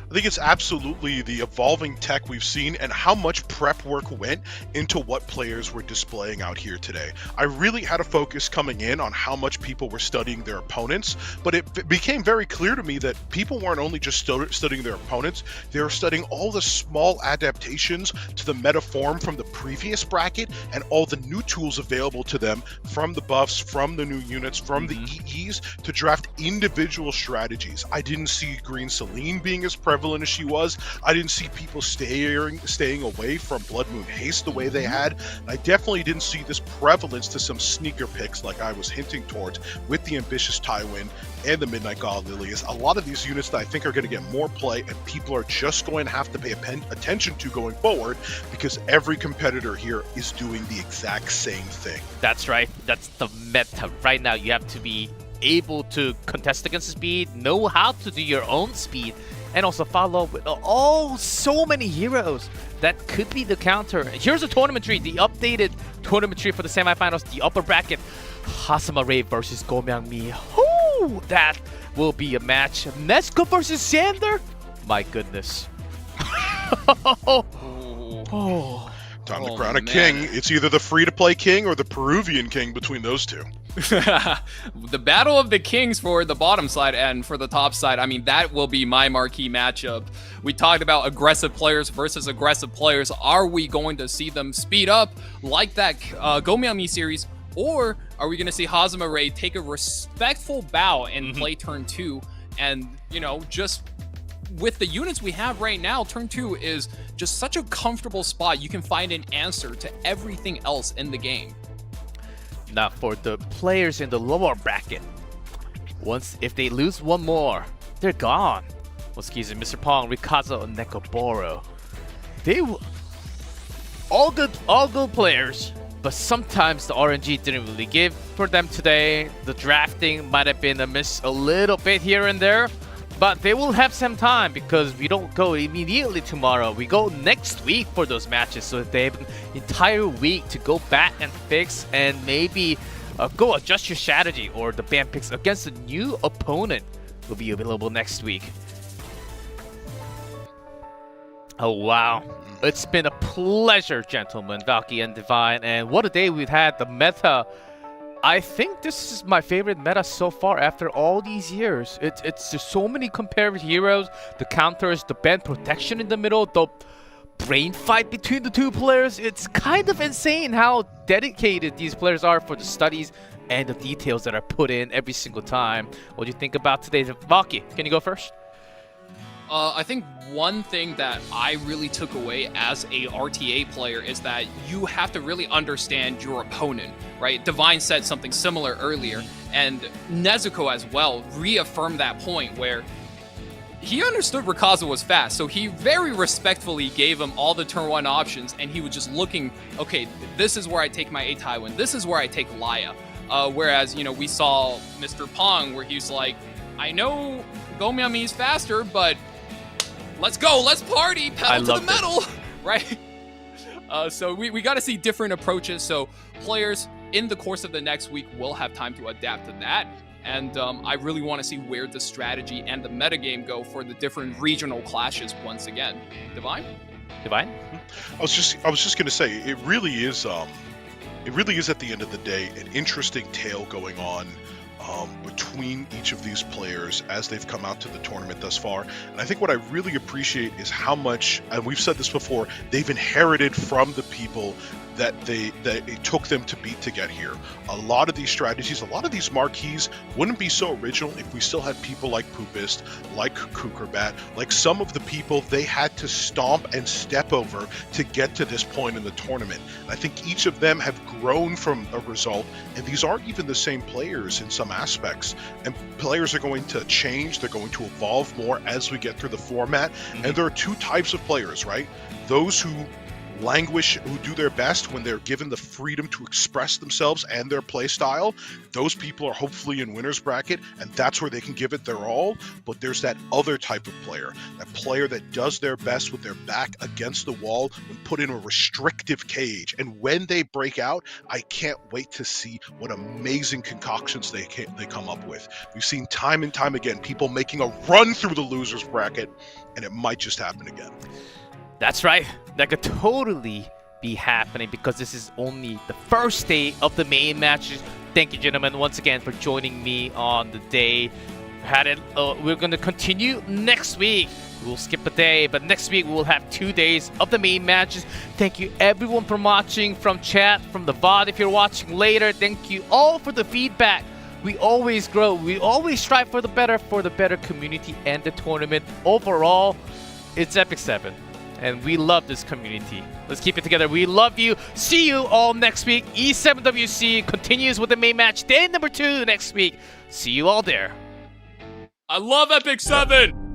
I think it's absolutely the evolving tech we've seen and how much prep work went into what players were displaying out here today. I really had a focus coming in on how much people were studying their opponents, but it became very clear to me that people weren't only just studying their opponents, they were studying all the small adaptations to the meta form from the previous bracket and all the new tools available to them from the buffs, from the new units, from the EEs to draft individual strategies. I didn't see Green Celine being as prevalent as she was. I didn't see people staying away from Blood Moon Haste the way they had. I definitely didn't see this prevalence to some sneaker picks like I was hinting towards with the Ambitious Tywin and the Midnight God Lilias. A lot of these units that I think are going to get more play and people are just going to have to pay attention to going forward, because every competitor here is doing the exact same thing. That's right. That's the meta. Right now, you have to be able to contest against the speed, know how to do your own speed, and also follow up with so many heroes that could be the counter. Here's the tournament tree, the updated tournament tree for the semifinals, the upper bracket. Hazamarei versus GOMEAWME. Whoo! That will be a match. Nezuko versus dZanderr? My goodness. Time to crown a king. It's either the free-to-play king or the Peruvian king between those two. The battle of the kings for the bottom side and for the top side, I mean, that will be my marquee matchup. We talked about aggressive players versus aggressive players. Are we going to see them speed up like that GOMEAWME series, or are we going to see Hazamarei take a respectful bow and play turn 2? And, you know, just with the units we have right now, turn 2 is just such a comfortable spot. You can find an answer to everything else in the game. Now for the players in the lower bracket, if they lose one more, they're gone. Oskizu, mrpong, Rikazo, and Necoboro. They all good players, but sometimes the RNG didn't really give for them today. The drafting might have been a miss a little bit here and there, but they will have some time because we don't go immediately tomorrow. We go next week for those matches, so they have an entire week to go back and fix and maybe go adjust your strategy, or the ban picks against a new opponent will be available next week. Oh wow, it's been a pleasure, gentlemen, Valky and Divine, and what a day we've had. The meta, I think this is my favorite meta so far after all these years. It's just so many comparative heroes, the counters, the band protection in the middle, the brain fight between the two players. It's kind of insane how dedicated these players are for the studies and the details that are put in every single time. What do you think about today's Valky? Can you go first? I think one thing that I really took away as a RTA player is that you have to really understand your opponent, right? Divine said something similar earlier, and Nezuko as well reaffirmed that point where he understood Rikazo was fast, so he very respectfully gave him all the turn 1 options, and he was just looking, okay, this is where I take my A Tywin, this is where I take Laya. Whereas, you know, we saw mrpong where he's like, I know GOMEAWME is faster, but let's go, let's party, pedal to the metal, right? So we got to see different approaches. So players in the course of the next week will have time to adapt to that. And I really want to see where the strategy and the metagame go for the different regional clashes once again. Divine? Divine? I was just gonna say it really is at the end of the day an interesting tale going on between each of these players as they've come out to the tournament thus far. And I think what I really appreciate is how much, and we've said this before, they've inherited from the people that it took them to beat to get here. A lot of these strategies, a lot of these marquees wouldn't be so original if we still had people like Poopist, like Kukerbat, like some of the people they had to stomp and step over to get to this point in the tournament. And I think each of them have grown from a result, and these aren't even the same players in some aspects. And players are going to change, they're going to evolve more as we get through the format. And there are two types of players, right? Those who languish, who do their best when they're given the freedom to express themselves and their play style. Those people are hopefully in winner's bracket, and that's where they can give it their all. But there's that other type of player, that player that does their best with their back against the wall when put in a restrictive cage. And when they break out, I can't wait to see what amazing concoctions they come up with. We've seen time and time again people making a run through the loser's bracket, and it might just happen again. That's right. That could totally be happening because this is only the first day of the main matches. Thank you, gentlemen, once again for joining me on the day. We're going to continue next week. We'll skip a day, but next week we'll have 2 days of the main matches. Thank you, everyone, for watching from chat, from the VOD. If you're watching later, thank you all for the feedback. We always grow. We always strive for the better community and the tournament. Overall, it's Epic 7. And we love this community. Let's keep it together. We love you. See you all next week. E7WC continues with the main match. Day number 2 next week. See you all there. I love Epic 7!